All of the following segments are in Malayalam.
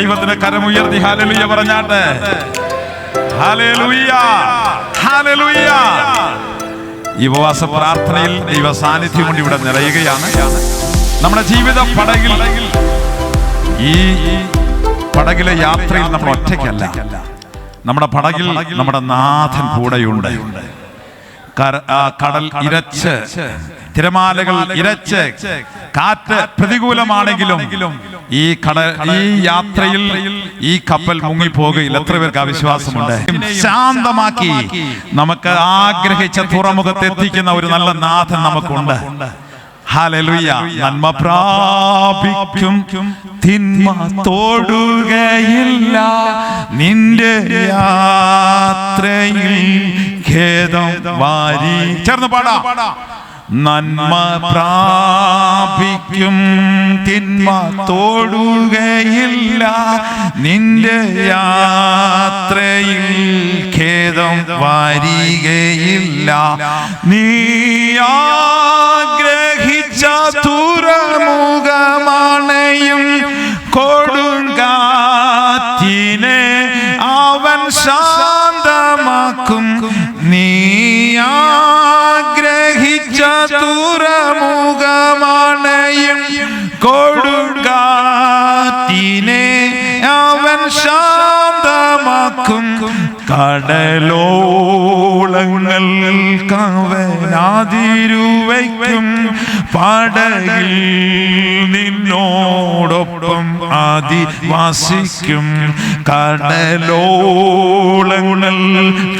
ദൈവത്തിന് കരമുയർത്തി ഹല്ലേലൂയ പറഞ്ഞാട്ടെ. Hallelujah, hallelujah. ഈ ഉപവാസ പ്രാർത്ഥനയിൽ ദൈവ സാന്നിധ്യം കൊണ്ട് ഇവിടെ നിറയുകയാണ്. നമ്മുടെ ജീവിത പടകിൽ, ഈ പടകിലെ യാത്രയിൽ നമ്മൾ ഒറ്റയ്ക്കല്ല. നമ്മുടെ പടകിൽ നമ്മുടെ നാഥൻ കൂടെയുണ്ട്. കടൽ ഇരച്ച്, തിരമാലകൾ ഇരച്ച്, കാറ്റ് പ്രതികൂലമാണെങ്കിലും ഈ യാത്രയിൽ ഈ കപ്പൽ മുങ്ങിപ്പോകുകയില്ല. എത്ര പേർക്ക് അവിശ്വാസമുണ്ട്? ശാന്തമാക്കി നമുക്ക് ആഗ്രഹിച്ച തുറമുഖത്ത് എത്തിക്കുന്ന ഒരു നല്ല നാഥൻ നമുക്കുണ്ട്. ഹല്ലേലൂയ. നന്മ പ്രാപിക്കും, തിന്മ തൊടുകയില്ല, നിന്റെ യാത്രയിൽ ഖേദം വാരി. ചേർന്ന് പാടാം. നന്മ പ്രാപിക്കും, തിന്മ തൊടുകയില്ല, നിന്റെ യാത്രയിൽ ഖേദം വാരികയില്ല. നീ ആഗ്രഹിച്ച തുറമുഖമാണയും കൊടുങ്കാറ്റിനെ അവൻ ശാന്തമാക്കും. നീ ആഗ്രഹിച്ച തുറമുഖമാണയും കൊടുങ്കാറ്റിനെ അവൻ ശാന്തമാക്കും. കടലോളങ്ങൾ കവനാതിരുവയ്ക്കും, പടകിൽ നിന്നോടൊപ്പം ആദിവാസിക്കും. കടലോളങ്ങൾ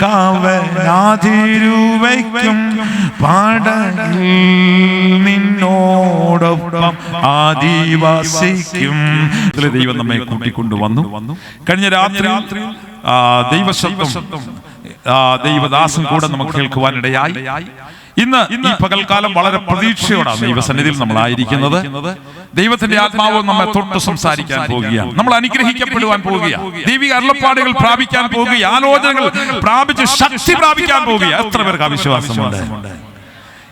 കവനാതിരുവയ്ക്കും, പടകിൽ നിന്നോടൊപ്പം ആദിവാസിക്കും. ദൈവം നമ്മെ കൂട്ടിക്കൊണ്ടുവന്നു. കഴിഞ്ഞ രാത്രി ദൈവശബ്ദം ദൈവദാസൻ കൂടെ നമുക്ക് കേൾക്കുവാനിടയായി. ഇന്ന് ഈ പകൽക്കാലം വളരെ പ്രതീക്ഷയോടാണ് ദൈവസന്നിധിയിൽ നമ്മളായിരിക്കുന്നത്. ദൈവത്തിന്റെ ആത്മാവ് നമ്മെ തൊട്ട് സംസാരിക്കാൻ പോവുകയാണ്. നമ്മൾ അനുഗ്രഹിക്കപ്പെടുവാൻ പോവുകയാണ്. ദൈവിക അരുളപ്പാടുകൾ പ്രാപിക്കാൻ പോവുകയാണ്. ആലോചനകൾ പ്രാപിച്ച് ശക്തി പ്രാപിക്കാൻ പോവുകയാണ്. എത്ര പേർക്ക് അവിശ്വാസമുണ്ട്?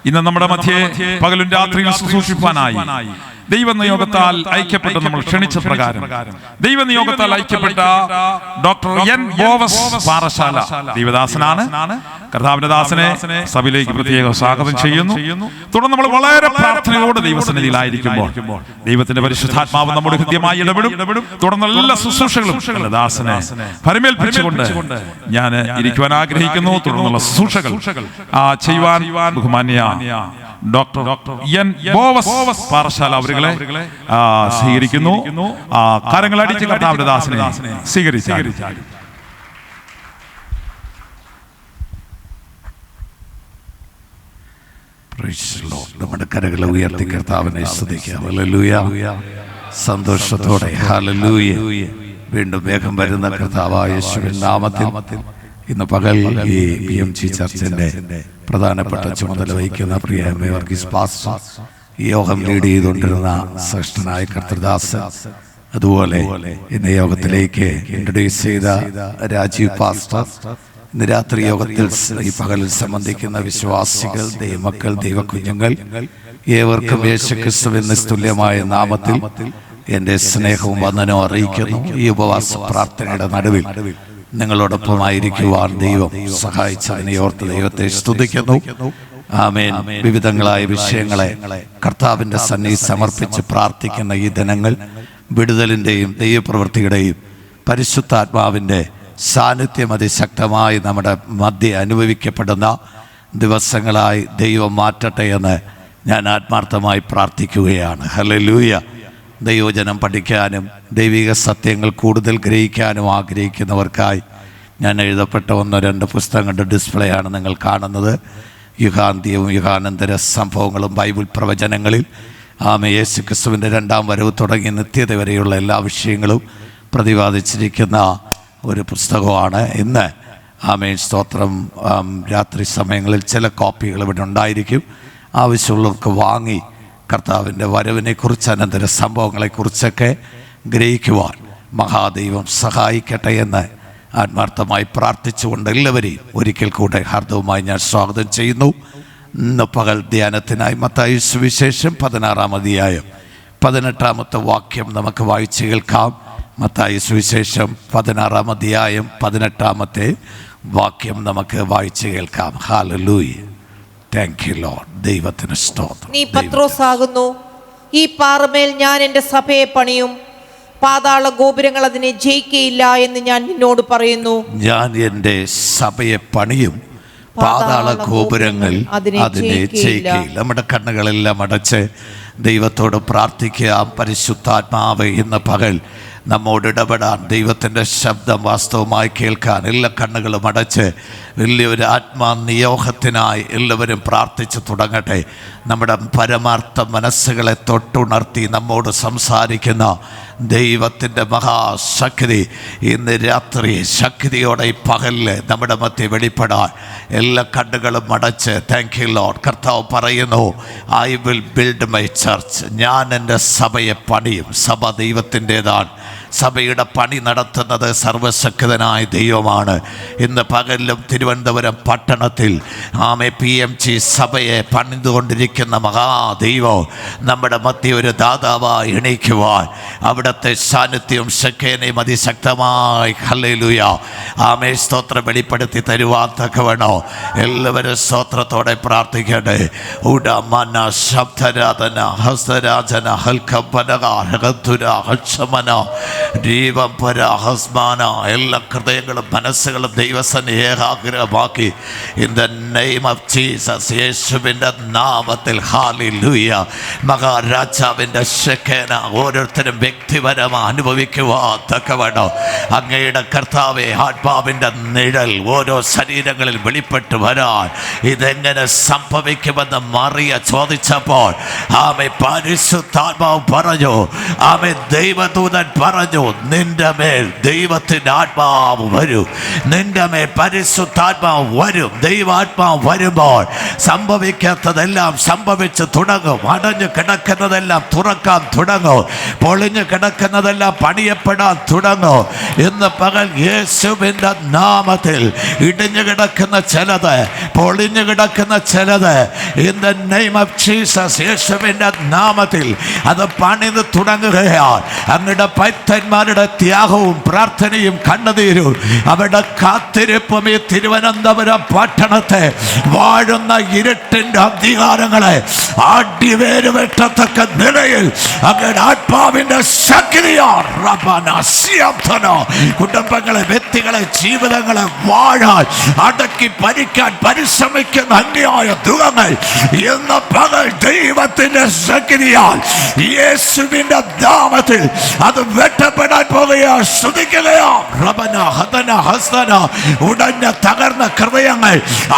ഇന്ന് നമ്മുടെ മധ്യേ പകലും രാത്രിയും ശുശ്രൂഷിപ്പാനായി ദൈവനിയോഗത്താൽ ഐക്യപ്പെട്ട് നമ്മൾ ക്ഷണിച്ച പ്രകാരം ദൈവനിയോഗത്താൽ ഐക്യപ്പെട്ട ഡോക്ടർ എൻ ബോവസ് പാറശാല ദൈവദാസനാണ്. കർത്താവിന്റെ ദാസനെ സഭയിലേക്ക് പ്രത്യേകം സ്വാഗതം ചെയ്യുന്നു. തുടർന്ന് നമ്മൾ വളരെ പ്രാർത്ഥനയോടെ ദൈവസന്നിധിയിലായിരിക്കുമ്പോൾ ദൈവത്തിന്റെ പരിശുദ്ധാത്മാവ് നമ്മുടെ ഹൃദ്യമായി ഇടപെടും. തുടർന്ന് എല്ലാ ശുശ്രൂഷകളും ദാസനെ പരമേൽപ്പിച്ചുകൊണ്ട് ഞാൻ ഇരിക്കുവാൻ ആഗ്രഹിക്കുന്നു. തുടർന്നുള്ള ശുശ്രൂഷകൾ ചെയ്യുവാൻ ബഹുമാന്യ ഡോക്ടർ എൻ ബോവസ് പാറശാല അവരുകളെ സ്വീകരിക്കുന്നു. കരങ്ങളടിച്ച് കർത്താവിന്റെ ദാസനെ സ്വീകരിച്ചാൽ. നമ്മുടെ കരങ്ങളെ ഉയർത്തി കർത്താവിനെ സ്തുതിക്കാം. ഹല്ലേലൂയ. സന്തോഷത്തോടെ ഹല്ലേലൂയ. വീണ്ടും വേഗം വരുന്ന കർത്താവായ യേശുവിൻ നാമത്തിൽ ഇന്ന് പകൽ ഈ BMG ചർച്ചിന്റെ പ്രധാനപ്പെട്ട ചുമതല വഹിക്കുന്ന പ്രിയ വർഗീസ് പാസ്റ്റർ, ഈ യോഗം ലീഡ് ചെയ്തുകൊണ്ടിരുന്ന ശ്രേഷ്ഠനായ കർത്തൃദാസൻ, അതുപോലെ ഇന്ന് യോഗത്തിലേക്ക് ഇൻട്രൊഡ്യൂസ് ചെയ്ത രാജീവ് പാസ്റ്റർ, ഇന്ന് രാത്രി യോഗത്തിൽ ഈ പകലിൽ സംബന്ധിക്കുന്ന വിശ്വാസികൾ, ദൈവമക്കൾ, ദൈവകുഞ്ഞുങ്ങൾ ഏവർക്കും യേശുക്രിസ്തുവിന് തുല്യമായ നാമത്തിൽ എൻ്റെ സ്നേഹവും വന്ദനവും അറിയിക്കുന്നു. ഈ ഉപവാസ പ്രാർത്ഥനയുടെ നടുവിൽ നിങ്ങളോടൊപ്പമായിരിക്കുവാൻ ദൈവം സഹായിച്ചതിനെ ഓർത്ത് ദൈവത്തെ സ്തുതിക്കുന്നു. ആമേൻ. വിവിധങ്ങളായ വിഷയങ്ങളെ കർത്താവിൻ്റെ സന്നിധി സമർപ്പിച്ച് പ്രാർത്ഥിക്കുന്ന ഈ ദിനങ്ങൾ വിടുതലിൻ്റെയും ദൈവപ്രവൃത്തിയുടെയും പരിശുദ്ധാത്മാവിൻ്റെ സാന്നിധ്യം അതിശക്തമായി നമ്മുടെ മധ്യ അനുഭവിക്കപ്പെടുന്ന ദിവസങ്ങളായി ദൈവം മാറ്റട്ടെ എന്ന് ഞാൻ ആത്മാർത്ഥമായി പ്രാർത്ഥിക്കുകയാണ്. ഹല്ലേലൂയ. ദൈവജനം പഠിക്കാനും ദൈവിക സത്യങ്ങൾ കൂടുതൽ ഗ്രഹിക്കാനും ആഗ്രഹിക്കുന്നവർക്കായി ഞാൻ എഴുതപ്പെട്ട 1-2 പുസ്തകങ്ങളുടെ ഡിസ്പ്ലേ ആണ് നിങ്ങൾ കാണുന്നത്. യുഗാന്ത്യവും യുഗാനന്തര സംഭവങ്ങളും ബൈബിൾ പ്രവചനങ്ങളിൽ യേശു ക്രിസ്തുവിൻ്റെ 2ാം വരവ് തുടങ്ങി നിത്യത വരെയുള്ള എല്ലാ വിഷയങ്ങളും പ്രതിപാദിച്ചിരിക്കുന്ന ഒരു പുസ്തകമാണ്. ഇന്ന് സ്തോത്രം രാത്രി സമയങ്ങളിൽ ചില കോപ്പികൾ ഇവിടെ ഉണ്ടായിരിക്കും. ആവശ്യമുള്ളവർക്ക് വാങ്ങി കർത്താവിൻ്റെ വരവിനെക്കുറിച്ച് അനന്തര സംഭവങ്ങളെക്കുറിച്ചൊക്കെ ഗ്രഹിക്കുവാൻ മഹാദൈവം സഹായിക്കട്ടെ എന്ന് ആത്മാർത്ഥമായി പ്രാർത്ഥിച്ചുകൊണ്ട് എല്ലാവരെയും ഒരിക്കൽ കൂടെ ഹാർദവുമായി ഞാൻ സ്വാഗതം ചെയ്യുന്നു. ഇന്ന് പകൽ ധ്യാനത്തിനായി മത്തായി സുവിശേഷം 16-ാം അധ്യായം 18-ാമത്തെ വാക്യം നമുക്ക് വായിച്ചു കേൾക്കാം. മത്തായി സുവിശേഷം 16-ാം അധ്യായം 18-ാമത്തെ വാക്യം നമുക്ക് വായിച്ചു കേൾക്കാം. ഹല്ലേലൂയ. Thank you Lord. ദൈവത്തിന് സ്തോത്രം. നീ പത്രോസാകുന്നു, ഈ പാറമേൽ ഞാൻ എൻ്റെ സഭയെ പണിയും, പാതാള ഗോപുരങ്ങൾ അതിനെ ജയിക്കയില്ല എന്ന് ഞാൻ നിന്നോട് പറയുന്നു. ഞാൻ എൻ്റെ സഭയെ പണിയും, പാതാള ഗോപുരങ്ങൾ അതിനെ ജയിക്കയില്ല. നമ്മുടെ കണ്ണുകളെല്ലാം അടച്ച് ദൈവത്തോട് പ്രാർത്ഥിക്കുക. പരിശുദ്ധാത്മാവ് ഇന്ന് പകൽ നമ്മോട് ഇടപെടാൻ, ദൈവത്തിൻ്റെ ശബ്ദം വാസ്തവമായി കേൾക്കാൻ എല്ലാ കണ്ണുകളും അടച്ച് വലിയൊരു ആത്മാനിയോഗത്തിനായി എല്ലാവരും പ്രാർത്ഥിച്ചു തുടങ്ങട്ടെ. നമ്മുടെ പരമാർത്ഥ മനസ്സുകളെ തൊട്ടുണർത്തി നമ്മോട് സംസാരിക്കുന്ന ദൈവത്തിൻ്റെ മഹാശക്തി ഇന്ന് രാത്രി ശക്തിയോടെ ഈ പകലിൽ നമ്മുടെ മധ്യ വെളിപ്പെടാൻ എല്ലാ കണ്ണുകളും അടച്ച് താങ്ക് യു ലോർഡ്. കർത്താവ് പറയുന്നു, I will build my church. ഞാൻ എൻ്റെ സഭയെ പണിയും. സഭ ദൈവത്തിൻ്റെതാണ്. സഭയുടെ പണി നടത്തുന്നത് സർവശക്തനായ ദൈവമാണ്. ഇന്ന് പകലിലും തിരുവനന്തപുരം പട്ടണത്തിൽ PMG സഭയെ പണിതുകൊണ്ടിരിക്കുന്ന മഹാദൈവം നമ്മുടെ മധ്യ ഒരു ദാതാവായി എണീക്കുവാൻ അവിടുത്തെ സാന്നിധ്യവും ശക്തിയും അതിശക്തമായി ഹല്ലേലൂയ സ്തോത്രം വെളിപ്പെടുത്തി തരുവാൻ തക്കവണോ എല്ലാവരും സ്തോത്രത്തോടെ പ്രാർത്ഥിക്കട്ടെ. ഉടമന ശബ്ദരാധന ഹസ്തരാജന ഹൽക്കപനകാരകധുര ഹക്ഷമന ദൈവം പരാഹസ്മാന എല്ലാ ഹൃദയങ്ങളും മനസ്സുകളും ദൈവസന്നെ ഏകാഗ്രമാക്കി in the name of Jesus, യേശുവിൻ്റെ നാമത്തിൽ ഹല്ലേലൂയ. മഹാരാജാവിൻ്റെ ശക്തന ഓരോരുത്തരും വ്യക്തിപരമായി അനുഭവിക്കുവാൻ തക്കവണ്ണം അങ്ങയുടെ കർത്താവെ ആത്മാവിൻ്റെ നിഴൽ ഓരോ ശരീരങ്ങളിൽ വെളിപ്പെട്ട് വരാൻ ഇതെങ്ങനെ സംഭവിക്കുമെന്ന് മറിയ ചോദിച്ചപ്പോൾ പരിശുദ്ധാത്മാവ് പറഞ്ഞു, ദൈവദൂതൻ പറഞ്ഞു, നിന്റെ മേൽ ദൈവത്തിൻ്റെ ആത്മാവ് വരും, നിന്റെ മേൽ പരിശുദ്ധാത്മാവ് വരും. ദൈവാത്മാവ് വരുമ്പോൾ സംഭവിക്കാത്തതെല്ലാം സംഭവിച്ച് തുടങ്ങും. അടഞ്ഞു കിടക്കുന്നതെല്ലാം തുറക്കാൻ തുടങ്ങും. പൊളിഞ്ഞു കിടക്കുന്നതെല്ലാം പണിയപ്പെടാൻ തുടങ്ങും. ഇന്ന് പകൽ യേശുവിൻ്റെ നാമത്തിൽ ഇടിഞ്ഞു കിടക്കുന്ന ചിലത്, പൊളിഞ്ഞു കിടക്കുന്ന ചിലത് in the name of Jesus, യേശുവിൻ്റെ നാമത്തിൽ അത് പണിത് തുടങ്ങുകയാണ്. അങ്ങയുടെ പൈത്തന്മാരുടെ ത്യാഗവും പ്രാർത്ഥനയും കണ്ണുനീരും അവരുടെ കാത്തിരിപ്പും ഈ തിരുവനന്തപുരം പട്ടണത്തെ വാഴുന്ന ഇരുട്ടിൻ്റെ അധികാരങ്ങളെ അടിവേരുവെട്ടത്തക്ക നിലയിൽ അങ്ങയുടെ ആത്മാവിൻ്റെ ശക്തിയാണ് കുടുംബങ്ങളെ, വ്യക്തികളെ, ജീവിതങ്ങളെ വാഴാൻ അടക്കി ഭരിക്കാൻ പരിശ്രമിക്കുന്ന അന്യായ ദുഃഖങ്ങൾ എന്ന പകൽ ദൈവത്തിന്റെ ശക്തിയാൽ യേശുവിന്റെ നാമത്തിൽ അത് വെട്ടപ്പെടാൻ പോകുകയാണ്. ശ്രദ്ധിക്കുകയാണ്. ഉടഞ്ഞ തകർന്ന ഹൃദയങ്ങൾ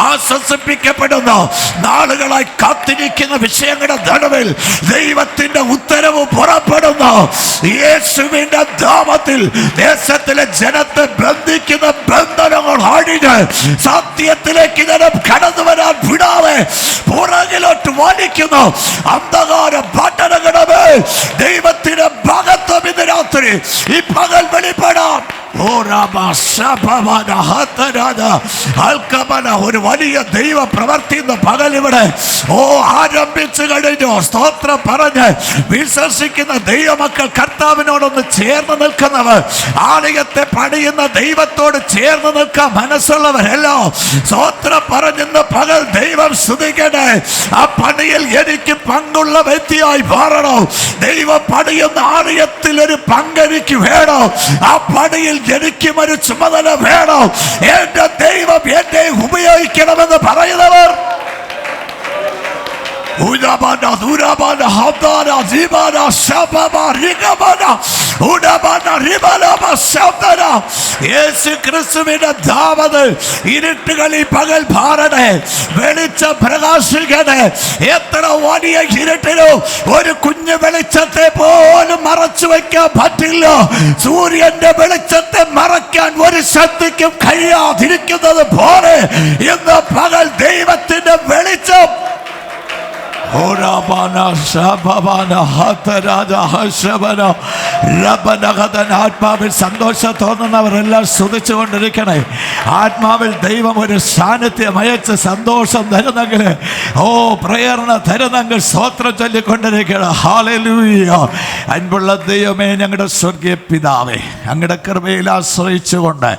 ആശ്വസിപ്പിക്കപ്പെടുന്നു. നാളുകളായി കാത്തിരിക്കുന്ന വിഷയങ്ങളുടെ നടുവിൽ ദൈവത്തിന്റെ ഉത്തരവ് പുറപ്പെടുന്നു. യേശുവിന്റെ നാമത്തിൽ ദേശത്തിലെ ജനത്തെ ബന്ധിക്കുന്ന ബന്ധനങ്ങൾ അഴിഞ്ഞ് സത്യത്തിലേക്ക് ജനം കടന്നു വരാൻ വിടാതെ പുറകിലോട്ട് വലിക്കുന്നു. അന്ധകാര പട്ടണങ്ങളുടെ ദൈവത്തിന്റെ മഹത്വം ഇന്ന് രാത്രി ഈ പകൽ വെളിപ്പെടാം. ഒരു വലിയ ദൈവ പ്രവർത്തി പകൽ ഇവിടെ ആരംഭിച്ചു കഴിഞ്ഞു. സ്തോത്രം പറഞ്ഞ് വിശ്വസിക്കുന്ന ദൈവമക്കൾ, കർത്താവിനോടൊന്ന് ചേർന്ന് നിൽക്കുന്നവർ, ആലയത്തെ പണിയുന്ന ദൈവത്തോട് ചേർന്ന് നിൽക്കാൻ മനസ്സുള്ളവരെല്ലാം സ്തോത്രം പറഞ്ഞെന്ന് പകൽ ദൈവം സ്തുതിക്കട്ടെ. ആ പണിയിൽ എനിക്ക് പങ്കുള്ള വ്യക്തിയായി മാറണോ? ദൈവം പണിയുന്ന ആലയത്തിൽ ഒരു പങ്കെനിക്ക് വേണോ? ആ പണിയിൽ എനിക്കും ഒരു ചുമതല വേണോ? എന്റെ ദൈവം എന്നെ ഉപയോഗിക്കണമെന്ന് പറയുന്നവർ യേശുക്രിസ്തുവിന്റെ നാമത്തിൽ ഇരുട്ടുകളിൽ പകൽ മാറണേ, വെളിച്ചം പ്രകാശിക്കണേ. എത്ര വലിയ ഇരുട്ടിലും ഒരു കുഞ്ഞു വെളിച്ചത്തെ പോലും മറച്ചു വയ്ക്കാൻ പറ്റില്ല. സൂര്യന്റെ വെളിച്ചത്തെ മറയ്ക്കാൻ ഒരു ശക്തിക്കും കഴിയാതിരിക്കുന്നത് പോലെ ഇന്ന് പകൽ ദൈവത്തിന്റെ വെളിച്ചം ആത്മാവിൽ സന്തോഷം തോന്നുന്നവരെല്ലാം സ്തുതിച്ചുകൊണ്ടിരിക്കണേ. ആത്മാവിൽ ദൈവം ഒരു സാന്നിധ്യം അയച്ച് സന്തോഷം തരുന്നെങ്കിൽ, പ്രേരണ തരുന്നെങ്കിൽ സ്തോത്രം ചൊല്ലിക്കൊണ്ടിരിക്കണം. ഹല്ലേലൂയ. അൻപുള്ള ദൈവമേ, ഞങ്ങളുടെ സ്വർഗീയ പിതാവേ, അങ്ങയുടെ കൃപയിൽ ആശ്രയിച്ചുകൊണ്ട്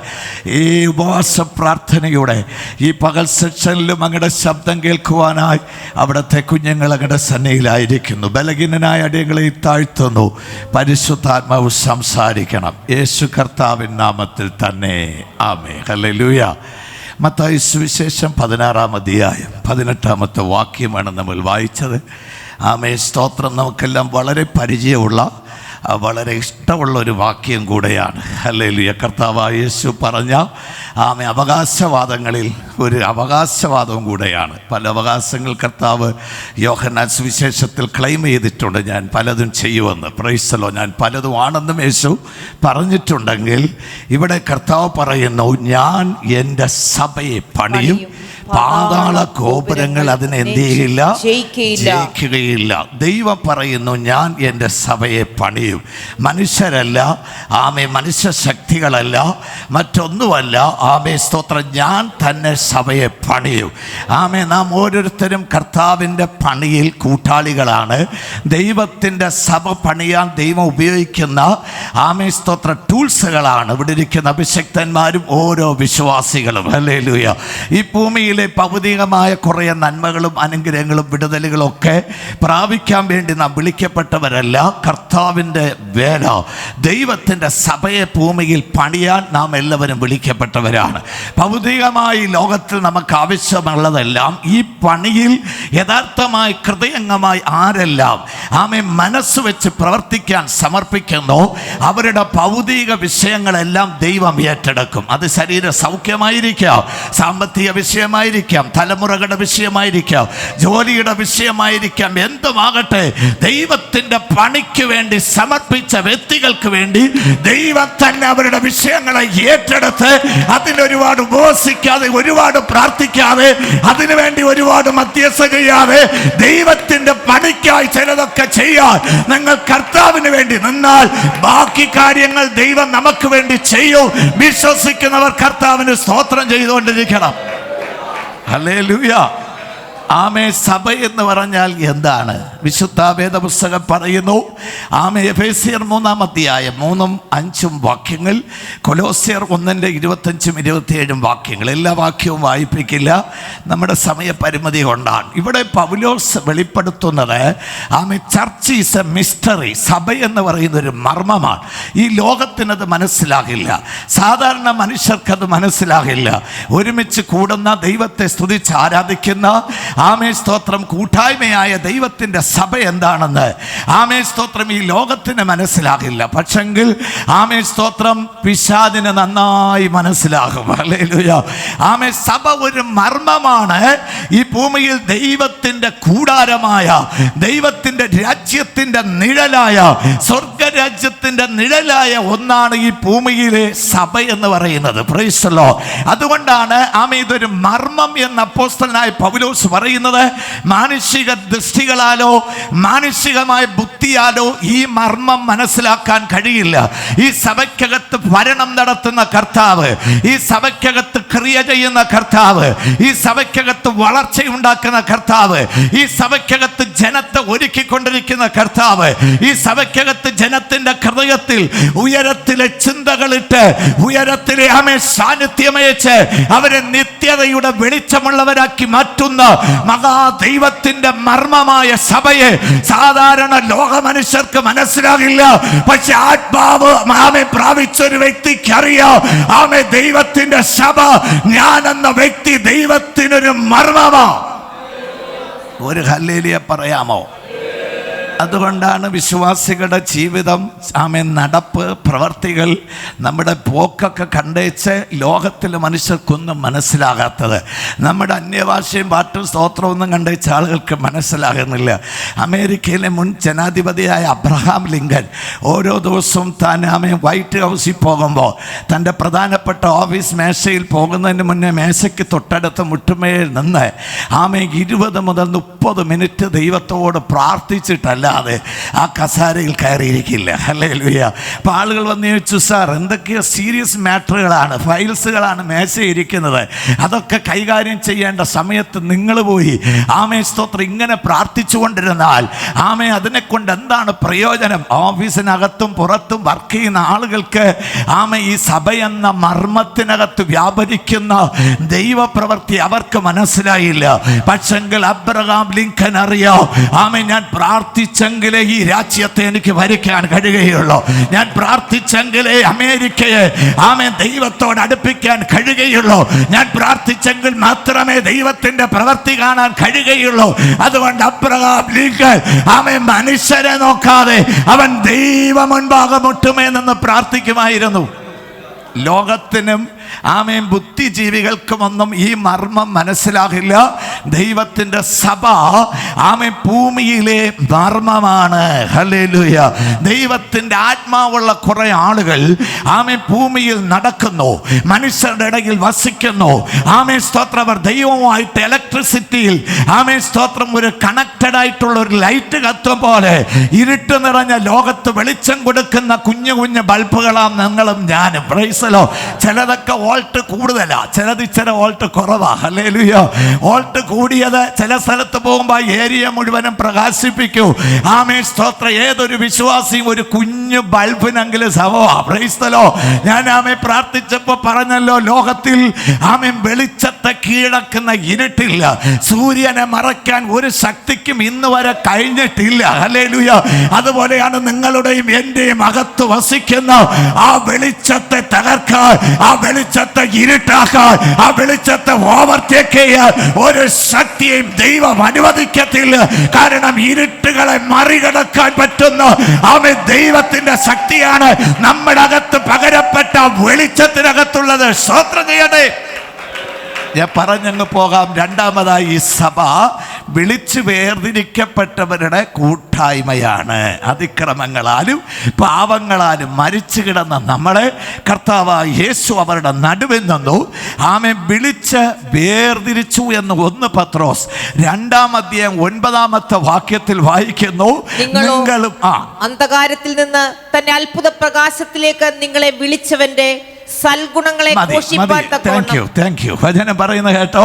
ഈ ഉപവാസ പ്രാർത്ഥനയുടെ ഈ പകൽ സെക്ഷനിലും അങ്ങയുടെ ശബ്ദം കേൾക്കുവാനായി അവിടുത്തെ കുഞ്ഞുങ്ങൾ അങ്ങയുടെ സന്നിധിയിലായിരിക്കുന്നു. ബലഹീനനായ അടിയങ്ങളെ താഴ്ത്തുന്നു. പരിശുദ്ധാത്മാവ് സംസാരിക്കണം. യേശു കർത്താവിൻ നാമത്തിൽ തന്നെ. ആമേൻ. ഹല്ലേലൂയ. മത്തായി സുവിശേഷം 16-ാം അധ്യായം 18-ാമത്തെ വാക്യമാണ് നമ്മൾ വായിച്ചത്. ആമേൻ. സ്തോത്രം. നമുക്കെല്ലാം വളരെ പരിചയമുള്ള, വളരെ ഇഷ്ടമുള്ള ഒരു വാക്യം കൂടെയാണ്. ഹല്ലേലൂയ. കർത്താവായ യേശു പറഞ്ഞ അവകാശവാദങ്ങളിൽ ഒരു അവകാശവാദവും കൂടെയാണ്. പല അവകാശങ്ങൾ കർത്താവ് യോഹന്നാൻ സുവിശേഷത്തിൽ ക്ലെയിം ചെയ്തിട്ടുണ്ട്. ഞാൻ പലതും ചെയ്യുമെന്ന്. Price the Lord. ഞാൻ പലതും ആണെന്നും യേശു പറഞ്ഞിട്ടുണ്ടെങ്കിൽ ഇവിടെ കർത്താവ് പറയുന്നു, ഞാൻ എൻ്റെ സഭയെ പണിയും, പാതാള ഗോപുരങ്ങൾ അതിനെ എന്ത് ചെയ്യില്ല, ജയിക്കുകയില്ല. ദൈവം പറയുന്നു, ഞാൻ എൻ്റെ സഭയെ പണിയും. മനുഷ്യരല്ല, മനുഷ്യ ശക്തികളല്ല, മറ്റൊന്നുമല്ല. സ്തോത്രം. ഞാൻ തന്നെ സഭയെ പണിയും. നാം ഓരോരുത്തരും കർത്താവിൻ്റെ പണിയിൽ കൂട്ടാളികളാണ്. ദൈവത്തിൻ്റെ സഭ പണിയാൻ ദൈവം ഉപയോഗിക്കുന്ന സ്തോത്ര ടൂൾസുകളാണ് ഇവിടെ ഇരിക്കുന്ന അഭിഷക്തന്മാരും ഓരോ വിശ്വാസികളും. ഹല്ലേലൂയ. ഈ ഭൂമിയിൽ ഭൗതികമായ കുറേ നന്മകളും അനുഗ്രഹങ്ങളും വിടുതലുകളും ഒക്കെ പ്രാപിക്കാൻ വേണ്ടി നാം വിളിക്കപ്പെട്ടവരല്ല. കർത്താവിൻ്റെ വേല, ദൈവത്തിൻ്റെ സഭയെ ഭൂമിയിൽ പണിയാൻ നാം എല്ലാവരും വിളിക്കപ്പെട്ടവരാണ്. ഭൗതികമായി ലോകത്തിൽ നമുക്ക് ആവശ്യമുള്ളതെല്ലാം ഈ പണിയിൽ യഥാർത്ഥമായി ഹൃദയംഗമായി ആരെല്ലാം മനസ്സ് വെച്ച് പ്രവർത്തിക്കാൻ സമർപ്പിക്കുന്നു, അവരുടെ ഭൗതിക വിഷയങ്ങളെല്ലാം ദൈവം ഏറ്റെടുക്കും. അത് ശരീര സൗഖ്യമായിരിക്കാം, സാമ്പത്തിക വിഷയമായിരിക്കാം, തലമുറകളുടെ വിഷയമായിരിക്കാം, ജോലിയുടെ വിഷയമായിരിക്കാം, എന്തുമാകട്ടെ, ദൈവത്തിൻ്റെ പണിക്ക് വേണ്ടി സമർപ്പിച്ച വ്യക്തികൾക്ക് വേണ്ടി ദൈവം തന്നെ അവരുടെ വിഷയങ്ങളെ ഏറ്റെടുത്ത് അതിനൊരുപാട് ഉപവസിക്കാതെ, ഒരുപാട് പ്രാർത്ഥിക്കാതെ, അതിനുവേണ്ടി ഒരുപാട് മധ്യസ്ഥ ചെയ്യാതെ ദൈവത്തിൻ്റെ പണിക്കായി ചിലതൊക്കെ ചെയ്യാൻ നിങ്ങൾ കർത്താവിന് വേണ്ടി നിന്നാൽ ബാക്കി കാര്യങ്ങൾ ദൈവം നമുക്ക് വേണ്ടി ചെയ്യും. വിശ്വസിക്കുന്നവർ കർത്താവിന് സ്തോത്രം ചെയ്തുകൊണ്ടിരിക്കണം. ഹല്ലേലൂയ. സഭ എന്ന് പറഞ്ഞാൽ എന്താണ്? വിശുദ്ധ വേദപുസ്തകം പറയുന്നു. എഫേസ്യർ 3-ാം അധ്യായം 3-5 വാക്യങ്ങൾ, കൊലോസ്യർ 1:25-27 വാക്യങ്ങൾ. എല്ലാ വാക്യവും വായിപ്പിക്കില്ല, നമ്മുടെ സമയപരിമിതി കൊണ്ടാണ്. ഇവിടെ പൗലോസ് വെളിപ്പെടുത്തുന്നത് ചർച്ച് ഈസ് എ മിസ്റ്ററി. സഭ എന്ന് പറയുന്നൊരു മർമ്മമാണ്. ഈ ലോകത്തിനത് മനസ്സിലാകില്ല, സാധാരണ മനുഷ്യർക്കത് മനസ്സിലാകില്ല. ഒരുമിച്ച് കൂടുന്ന, ദൈവത്തെ സ്തുതിച്ച് ആരാധിക്കുന്ന സ്തോത്രം കൂട്ടായ്മയായ ദൈവത്തിൻ്റെ സഭ എന്താണെന്ന് സ്തോത്രം ഈ ലോകത്തിന് മനസ്സിലാകില്ല. പക്ഷെങ്കിൽ സ്തോത്രം പിശാചിന് നന്നായി മനസ്സിലാകും. ഹല്ലേലൂയ. സഭ ഒരു മർമ്മമാണ്. ഈ ഭൂമിയിൽ ദൈവത്തിൻ്റെ കൂടാരമായ, ദൈവത്തിൻ്റെ രാജ്യത്തിൻ്റെ നിഴലായ, സ്വർഗരാജ്യത്തിൻ്റെ നിഴലായ ഒന്നാണ് ഈ ഭൂമിയിലെ സഭ എന്ന് പറയുന്നത്. Price the Lord. അതുകൊണ്ടാണ് ഇതൊരു മർമ്മം എന്ന് അപ്പോസ്തലനായ പൗലോസ് പറയുന്നത്. മാനുഷിക ദൃഷ്ടികളാലോ മാനുഷികമായ ബുദ്ധിയാലോ ഈ മർമ്മം മനസ്സിലാക്കാൻ കഴിയില്ല. ഈ സഭയ്ക്കകത്ത് ഭരണം നടത്തുന്ന കർത്താവ്, ഈ സഭയ്ക്കകത്ത് ക്രിയ ചെയ്യുന്ന കർത്താവ്, ഈ സഭയ്ക്കകത്ത് വളർച്ചയുണ്ടാക്കുന്ന കർത്താവ്, ഈ സഭയ്ക്കകത്ത് ജനത്തെ ഒരുക്കിക്കൊണ്ടിരിക്കുന്ന കർത്താവ്, ഈ സഭയ്ക്കകത്ത് ജനത്തിന്റെ ഹൃദയത്തിൽ ഉയരത്തിലെ ചിന്തകളിട്ട്, ഉയരത്തിലെ സാന്നിധ്യമയച്ച് അവരെ നിത്യതയുടെ വെളിച്ചമുള്ളവരാക്കി മാറ്റുന്ന മഹാദൈവത്തിന്റെ മർമ്മമായ സഭയെ സാധാരണ ലോക മനുഷ്യർക്ക് മനസ്സിലാകില്ല. പക്ഷെ ആത്മാവ് പ്രാപിച്ചൊരു വ്യക്തിക്ക് അറിയാം, ദൈവത്തിന്റെ സഭ, ഞാൻ എന്ന വ്യക്തി ദൈവത്തിനൊരു മർമ്മമാ. ഒരു ഹല്ലേലൂയ പറയാമോ? അതുകൊണ്ടാണ് വിശ്വാസികളുടെ ജീവിതം, നടപ്പ്, പ്രവർത്തികൾ, നമ്മുടെ പോക്കൊക്കെ കണ്ടേച്ച് ലോകത്തിലെ മനുഷ്യർക്കൊന്നും മനസ്സിലാകാത്തത്. നമ്മുടെ അന്യഭാഷയും പാട്ടും സ്തോത്രമൊന്നും കണ്ടേച്ച ആളുകൾക്ക് മനസ്സിലാകുന്നില്ല. അമേരിക്കയിലെ മുൻ ജനാധിപതിയായ അബ്രഹാം ലിങ്കൻ ഓരോ ദിവസവും താൻ വൈറ്റ് ഹൗസിൽ പോകുമ്പോൾ തൻ്റെ പ്രധാനപ്പെട്ട ഓഫീസ് മേശയിൽ പോകുന്നതിന് മുന്നേ മേശയ്ക്ക് തൊട്ടടുത്ത് മുട്ടുമേൽ നിന്ന് 20 മുതൽ 30 മിനിറ്റ് ദൈവത്തോട് പ്രാർത്ഥിച്ചിട്ടല്ലാതെ ആ കസാരയിൽ കയറിയിരിക്കില്ല. ഹല്ലേലൂയ. അപ്പോൾ ആളുകൾ വന്ന് ചോദിച്ചു, സാർ എന്തൊക്കെയോ സീരിയസ് മാറ്ററുകളാണ്, ഫയൽസുകളാണ് മേശയിരിക്കുന്നത്, അതൊക്കെ കൈകാര്യം ചെയ്യേണ്ട സമയത്ത് നിങ്ങൾ പോയി സ്തോത്രം ഇങ്ങനെ പ്രാർത്ഥിച്ചു കൊണ്ടിരുന്നാൽ അതിനെക്കൊണ്ട് എന്താണ് പ്രയോജനം? ഓഫീസിനകത്തും പുറത്തും വർക്ക് ചെയ്യുന്ന ആളുകൾക്ക് ഈ സഭ എന്ന മർമ്മത്തിനകത്ത് വ്യാപരിക്കുന്ന ദൈവപ്രവൃത്തി അവർക്ക് മനസ്സിലായില്ല. പക്ഷെങ്കിൽ അബ്രഹാം ലിങ്കൻ അറിയാം, ഞാൻ പ്രാർത്ഥിച്ചെങ്കിലേ ഈ രാജ്യത്തെ എനിക്ക് ഭരിക്കാൻ കഴിയുകയുള്ളൂ, ഞാൻ പ്രാർത്ഥിച്ചെങ്കിലേ അമേരിക്കയെ ദൈവത്തോട് അടുപ്പിക്കാൻ കഴിയുകയുള്ളൂ, ഞാൻ പ്രാർത്ഥിച്ചെങ്കിൽ മാത്രമേ ദൈവത്തിന്റെ പ്രവൃത്തി കാണാൻ കഴിയുകയുള്ളൂ. അതുകൊണ്ട് അബ്രഹാം ലിങ്കൻ മനുഷ്യരെ നോക്കാതെ അവൻ ദൈവ മുൻപാകെ മുട്ടുമേ നിന്ന് പ്രാർത്ഥിക്കുമായിരുന്നു. ലോകത്തിനും ബുദ്ധിജീവികൾക്കുമൊന്നും ഈ മർമ്മം മനസ്സിലാകില്ല. ദൈവത്തിൻ്റെ സഭ ഭൂമിയിലെ മർമ്മമാണ്. ഹല്ലേലൂയ. ദൈവത്തിൻ്റെ ആത്മാവുള്ള കുറെ ആളുകൾ ഭൂമിയിൽ നടക്കുന്നു, മനുഷ്യരുടെ ഇടയിൽ വസിക്കുന്നു. സ്തോത്രം. അവർ ദൈവവുമായിട്ട് ഇലക്ട്രിസിറ്റിയിൽ സ്തോത്രം ഒരു കണക്റ്റഡ് ആയിട്ടുള്ള ഒരു ലൈറ്റ് കത്തും പോലെ ഇരുട്ട് നിറഞ്ഞ ലോകത്ത് വെളിച്ചം കൊടുക്കുന്ന കുഞ്ഞു കുഞ്ഞു ബൾബുകളാം നിങ്ങളും ഞാനും. പ്രൈസലോ. ചിലതൊക്കെ വോൾട്ട് കൂടുതലാ, ചിലത് ഇച്ചിരി വോൾട്ട് കുറവാ. ഹല്ലേലൂയ. വോൾട്ട് കൂടിയത് ചില സ്ഥലത്ത് പോകുമ്പോൾ ഏരിയ മുഴുവനും പ്രകാശിപ്പിക്കൂ. സ്തോത്രം. ഏതൊരു വിശ്വാസിയും ഒരു കുഞ്ഞു ബൾബിനെങ്കിലും സമവാ. പ്രൈസ്തലോ. ഞാൻ പ്രാർത്ഥിച്ചപ്പോൾ പറഞ്ഞല്ലോ, ലോകത്തിൽ വെളിച്ചത്തെ കീഴടക്കുന്ന ഇരുട്ടില്ല, സൂര്യനെ മറയ്ക്കാൻ ഒരു ശക്തിക്കും ഇന്ന് വരെ കഴിഞ്ഞിട്ടില്ല. ഹല്ലേലൂയ. അതുപോലെയാണ് നിങ്ങളുടെയും എന്റെയും അകത്ത് വസിക്കുന്ന ആ വെളിച്ചത്തെ തകർക്കാൻ, ആ വെളിച്ചത്തെ ഇരുട്ടാക്കാൻ, ആ വെളിച്ചത്തെ ഓവർടേക്ക് ചെയ്യാൻ ഒരു ശക്തിയെയും ദൈവം അനുവദിക്കത്തില്ല. കാരണം ഇരുട്ടുകളെ മറികടക്കാൻ പറ്റുന്ന ദൈവത്തിന്റെ ശക്തിയാണ് നമ്മുടെ അകത്ത് പകരപ്പെട്ട വെളിച്ചത്തിനകത്തുള്ളത്. സ്തോത്രം ചെയ്യട്ടെ. ഞാൻ പറഞ്ഞങ്ങ് പോകാം. രണ്ടാമതായി ഈ സഭ വിളിച്ചു വേർതിരിക്കപ്പെട്ടവരുടെ കൂട്ടായ്മയാണ്. അതിക്രമങ്ങളാലും പാവങ്ങളാലും മരിച്ചു കിടന്ന നമ്മളെ കർത്താവായ യേശു അവരുടെ നടുവിൽ നിന്നു വിളിച്ച് വേർതിരിച്ചു എന്ന് 1 പത്രോസ് 2-ാം അധ്യായം 9-ാമത്തെ വാക്യത്തിൽ വായിക്കുന്നു. നിങ്ങളും അന്ധകാരത്തിൽ നിന്ന് തന്നെ അത്ഭുത പ്രകാശത്തിലേക്ക് നിങ്ങളെ വിളിച്ചവന്റെ സൽഗുണങ്ങളെ വചനം പറയുന്ന കേട്ടോ.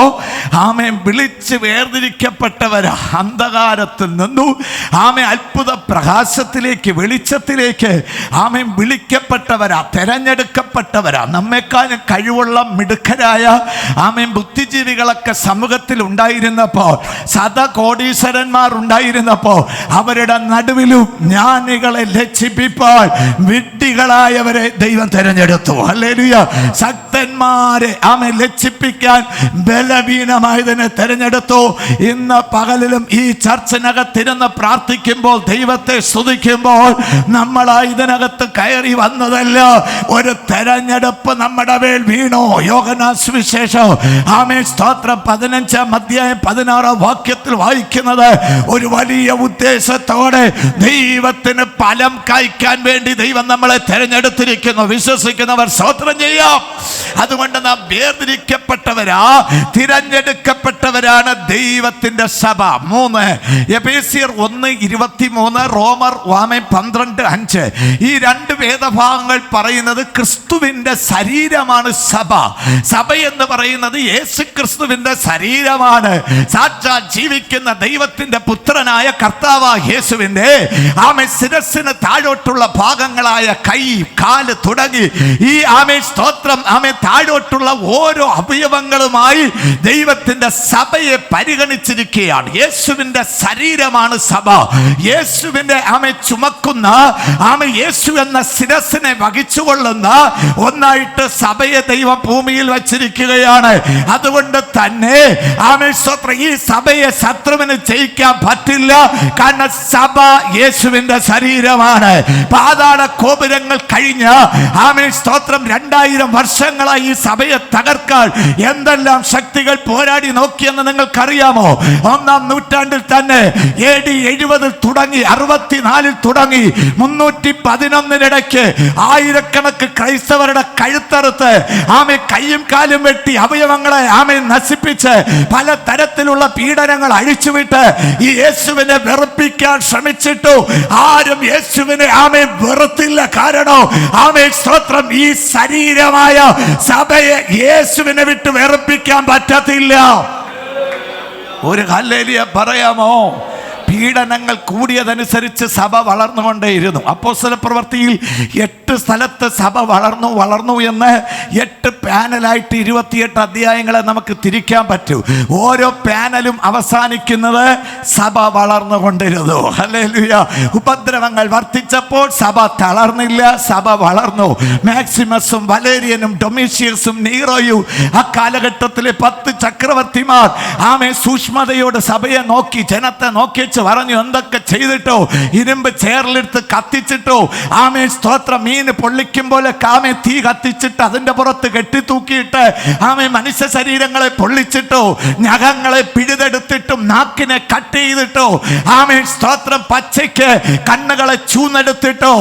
വിളിച്ച് വേർതിരിക്കപ്പെട്ടവരാ, അന്ധകാരത്തിൽ നിന്നു അത്ഭുത പ്രകാശത്തിലേക്ക്, വെളിച്ചത്തിലേക്ക് വിളിക്കപ്പെട്ടവരാ, തെരഞ്ഞെടുക്കപ്പെട്ടവരാ. നമ്മെക്കാളും കഴിവുള്ള മിടുക്കരായ ബുദ്ധിജീവികളൊക്കെ സമൂഹത്തിൽ ഉണ്ടായിരുന്നപ്പോൾ, ശതകോടീശ്വരന്മാർ ഉണ്ടായിരുന്നപ്പോൾ, അവരുടെ നടുവിലും ജ്ഞാനികളെ ലജ്ജിപ്പിപ്പാൻ വിഡ്ഢികളായവരെ ദൈവം തെരഞ്ഞെടുത്തു. അല്ലേ? ശക്തന്മാരെ ലജ്ജിപ്പിക്കാൻ ബലഹീനമായതിനെ തെരഞ്ഞെടുത്തു. ഇന്ന് പകലിലും ഈ ചർച്ചിനകത്തിരുന്ന് പ്രാർത്ഥിക്കുമ്പോൾ, ദൈവത്തെ സ്തുതിക്കുമ്പോൾ നമ്മളാ കയറി വന്നതല്ല, ഒരു തെരഞ്ഞെടുപ്പ് നമ്മുടെ മേൽ വീണു. യോഹന്നാൻ സുവിശേഷം സ്തോത്രം 15-ാം അധ്യായം 16-ാം വാക്യത്തിൽ വായിക്കുന്നത്, ഒരു വലിയ ഉദ്ദേശത്തോടെ ദൈവത്തിന് ഫലം കായ്ക്കാൻ വേണ്ടി ദൈവം നമ്മളെ തെരഞ്ഞെടുത്തിരിക്കുന്നു. വിശ്വസിക്കുന്നവർ സ്തോത്രം ചെയ്യാം. അതുകൊണ്ട് നാം വേർതിരിക്കപ്പെട്ടവരാ, തിരഞ്ഞെടുക്കപ്പെട്ടവരാണ് ദൈവത്തിന്റെ സഭ. 3 എഫേസ്യർ 1:23, റോമർ 12:5. ഈ 2 വേദഭാഗങ്ങൾ പറയുന്നത് ക്രിസ്തുവിന്റെ ശരീരമാണ് സഭ. സഭ എന്ന് പറയുന്നത് യേശു ക്രിസ്തുവിന്റെ ശരീരമാണ്. സാക്ഷാൽ ജീവിക്കുന്ന ദൈവത്തിന്റെ പുത്രനായ കർത്താവായ യേശുവിന്റെ ശിരസ്സിന് താഴോട്ടുള്ള ഭാഗങ്ങളായ കൈ, കാല് തുടങ്ങി ഈ സ്തോത്രം താഴോട്ടുള്ള ഓരോ അവയവങ്ങളുമായി ദൈവത്തിന്റെ സഭ സഭയെ പരിഗണിച്ചിരിക്കുകയാണ്. യേശുവിന്റെ ശരീരമാണ് സഭ. യേശുവിന്റെ ചുമക്കുന്ന യേശു എന്ന ശിരസിനെ വഹിച്ചുകൊള്ളുന്ന ഒന്നായിട്ട് സഭയെ ദൈവം ഭൂമിയിൽ വച്ചിരിക്കുകയാണ്. അതുകൊണ്ട് തന്നെ സ്തോത്രം, ഈ സഭയെ ശത്രുവിന് ജയിക്കാൻ പറ്റില്ല. കാരണം സഭ യേശുവിന്റെ ശരീരമാണ്. പാതാള ഗോപുരങ്ങൾ കഴിഞ്ഞ സ്തോത്രം 2000 വർഷങ്ങളായി ഈ സഭയെ തകർക്കാൻ എന്തെല്ലാം ശക്തികൾ പോരാടി നോക്കിയെന്ന് നിങ്ങൾക്കറിയാമോ? 1-ാം നൂറ്റാണ്ടിൽ തന്നെ AD 70 തുടങ്ങി 64 തുടങ്ങി 311 ആയിരക്കണക്ക് ക്രൈസ്തവരുടെ കഴുത്തറുത്ത് കയ്യും കാലും വെട്ടി അവയവങ്ങളെ നശിപ്പിച്ച് പല തരത്തിലുള്ള പീഡനങ്ങൾ അഴിച്ചുവിട്ട് ഈ യേശുവിനെ വെറുപ്പിക്കാൻ ശ്രമിച്ചിട്ടു ആരും യേശുവിനെ വെറുത്തില്ല. കാരണം സ്തോത്രം, ഈ ശരീരമായ സഭയെ യേശുവിനെ വിട്ട് വെറുപ്പിക്കാൻ പറ്റത്തില്ല. ഒരു ഹല്ലേലൂയ പറയാമോ? പീഡനങ്ങൾ കൂടിയതനുസരിച്ച് സഭ വളർന്നുകൊണ്ടേയിരുന്നു. അപ്പോസ്തലപ്രവൃത്തിയിൽ 8 സ്ഥലത്ത് സഭ വളർന്നു എന്ന് 8 പാനലായിട്ട് 28 അധ്യായങ്ങളെ നമുക്ക് തിരിക്കാൻ പറ്റൂ. ഓരോ പാനലും അവസാനിക്കുന്നത് സഭ വളർന്നുകൊണ്ടിരുന്നു. ഹല്ലേലൂയ. ഉപദ്രവങ്ങൾ വർദ്ധിച്ചപ്പോൾ സഭ തളർന്നില്ല, സഭ വളർന്നു. മാക്സിമസും വലേരിയനും ഡൊമീഷ്യസും നീറോയും അക്കാലഘട്ടത്തിലെ 10 ചക്രവർത്തിമാർ സൂക്ഷ്മതയോട് സഭയെ നോക്കി, ജനത്തെ നോക്കി പറഞ്ഞു, എന്തൊക്കെ ചെയ്തിട്ടോ, ഇരുമ്പ് ചേറിലെടുത്ത് കത്തിച്ചിട്ടോ, സ്തോത്രം, മീന് പൊള്ളിക്കും പോലെ തീ കത്തിച്ചിട്ട് അതിന്റെ പുറത്ത് കെട്ടിത്തൂക്കിയിട്ട് മനുഷ്യ ശരീരങ്ങളെ പൊള്ളിച്ചിട്ടോ, നഖങ്ങളെ പിഴുതെടുത്തിട്ടും നാക്കിനെ കട്ട് ചെയ്തിട്ടോ, സ്തോത്രം, പച്ചയ്ക്ക് കണ്ണുകളെ ചൂന്നെടുത്തിട്ടോ,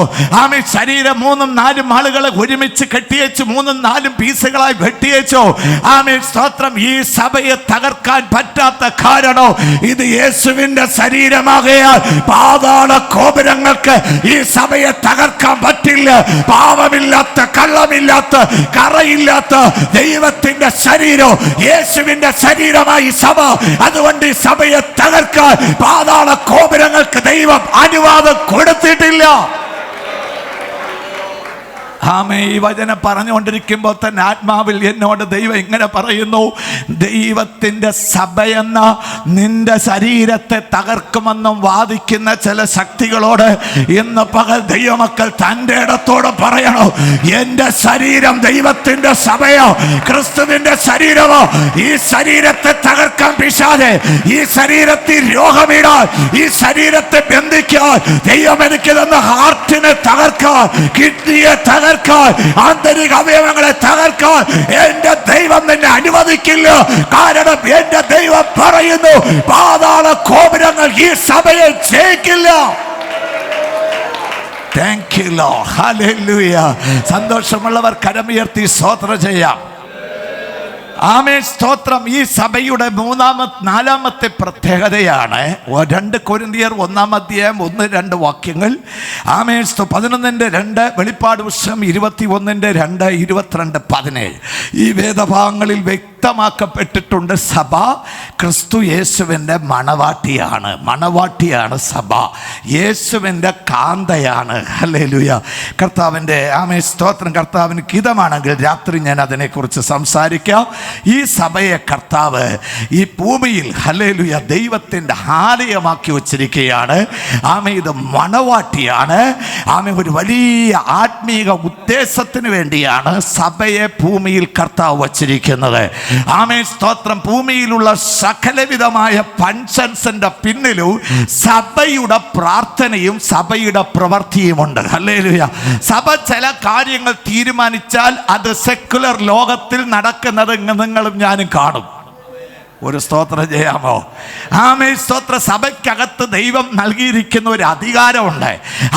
ശരീരം 3-4 ആളുകളെ ഒരുമിച്ച് കെട്ടിയേച്ചു 3-4 പീസുകളായി വെട്ടിയേച്ചോ. സ്തോത്രം, ഈ സഭയെ തകർക്കാൻ പറ്റാത്ത കാരണം ഇത് യേശുവിന്റെ ശരീരമാകയാൽ പാതാള ഗോപുരങ്ങൾക്ക് ഈ സഭയെ തകർക്കാൻ പറ്റില്ല. പാപമില്ലാത്ത, കള്ളമില്ലാത്ത, കറയില്ലാത്ത ദൈവത്തിന്റെ ശരീരം, യേശുവിന്റെ ശരീരമായി സഭ. അതുകൊണ്ട് ഈ സഭയെ തകർക്കാൻ പാതാള ഗോപുരങ്ങൾക്ക് ദൈവം അനുവാദം കൊടുത്തിട്ടില്ല. ഈ വചനം പറഞ്ഞുകൊണ്ടിരിക്കുമ്പോൾ തന്നെ ആത്മാവിൽ എന്നോട് ദൈവം ഇങ്ങനെ പറയുന്നു, ദൈവത്തിൻ്റെ സഭയെന്ന നിന്റെ ശരീരത്തെ തകർക്കുമെന്നും വാദിക്കുന്ന ചില ശക്തികളോട് ഇന്ന് പകൽ ദൈവമക്കൾ തൻ്റെ ഇടത്തോടെ പറയണോ, എൻ്റെ ശരീരം ദൈവത്തിൻ്റെ സഭയോ, ക്രിസ്തുവിൻ്റെ ശരീരമോ. ഈ ശരീരത്തെ തകർക്കാൻ പിശാചേ, ഈ ശരീരത്തിൽ രോഗമിടാൻ, ഈ ശരീരത്തെ ബന്ധിക്കാൻ, ദൈവം എനിക്ക് തന്ന ഹാർട്ടിനെ തകർക്കാൻ, കിഡ്നിയെ തകർക്കാൻ, ആന്തരിക അവയവങ്ങളെ തകർക്കാൻ എന്റെ ദൈവം നിന്നെ അനുവദിക്കില്ല. കാരണം എന്റെ ദൈവം പറയുന്നു, പാതാള ഗോപുരങ്ങൾ ഈ സഭയെ ജയിക്കില്ല. Thank you lord. ഹല്ലേലൂയ. സന്തോഷമുള്ളവർ കരമുയർത്തി സ്തോത്രം ചെയ്യാം. സ്തോത്രം. ഈ സഭയുടെ 4-ാമത്തെ പ്രത്യേകതയാണ് 2 കൊരിന്ത്യർ 1-ാം അധ്യായം 1-2 വാക്യങ്ങൾ. 11:2, വെളിപ്പാട് പുസ്തകം 21:2, 22:17. ഈ വേദഭാഗങ്ങളിൽ വ്യക്തമാക്കപ്പെട്ടിട്ടുണ്ട്, സഭ ക്രിസ്തു യേശുവിൻ്റെ മണവാട്ടിയാണ് സഭ. യേശുവിൻ്റെ കാന്തയാണ്. ഹല്ലേലൂയ. കർത്താവിൻ്റെ സ്തോത്രം. കർത്താവിന് ഹിതമാണെങ്കിൽ രാത്രി ഞാൻ അതിനെക്കുറിച്ച് സംസാരിക്കാം. ഈ സഭയെ കർത്താവ് ഈ ഭൂമിയിൽ ഹല്ലേലൂയ ദൈവത്തിൻ്റെ ആലയമാക്കി വച്ചിരിക്കുകയാണ്. ഇത് മണവാട്ടിയാണ്. ഒരു വലിയ ആത്മീക ഉദ്ദേശത്തിന് വേണ്ടിയാണ് സഭയെ ഭൂമിയിൽ കർത്താവ് വച്ചിരിക്കുന്നത്. സ്തോത്രം. ഭൂമിയിലുള്ള സകലവിധമായ ഫങ്ഷൻസിന്റെ പിന്നിലും സഭയുടെ പ്രാർത്ഥനയും സഭയുടെ പ്രവൃത്തിയുമുണ്ട്. ഹല്ലേലൂയ. സഭ ചില കാര്യങ്ങൾ തീരുമാനിച്ചാൽ അത് സെക്കുലർ ലോകത്തിൽ നടക്കുന്നത് നിങ്ങളും ഞാനും കാണും. ഒരു സ്തോത്രം ചെയ്യാമോ? സ്തോത്ര. സഭയ്ക്കകത്ത് ദൈവം നൽകിയിരിക്കുന്ന ഒരു അധികാരമുണ്ട്.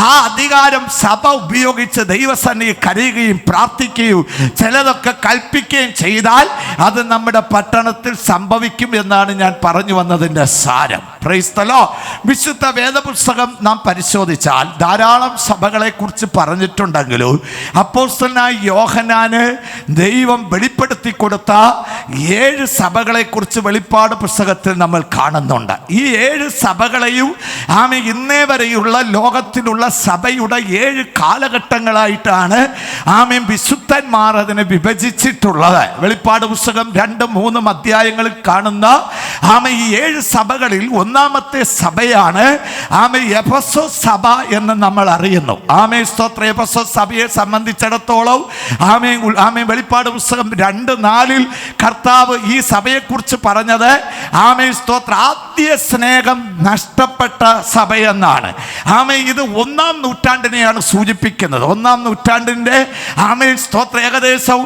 ആ അധികാരം സഭ ഉപയോഗിച്ച് ദൈവസന്നിധി കരയുകയും പ്രാർത്ഥിക്കുകയും ചിലതൊക്കെ കൽപ്പിക്കുകയും ചെയ്താൽ അത് നമ്മുടെ പട്ടണത്തിൽ സംഭവിക്കും എന്നാണ് ഞാൻ പറഞ്ഞു വന്നതിൻ്റെ സാരം. Price the Lord. വിശുദ്ധ വേദപുസ്തകം നാം പരിശോധിച്ചാൽ ധാരാളം സഭകളെ കുറിച്ച് പറഞ്ഞിട്ടുണ്ടെങ്കിലും അപ്പോസ്തലനായ യോഹന്നാന് ദൈവം വെളിപ്പെടുത്തി കൊടുത്ത 7 സഭകളെ കുറിച്ച് വെളിപ്പാട് പുസ്തകത്തിൽ നമ്മൾ കാണുന്നുണ്ട്. ഈ 7 സഭകളെയും ഇന്നേ വരെയുള്ള ലോകത്തിലുള്ള സഭയുടെ 7 കാലഘട്ടങ്ങളായിട്ടാണ് വിശുദ്ധന്മാർ അതിനെ വിഭജിച്ചിട്ടുള്ളത്. വെളിപ്പാട് പുസ്തകം 2-3 അധ്യായങ്ങളിൽ കാണുന്ന ഈ 7 സഭകളിൽ ഒന്നാമത്തെ സഭയാണ് എഫെസോസ് സഭ എന്ന് നമ്മൾ അറിയുന്നു. സ്തോത്രം. എഫെസോസ് സഭയെ സംബന്ധിച്ചിടത്തോളം വെളിപ്പാട് പുസ്തകം 2:4 കർത്താവ് ഈ സഭയെക്കുറിച്ച് പറഞ്ഞത് സ്തോത്രം, ആദ്യ സ്നേഹം നഷ്ടപ്പെട്ട സഭയെന്നാണ്. ഇത് 1-ാം നൂറ്റാണ്ടിനെയാണ് സൂചിപ്പിക്കുന്നത്. 1-ാം നൂറ്റാണ്ടിൻ്റെ സ്തോത്രം ഏകദേശം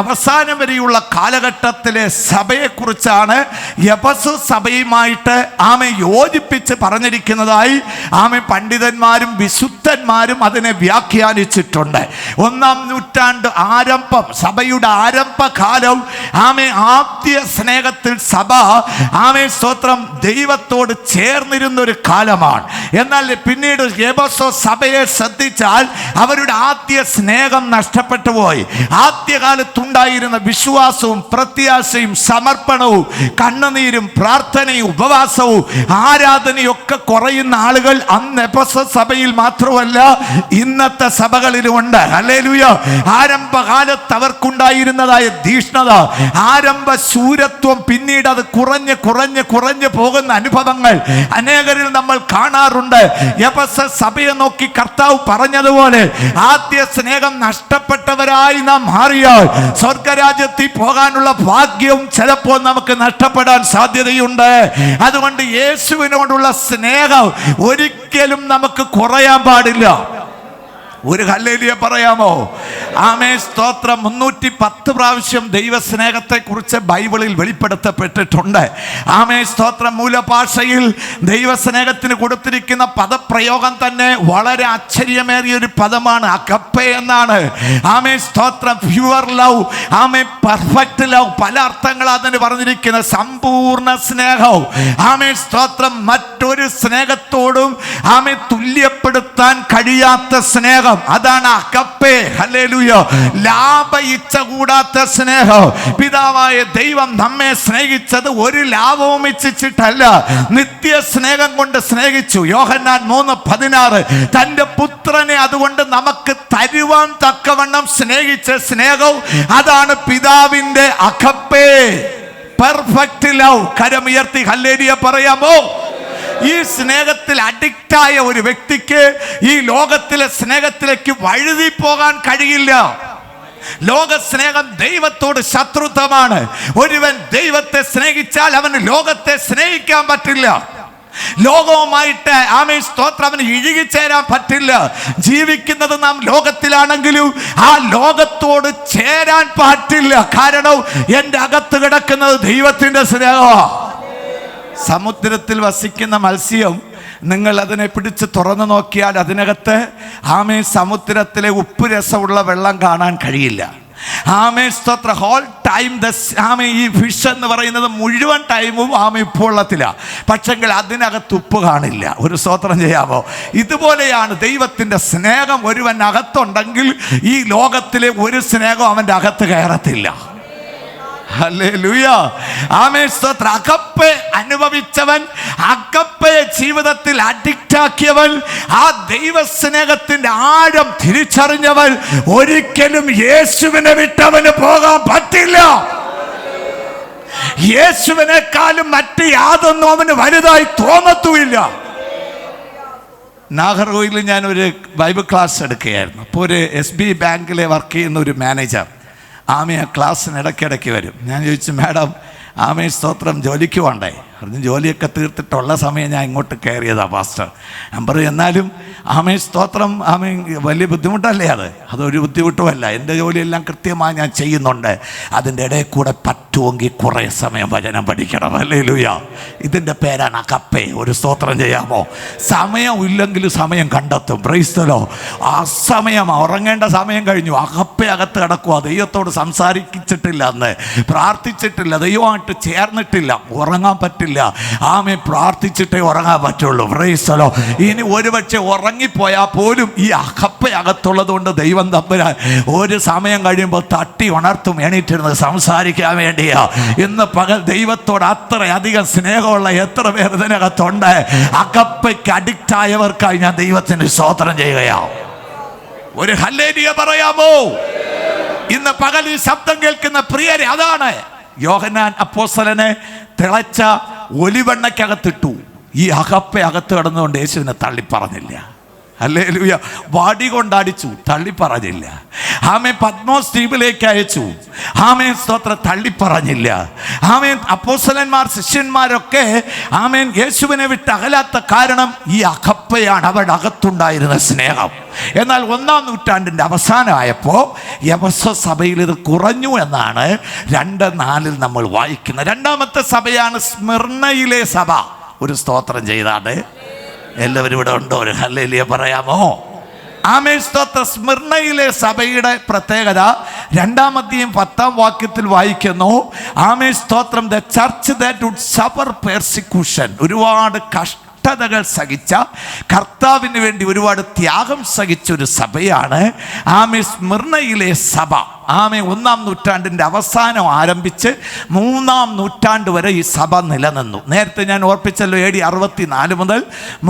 അവസാനം വരെയുള്ള കാലഘട്ടത്തിലെ സഭയെക്കുറിച്ചാണ് എഫെസോസ് സഭയുമായിട്ട് യോജിപ്പിച്ച് പറഞ്ഞിരിക്കുന്നതായി പണ്ഡിതന്മാരും വിശുദ്ധന്മാരും അതിനെ വ്യാഖ്യാനിച്ചിട്ടുണ്ട്. 1-ാം നൂറ്റാണ്ട് ആരംഭം, സഭയുടെ ആരംഭകാലം ആദ്യ സ്നേഹത്തിൽ സഭ സ്തോത്രം ദൈവത്തോട് ചേർന്നിരുന്നൊരു കാലമാണ്. എന്നാൽ പിന്നീട് എഫെസോസ് സഭയെ ശ്രദ്ധിച്ചാൽ അവരുടെ ആദ്യ സ്നേഹം നഷ്ടപ്പെട്ടു പോയി. ആദ്യകാലത്തുണ്ടായിരുന്ന വിശ്വാസവും പ്രത്യാശയും സമർപ്പണവും കണ്ണുനീരും പ്രാർത്ഥനയും ഉപവാസവും ആരാധനയും ഒക്കെ കുറയുന്ന ആളുകൾ അന്ന് എഫെസോസ് സഭയിൽ മാത്രമല്ല ഇന്നത്തെ സഭകളിലുമുണ്ട്. ഹല്ലേലൂയ. ആരംഭകാലത്ത് അവർക്കുണ്ടായിരുന്നതായ തീഷ്ണത, ആരംഭ ശൂരത്വം, പിന്നീട് അത് കുറഞ്ഞ് പോകുന്ന അനുഭവങ്ങൾ അനേകരിൽ നമ്മൾ കാണാറുണ്ട്. എഫെസോസ് സഭയെ നോക്കി കർത്താവ് പറഞ്ഞതുപോലെ ആദ്യ സ്നേഹം നഷ്ടപ്പെട്ടവരായി നാം മാറിയാൽ സ്വർഗരാജ്യത്തിൽ പോകാനുള്ള ഭാഗ്യവും ചിലപ്പോൾ നമുക്ക് നഷ്ടപ്പെടാൻ സാധ്യതയുണ്ട്. അതുകൊണ്ട് യേശുവിനോടുള്ള സ്നേഹം ഒരിക്കലും നമുക്ക് കുറയാൻ പാടില്ല. ഒരു ഹല്ലേലൂയ പറയാമോ? സ്തോത്രം. 310 പ്രാവശ്യം ദൈവസ്നേഹത്തെക്കുറിച്ച് ബൈബിളിൽ വെളിപ്പെടുത്തപ്പെട്ടിട്ടുണ്ട്. സ്തോത്രം. മൂലഭാഷയിൽ ദൈവസ്നേഹത്തിന് കൊടുത്തിരിക്കുന്ന പദപ്രയോഗം തന്നെ വളരെ ആശ്ചര്യമേറിയ ഒരു പദമാണ്. അഗപ്പേ എന്നാണ്. സ്തോത്രം. പ്യുവർ ലവ്, പെർഫെക്റ്റ് ലവ്, പല അർത്ഥങ്ങൾ അതിന് പറഞ്ഞിരിക്കുന്നത്. സമ്പൂർണ്ണ സ്നേഹവും സ്തോത്രം. മറ്റൊരു സ്നേഹത്തോടും തുല്യപ്പെടുത്താൻ കഴിയാത്ത സ്നേഹം, അതാണ് അഗപ്പേ. ഹല്ലേലൂയ. ലാഭ ഇച്ഛ കൂടാത്ത സ്നേഹം. പിതാവായ ദൈവം നമ്മെ സ്നേഹിച്ചത് ഒരു ലാഭവും ഇച്ഛിച്ചിട്ടല്ല, നിത്യ സ്നേഹം കൊണ്ട് സ്നേഹിച്ചു. യോഹന്നാൻ 3:16 തന്റെ പുത്രനെ അതുകൊണ്ട് നമുക്ക് തരുവാൻ തക്കവണ്ണം സ്നേഹിച്ച സ്നേഹവും അതാണ് പിതാവിന്റെ അഗപ്പേ, പെർഫെക്റ്റ് ലവ്. കരമുയർത്തി ഹല്ലേലൂയ പറയാമോ? ഈ സ്നേഹത്തിൽ അഡിക്റ്റായ ഒരു വ്യക്തിക്ക് ഈ ലോകത്തിലെ സ്നേഹത്തിലേക്ക് വഴുതി പോകാൻ കഴിയില്ല. ലോക സ്നേഹം ദൈവത്തോട് ശത്രുത്വമാണ്. ഒരുവൻ ദൈവത്തെ സ്നേഹിച്ചാൽ അവന് ലോകത്തെ സ്നേഹിക്കാൻ പറ്റില്ല. ലോകവുമായിട്ട് സ്തോത്രം അവന് ഇഴുകിച്ചേരാൻ പറ്റില്ല. ജീവിക്കുന്നത് നാം ലോകത്തിലാണെങ്കിലും ആ ലോകത്തോട് ചേരാൻ പറ്റില്ല. കാരണം എൻ്റെ അകത്ത് കിടക്കുന്നത് ദൈവത്തിൻ്റെ സ്നേഹമാണ്. സമുദ്രത്തിൽ വസിക്കുന്ന മത്സ്യം നിങ്ങൾ അതിനെ പിടിച്ച് തുറന്നു നോക്കിയാൽ അതിനകത്ത് സമുദ്രത്തിലെ ഉപ്പ് രസമുള്ള വെള്ളം കാണാൻ കഴിയില്ല. സ്തോത്ര. ഹോൾ ടൈം ഈ ഫിഷ് എന്ന് പറയുന്നത് മുഴുവൻ ടൈമും ഉപ്പുവെള്ളത്തിലാണ്, പക്ഷെങ്കിൽ അതിനകത്ത് ഉപ്പ് കാണില്ല. ഒരു സ്തോത്രം ചെയ്യാമോ? ഇതുപോലെയാണ് ദൈവത്തിൻ്റെ സ്നേഹം ഒരുവൻ അകത്തുണ്ടെങ്കിൽ ഈ ലോകത്തിലെ ഒരു സ്നേഹം അവൻ്റെ അകത്ത് കയറത്തില്ല. ഹല്ലേലൂയ. സ്തോത്രം. അഗപ്പേ അനുഭവിച്ചവൻ, അഗപ്പേ ജീവിതത്തിൽ അഡിക്റ്റ് ആക്കിയവൻ, ആ ദൈവസ്നേഹത്തിന്റെ ആഴം തിരിച്ചറിഞ്ഞവൻ ഒരിക്കലും യേശുവിനെ വിട്ടവന് പോകാൻ പറ്റില്ല. യേശുവിനെക്കാളും മറ്റ് യാതൊന്നും അവന് വലുതായി തോന്നത്തുമില്ല. നാഗർകോവിലിൽ ഞാനൊരു ബൈബിൾ ക്ലാസ് എടുക്കുകയായിരുന്നു. അപ്പോൾ ഒരു SB ബാങ്കിലെ വർക്ക് ചെയ്യുന്ന ഒരു മാനേജർ ആ ക്ലാസ്സിന് ഇടയ്ക്കിടയ്ക്ക് വരും. ഞാൻ ചോദിച്ചു, മാഡം സ്തോത്രം ജോലിക്ക് പോകണ്ടേ? പറഞ്ഞു, ജോലിയൊക്കെ തീർത്തിട്ടുള്ള സമയം ഞാൻ ഇങ്ങോട്ട് കയറിയതാ പാസ്റ്റർ. ഞാൻ പറയും, എന്നാലും സ്തോത്രം വലിയ ബുദ്ധിമുട്ടല്ലേ? അതൊരു ബുദ്ധിമുട്ടുമല്ല. എൻ്റെ ജോലിയെല്ലാം കൃത്യമായി ഞാൻ ചെയ്യുന്നുണ്ട്. അതിൻ്റെ ഇടയിൽ കൂടെ പറ്റുമെങ്കിൽ കുറേ സമയം വചനം പഠിക്കണം. ഹല്ലേലൂയ. ഇതിൻ്റെ പേരാണ് അഗപ്പേ. ഒരു സ്തോത്രം ചെയ്യാമോ? സമയം ഇല്ലെങ്കിൽ സമയം കണ്ടെത്തും. Price the Lord. ആ സമയം ഉറങ്ങേണ്ട സമയം കഴിഞ്ഞു, അഗപ്പേ അകത്ത് കിടക്കുക. ദൈവത്തോട് സംസാരിച്ചിട്ടില്ല, അന്ന് പ്രാർത്ഥിച്ചിട്ടില്ല, ദൈവമായിട്ട് ചേർന്നിട്ടില്ല, ഉറങ്ങാൻ പറ്റില്ല. പറ്റില്ല. ആമേ പ്രാർത്ഥിച്ചിട്ടേ ഉറങ്ങാൻ പറ്റുള്ളൂ. Price the Lord. ഇനി ഒരുപക്ഷെ ഉറങ്ങിപ്പോയാൽ പോലും ഈ അകപ്പയകത്തുള്ളത് കൊണ്ട് ദൈവം തമ്പുരാൻ ഒരു സമയം കഴിയുമ്പോൾ തട്ടി ഉണർത്തും എണീറ്റിരുന്ന് സംസാരിക്കാൻ വേണ്ടിയാ. ഇന്ന് പകൽ ദൈവത്തോട് അത്രയധികം സ്നേഹമുള്ള എത്ര പേർ ഇതിനകത്തുണ്ട്. അകപ്പയ്ക്ക് അഡിക്റ്റ് ആയവർക്കായി ഞാൻ ദൈവത്തിന് സ്തോത്രം ചെയ്യുകയാണ്. ഒരു ഹല്ലേലൂയ പറയാമോ? ഇന്ന് പകൽ ഈ ശബ്ദം കേൾക്കുന്ന പ്രിയരെ, അതാണ് യോഹന്നാൻ അപ്പോസ്തലനെ തിളച്ച ഒലിവെണ്ണയ്ക്കകത്തിട്ടു. ഈ അകപ്പ അകത്ത് കിടന്നുകൊണ്ട് യേശുവിനെ തള്ളിപ്പറഞ്ഞില്ല. ഹല്ലേലൂയ. വടി കൊണ്ടടിച്ചു, തള്ളിപ്പറഞ്ഞില്ല. ആമേൻ. പത്മോസ് ദ്വീപിലേക്ക് അയച്ചു, ആമേൻ സ്തോത്രം, തള്ളിപ്പറഞ്ഞില്ല. ആമേൻ. അപ്പോസ്തലന്മാർ ശിഷ്യന്മാരൊക്കെ ആമേൻ യേശുവിനെ വിട്ട് അകലാത്ത കാരണം ഈ അകപ്പയാണ്, അവരുടെ അകത്തുണ്ടായിരുന്ന സ്നേഹം. എന്നാൽ 1-ാം നൂറ്റാണ്ടിൻ്റെ അവസാനമായപ്പോൾ എഫെസ സഭയിൽ ഇത് കുറഞ്ഞു എന്നാണ് 2:4 നമ്മൾ വായിക്കുന്നത്. 2ാമത്തെ സഭയാണ് സ്മിർണയിലെ സഭ. ഒരു സ്തോത്രം ചെയ്താണ്. എല്ലാവരും ഇവിടെ ഉണ്ടോ? ഒരു ഹല്ലേലൂയ പറയാമോ? ആമേൻ സ്തോത്രം. സ്മിർണയിലെ സഭയുടെ പ്രത്യേകത 2-ാം അധ്യായം 10-ാം വാക്യത്തിൽ വായിക്കുന്നു. ആമേൻ സ്തോത്രം. The church that would suffer persecution, ഒരുപാട് കഷ്ടതകൾ സഹിച്ച, കർത്താവിന് വേണ്ടി ഒരുപാട് ത്യാഗം സഹിച്ച ഒരു സഭയാണ് ആമേൻ സ്മിർണയിലെ സഭ. ആമേൻ. 1-ാം നൂറ്റാണ്ടിൻ്റെ അവസാനം ആരംഭിച്ച് 3-ാം നൂറ്റാണ്ട് വരെ ഈ സഭ നിലനിന്നു. നേരത്തെ ഞാൻ ഓർപ്പിച്ചല്ലോ, AD 64 മുതൽ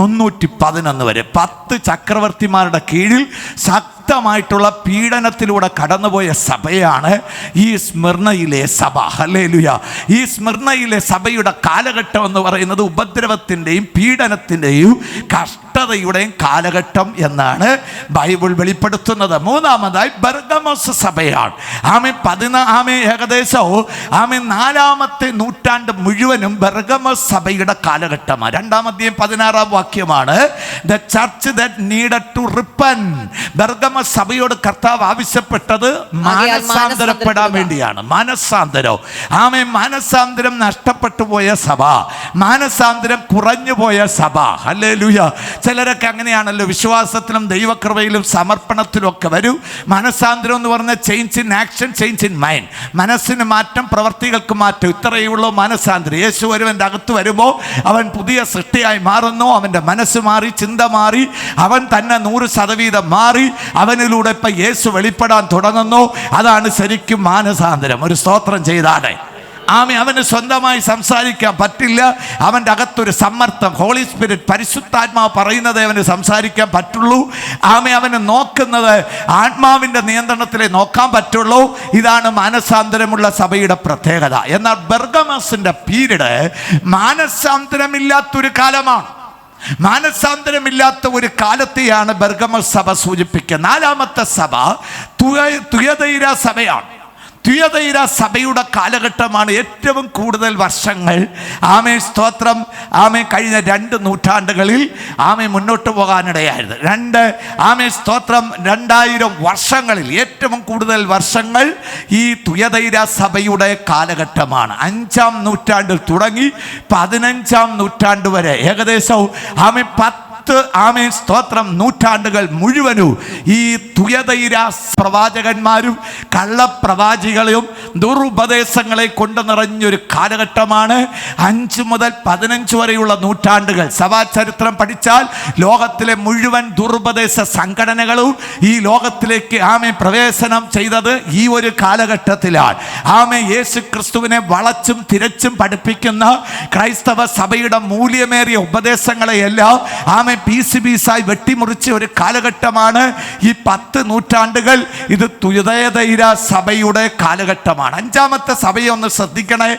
311 വരെ 10 ചക്രവർത്തിമാരുടെ കീഴിൽ ശക്തമായിട്ടുള്ള പീഡനത്തിലൂടെ കടന്നുപോയ സഭയാണ് ഈ സ്മിർണയിലെ സഭ. ഹല്ലേലൂയ. ഈ സ്മിർണയിലെ സഭയുടെ കാലഘട്ടം എന്ന് പറയുന്നത് ഉപദ്രവത്തിൻ്റെയും പീഡനത്തിൻ്റെയും കഷ്ടതയുടെയും കാലഘട്ടം എന്നാണ് ബൈബിൾ വെളിപ്പെടുത്തുന്നത്. 3-ാമതായി ബെർഗമോസ് സഭയാണ്. ഏകദേശം 4-ാമത്തെ നൂറ്റാണ്ട് മുഴുവനും ബെർഗമോസ് സഭയുടെ കാലഘട്ടമാണ്. 2-ാം അധ്യായം 16-ാം വാക്യമാണ് the church that needed to repent. Pergamos സഭയോട് കർത്താവ് ആവശ്യപ്പെട്ടത് മാനസാന്തരപ്പെടാൻ വേണ്ടിയാണ്. മനസാന്തരം. മനസാന്തരം നഷ്ടപ്പെട്ടു പോയ സഭ, മാനസാന്തരം കുറഞ്ഞു പോയ സഭ. ഹല്ലേലൂയ. ചിലരൊക്കെ അങ്ങനെയാണല്ലോ, വിശ്വാസത്തിലും ദൈവകൃപയിലും സമർപ്പണത്തിലും ഒക്കെ വരും. മനസാന്തരം എന്ന് പറഞ്ഞ change in action, change in mind. മനസ്സിന് മാറ്റം, പ്രവർത്തികൾക്ക് മാറ്റം, ഇത്രയേ ഉള്ളൂ മനസാന്തരം. യേശു ഒരുവൻ്റെ അകത്ത് വരുമ്പോൾ അവൻ പുതിയ സൃഷ്ടിയായി മാറുന്നു. അവൻ്റെ മനസ്സ് മാറി, ചിന്ത മാറി, അവൻ തന്നെ 100% മാറി. അവനിലൂടെ ഇപ്പം യേശു വെളിപ്പെടാൻ തുടങ്ങുന്നു. അതാണ് ശരിക്കും മാനസാന്തരം. ഒരു സ്തോത്രം ചെയ്താണ്. അവന് സ്വന്തമായി സംസാരിക്കാൻ പറ്റില്ല. അവൻ്റെ അകത്തൊരു സമ്മർദ്ദം, ഹോളി സ്പിരിറ്റ്, പരിശുദ്ധാത്മാവ് പറയുന്നതേ അവന് സംസാരിക്കാൻ പറ്റുള്ളൂ. അവന് നോക്കുന്നത് ആത്മാവിൻ്റെ നിയന്ത്രണത്തിലേ നോക്കാൻ പറ്റുള്ളൂ. ഇതാണ് മാനസാന്തരമുള്ള സഭയുടെ പ്രത്യേകത. എന്നാൽ ബെർഗമോസിൻ്റെ പീരീഡ് മാനസാന്തരമില്ലാത്തൊരു കാലമാണ്. മാനസാന്തരമില്ലാത്ത ഒരു കാലത്തെയാണ് ബെർഗമോസ് സഭ സൂചിപ്പിക്കുക. 4-ാമത്തെ സഭ തുയതൈര സഭയാണ്. തുയതൈര സഭയുടെ കാലഘട്ടമാണ് ഏറ്റവും കൂടുതൽ വർഷങ്ങൾ സ്തോത്രം കഴിഞ്ഞ 2 നൂറ്റാണ്ടുകളിൽ മുന്നോട്ട് പോകാനിടയായിരുന്നു. സ്തോത്രം 2000 വർഷങ്ങളിൽ ഏറ്റവും കൂടുതൽ വർഷങ്ങൾ ഈ തുയതൈര സഭയുടെ കാലഘട്ടമാണ്. 5-ാം നൂറ്റാണ്ടിൽ തുടങ്ങി 15-ാം നൂറ്റാണ്ട് വരെ ഏകദേശം 10 സ്തോത്രം നൂറ്റാണ്ടുകൾ മുഴുവനും ഈ തുയതൈര പ്രവാചകന്മാരും കള്ളപ്രവാചികളെയും ദുരുപദേശങ്ങളെ കൊണ്ട് നിറഞ്ഞൊരു കാലഘട്ടമാണ്. 5 മുതൽ 15 വരെയുള്ള നൂറ്റാണ്ടുകൾ സഭാചരിത്രം പഠിച്ചാൽ ലോകത്തിലെ മുഴുവൻ ദുരുപദേശ സംഘടനകളും ഈ ലോകത്തിലേക്ക് പ്രവേശനം ചെയ്തത് ഈ ഒരു കാലഘട്ടത്തിലാണ്. യേശു ക്രിസ്തുവിനെ വളച്ചും തിരച്ചും പഠിപ്പിക്കുന്ന ക്രൈസ്തവ സഭയുടെ മൂല്യമേറിയ ഉപദേശങ്ങളെയെല്ലാം പീസായി വെട്ടിമുറിച്ച ഒരു കാലഘട്ടമാണ് ഈ 10 നൂറ്റാണ്ടുകൾ. ഇത് തുയതൈര സഭയുടെ കാലഘട്ടമാണ്. 5-ാമത്തെ സഭയെ ഒന്ന് ശ്രദ്ധിക്കണേ.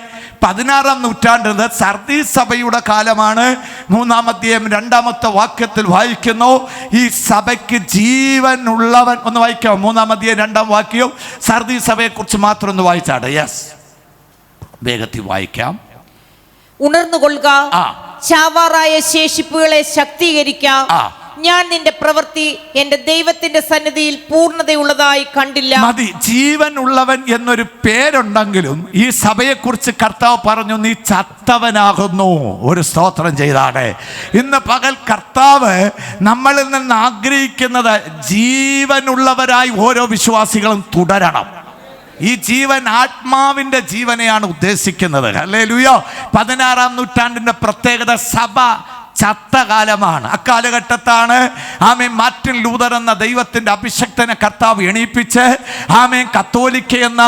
16-ാം നൂറ്റാണ്ടിൽ സർദീസ് സഭയുടെ കാലമാണ്. 3-ാം അധ്യായം 2-ാമത്തെ വാക്യത്തിൽ വായിക്കുന്നു, ഈ സഭയ്ക്ക് ജീവൻ ഉള്ളവൻ. ഒന്ന് വായിക്കാം, 3-ാം അധ്യായം 2-ാം വാക്യം. സർദീസ് സഭയെ കുറിച്ച് മാത്രം ഒന്ന് വായിച്ചാട്ടെ. യെസ്, വേഗത്തിൽ വായിക്കാം. ഉണർന്നുകൊള്ളുക, ചാവാറായ ശേഷിപ്പുകളെ ശക്തീകരിക്കാം. ഞാൻ നിന്റെ പ്രവൃത്തി എന്റെ ദൈവത്തിന്റെ സന്നിധിയിൽ പൂർണ്ണതയുള്ളതായി കണ്ടില്ല. മതി. ജീവൻ ഉള്ളവൻ എന്നൊരു പേരുണ്ടെങ്കിലും ഈ സഭയെക്കുറിച്ച് കർത്താവ് പറഞ്ഞു, നീ ചത്തവനാകുന്നു. ഒരു സ്തോത്രം ചെയ്താണ്. ഇന്ന് പകൽ കർത്താവ് നമ്മളിൽ നിന്ന് ആഗ്രഹിക്കുന്നത് ജീവനുള്ളവരായി ഓരോ വിശ്വാസികളും തുടരണം. ഈ ജീവൻ ആത്മാവിന്റെ ജീവനെയാണ് ഉദ്ദേശിക്കുന്നത്. ഹല്ലേലൂയ. 16-ാം നൂറ്റാണ്ടിന്റെ പ്രത്യേകത സഭ ചത്ത കാലമാണ്. അക്കാലഘട്ടത്താണ് മാർട്ടിൻ ലൂതർ എന്ന ദൈവത്തിന്റെ അഭിഷക്തനെ കർത്താവ് എണീപ്പിച്ച് കത്തോലിക്ക എന്ന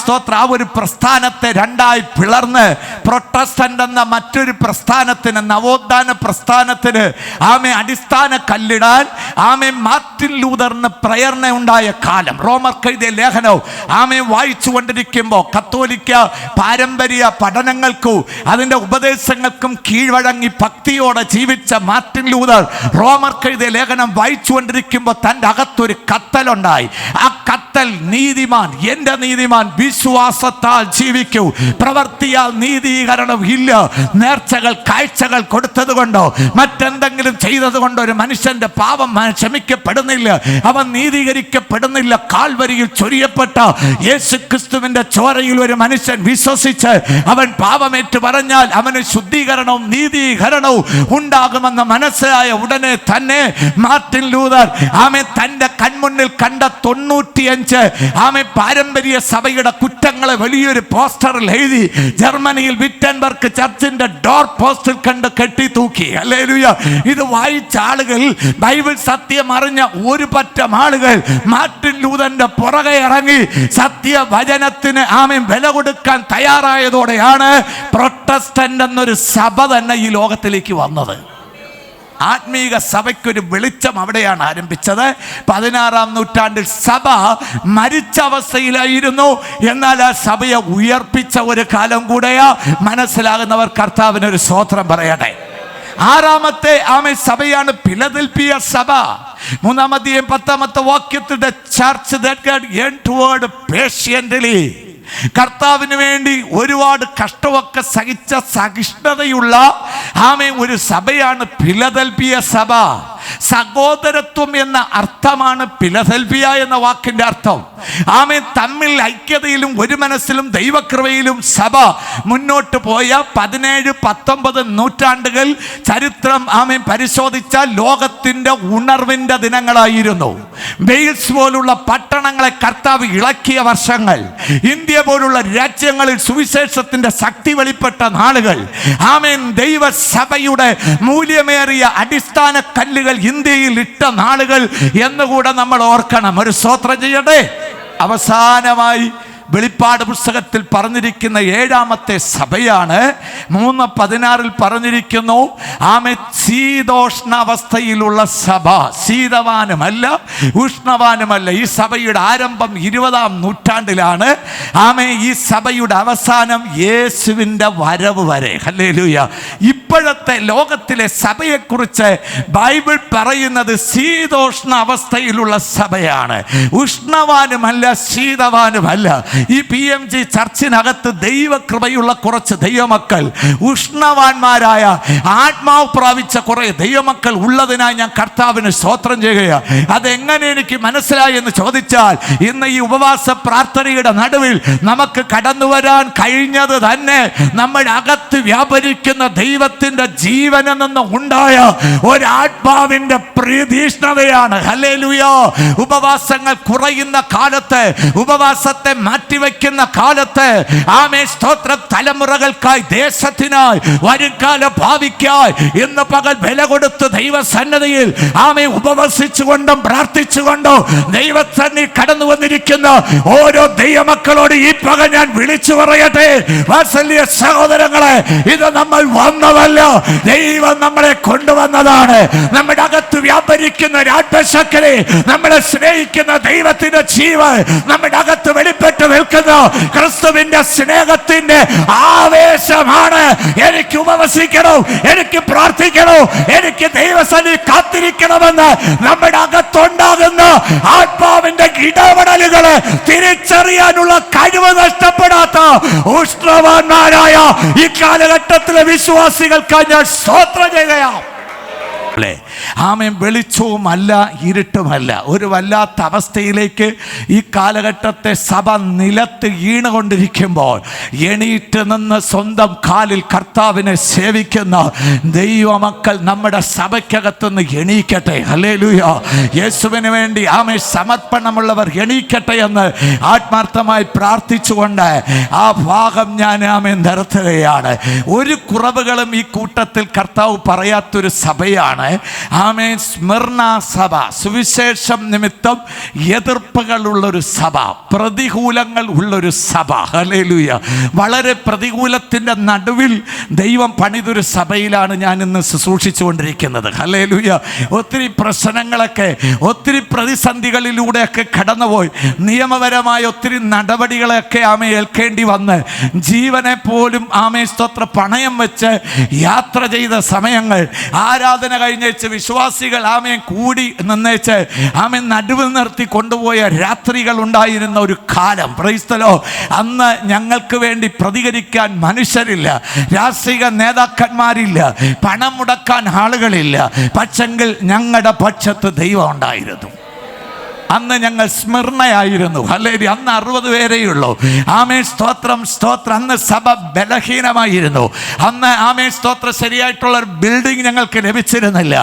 സ്തോത്ര ആ ഒരു പ്രസ്ഥാനത്തെ രണ്ടായി പിളർന്ന് പ്രൊട്ടസ്റ്റന്റ് എന്ന മറ്റൊരു പ്രസ്ഥാനത്തിന്, നവോത്ഥാന പ്രസ്ഥാനത്തിന് അടിസ്ഥാന കല്ലിടാൻ മാർട്ടിൻ ലൂതറിന് പ്രേരണ ഉണ്ടായ കാലം. റോമർക്ക് എഴുതിയ ലേഖനവും വായിച്ചു കൊണ്ടിരിക്കുമ്പോൾ കത്തോലിക്ക പാരമ്പര്യ പഠനങ്ങൾക്കും അതിന്റെ ഉപദേശങ്ങൾക്കും കീഴ്വഴങ്ങി ഭക്തിയോടെ ജീവിച്ച മാർട്ടിൻ ലൂതർ റോമർക്ക് എഴുതിയ ലേഖനം വായിച്ചുകൊണ്ടിരിക്കുമ്പോൾ തൻ്റെ അകത്തൊരു കത്തലുണ്ടായി. ആ കത്തൽ, നീതിമാൻ, എൻ്റെ നീതിമാൻ വിശ്വാസത്താൽ ജീവിക്കൂ, പ്രവർത്തിയാൽ നീതീകരണം ഇല്ല. നേർച്ചകൾ, കാഴ്ചകൾ കൊടുത്തത് കൊണ്ടോ മറ്റെന്തെങ്കിലും ചെയ്തത് കൊണ്ടോ ഒരു മനുഷ്യന്റെ പാപം ക്ഷമിക്കപ്പെടുന്നില്ല, അവൻ നീതീകരിക്കപ്പെടുന്നില്ല. കാൽവരിയിൽ ചൊരിയപ്പെട്ട യേശുക്രിസ്തുവിന്റെ ചോരയിൽ ഒരു മനുഷ്യൻ വിശ്വസിച്ച് അവൻ പാപമേറ്റു പറഞ്ഞാൽ അവന് ശുദ്ധീകരണവും നീതീകരണവും ഉണ്ടാകുമെന്ന് മനസ്സിലായ ഉടനെ തന്നെ മാർട്ടിൻ ലൂതർ തന്റെ കൺമുന്നിൽ കണ്ട 95 പാരമ്പര്യ സഭയുടെ കുറ്റങ്ങളെ വലിയൊരു പോസ്റ്ററിൽ എഴുതി ജർമ്മനിയിൽ വിറ്റൻബർഗ് ചർച്ചിന്റെ ഡോർ പോസ്റ്റിൽ കണ്ട് കെട്ടി തൂക്കി. ഹല്ലേലൂയ. ഇത് വായിച്ച ആളുകൾ, ബൈബിൾ സത്യം അറിഞ്ഞ ഒരു പറ്റം ആളുകൾ മാർട്ടിൻ ലൂതറിന്റെ പുറകെ ഇറങ്ങി സത്യവചനത്തിന് വില കൊടുക്കാൻ തയ്യാറായതോടെയാണ് പ്രൊട്ടസ്റ്റന്റ് എന്നൊരു സഭ തന്നെ ഈ ലോകത്തിലേക്ക് വന്നത്. ആത്മീക സഭയ്ക്കൊരു വെളിച്ചം അവിടെയാണ് ആരംഭിച്ചത്. 16-ാം നൂറ്റാണ്ടിൽ സഭ മരിച്ച അവസ്ഥയിലായിരുന്നു. എന്നാൽ ആ സഭയെ ഉയർപ്പിച്ച ഒരു കാലം കൂടെയാ. മനസ്സിലാകുന്നവർ കർത്താവിനൊരു സ്തോത്രം പറയട്ടെ. 6-ാമത്തെ സഭയാണ് ഫിലദൽഫിയ സഭ. 3-ാം അധ്യായം 10-ാമത്തെ വാക്യത്തിൽ the church that God endured patiently, കർത്താവിന് വേണ്ടി ഒരുപാട് കഷ്ടമൊക്കെ സഹിച്ച സഹിഷ്ണുതയുള്ള ഒരു സഭയാണ് ഫിലദൽഫിയ സഭ. സഹോദരത്വം എന്ന അർത്ഥമാണ് ഫിലദൽഫിയ എന്ന വാക്കിന്റെ അർത്ഥം. തമ്മിൽ ഐക്യതയിലും ഒരു മനസ്സിലും ദൈവകൃപയിലും സഭ മുന്നോട്ട് പോയ 17-19 നൂറ്റാണ്ടുകൾ ചരിത്രം പരിശോധിച്ചാൽ ലോകത്തിന്റെ ഉണർവിന്റെ ദിനങ്ങളായിരുന്നു. വെയിൽസ് പോലുള്ള പട്ടണങ്ങളെ കർത്താവ് ഇളക്കിയ വർഷങ്ങൾ, ഇന്ത്യ പോലുള്ള രാജ്യങ്ങളിൽ സുവിശേഷത്തിന്റെ ശക്തി വെളിപ്പെട്ട നാളുകൾ, ദൈവസഭയുടെ മൂല്യമേറിയ അടിസ്ഥാന കല്ലുകൾ ഇന്ത്യയിൽ ഇട്ട നാളുകൾ എന്നുകൂടെ നമ്മൾ ഓർക്കണം. ഒരു സ്തോത്രം ചെയ്യട്ടെ. അവസാനമായി വെളിപ്പാട് പുസ്തകത്തിൽ പറഞ്ഞിരിക്കുന്ന 7-ാമത്തെ സഭയാണ് 3:16 പറഞ്ഞിരിക്കുന്നു ശീതോഷ്ണാവസ്ഥയിലുള്ള സഭ. ശീതവാനുമല്ല ഉഷ്ണവാനുമല്ല. ഈ സഭയുടെ ആരംഭം 20-ാം നൂറ്റാണ്ടിലാണ്. ഈ സഭയുടെ അവസാനം യേശുവിൻ്റെ വരവ് വരെ. ഹല്ലേലൂയ. ഇപ്പോഴത്തെ ലോകത്തിലെ സഭയെക്കുറിച്ച് ബൈബിൾ പറയുന്നത് ശീതോഷ്ണ അവസ്ഥയിലുള്ള സഭയാണ്. ഉഷ്ണവാനുമല്ല ശീതവാനുമല്ല. ഈ PMG ചർച്ചിനകത്ത് ദൈവകൃപയുള്ള കുറച്ച് ദൈവമക്കൾ, ഉഷ്ണവാന്മാരായ ആത്മാവ് പ്രാപിച്ച കുറെ ദൈവമക്കൾ ഉള്ളതിനായി ഞാൻ കർത്താവിന് സ്തോത്രം ചെയ്യുകയാണ്. അതെങ്ങനെ എനിക്ക് മനസ്സിലായി എന്ന് ചോദിച്ചാൽ, ഇന്ന് ഈ ഉപവാസ പ്രാർത്ഥനയുടെ നടുവിൽ നമുക്ക് കടന്നു വരാൻ കഴിഞ്ഞത് തന്നെ നമ്മുടെ അകത്ത് വ്യാപരിക്കുന്ന ദൈവത്തിന്റെ ജീവനിൽ നിന്ന് ഉണ്ടായ ഒരാത്മാവിന്റെ പ്രതീഷ്ണതയാണ്. ഹല്ലേലൂയ. ഉപവാസങ്ങൾ കുറയുന്ന കാലത്ത്, ഉപവാസത്തെ മാറ്റിവെക്കുന്ന കാലത്ത് സ്തോത്രം, തലമുറകൾക്കായി, ദേശത്തിനായി, വരുംകാല ഭാവിക്കായി ഇന്ന് പകൽ വില കൊടുത്ത് ദൈവസന്നിധിയിൽ ഉപവസിച്ചുകൊണ്ടും പ്രാർത്ഥിച്ചുകൊണ്ടും ദൈവസന്നിധി കടന്നു വന്നിരിക്കുന്ന ഓരോ ദൈവമക്കളോട് ഈ പകൽ ഞാൻ വിളിച്ചു പറയട്ടെ, വാത്സല്യ സഹോദരങ്ങളെ, ഇത് നമ്മൾ വന്നതല്ല, ദൈവം നമ്മളെ കൊണ്ടുവന്നതാണ്. നമ്മുടെ അകത്ത് വ്യാപരിക്കുന്ന ആത്മശക്തി, നമ്മളെ സ്നേഹിക്കുന്ന ദൈവത്തിന്റെ ജീവൻ നമ്മുടെ അകത്ത് വെളിപ്പെട്ട് നിൽക്കുന്ന ക്രിസ്തുവിന്റെ സ്നേഹത്തിന്റെ ആവേശമാണ്. എനിക്ക് ഉപവസിക്കണം, എനിക്ക് പ്രാർത്ഥിക്കണം, എനിക്ക് ദൈവസന്നിധി കാത്തിരിക്കണമെന്ന് നമ്മുടെ അകത്തുണ്ടാകുന്ന ആത്മാവിന്റെ ഇടപെടലുകളെ തിരിച്ചറിയാനുള്ള കഴിവ് നഷ്ടപ്പെടാത്ത ഉഷ്ണവാന്മാരായ ഈ കാലഘട്ടത്തിലെ വിശ്വാസികൾക്കായി ഞാൻ സ്തോത്രം ചെയ്യുകയാണ്. ആമേൻ വെളിച്ചവുമല്ല ഇരുട്ടുമല്ല. ഒരു വല്ലാത്ത അവസ്ഥയിലേക്ക് ഈ കാലഘട്ടത്തെ സഭ നിലത്ത് വീണുകൊണ്ടിരിക്കുമ്പോൾ എണീറ്റ് നിന്ന് സ്വന്തം കാലിൽ കർത്താവിനെ സേവിക്കുന്ന ദൈവമക്കൾ നമ്മുടെ സഭയ്ക്കകത്തുനിന്ന് എണീക്കട്ടെ. ഹല്ലേലൂയ. യേശുവിന് വേണ്ടി ആമേൻ സമർപ്പണമുള്ളവർ എണീക്കട്ടെ എന്ന് ആത്മാർത്ഥമായി പ്രാർത്ഥിച്ചുകൊണ്ട് ആ ഭാഗം ഞാൻ ആമേൻ നിർത്തുകയാണ്. ഒരു കുറവുകളും ഈ കൂട്ടത്തിൽ കർത്താവ് പറയാത്തൊരു സഭയാണ് ആമേൻ സ്മിർന സഭ. സുവിശേഷം നിമിത്തം എതിർപ്പുകളുള്ളൊരു സഭ, പ്രതികൂലങ്ങൾ ഉള്ളൊരു സഭ. ഹല്ലേലൂയ. വളരെ പ്രതികൂലത്തിൻ്റെ നടുവിൽ ദൈവം പണിതൊരു സഭയിലാണ് ഞാൻ ഇന്ന് ശുശ്രൂഷിച്ചുകൊണ്ടിരിക്കുന്നത്. ഹല്ലേലൂയ. ഒത്തിരി പ്രശ്നങ്ങളൊക്കെ, ഒത്തിരി പ്രതിസന്ധികളിലൂടെയൊക്കെ കടന്നുപോയി നിയമപരമായ ഒത്തിരി നടപടികളൊക്കെ ആമേ ഏൽക്കേണ്ടി വന്ന് ജീവനെ പോലും ആമേ സ്തോത്ര പണയം വെച്ച് യാത്ര ചെയ്ത സമയങ്ങൾ, ആരാധന കഴിഞ്ഞേച്ച് വിശ്വാസികൾ ആമേ കൂടി നിന്നേച്ച് ആമേ നടുവിൽ നിർത്തി കൊണ്ടുപോയ രാത്രികൾ ഉണ്ടായിരുന്ന ഒരു കാലം. Price the Lord. അന്ന് ഞങ്ങൾക്ക് വേണ്ടി പ്രതികരിക്കാൻ മനുഷ്യരില്ല, രാഷ്ട്രീയ നേതാക്കന്മാരില്ല, പണം മുടക്കാൻ ആളുകളില്ല. പക്ഷെങ്കിൽ ഞങ്ങളുടെ പക്ഷത്ത് ദൈവം ഉണ്ടായിരുന്നു. അന്ന് ഞങ്ങൾ സ്മിർണയായിരുന്നു. ഹല്ലേലൂയ. അന്ന് 60 പേരെയുള്ളൂ. ആമേൻ സ്തോത്രം സ്തോത്രം. അന്ന് സഭ ബലഹീനമായിരുന്നു. അന്ന് ആമേൻ സ്തോത്രം ശരിയായിട്ടുള്ള ഒരു ബിൽഡിംഗ് ഞങ്ങൾക്ക് ലഭിച്ചിരുന്നില്ല.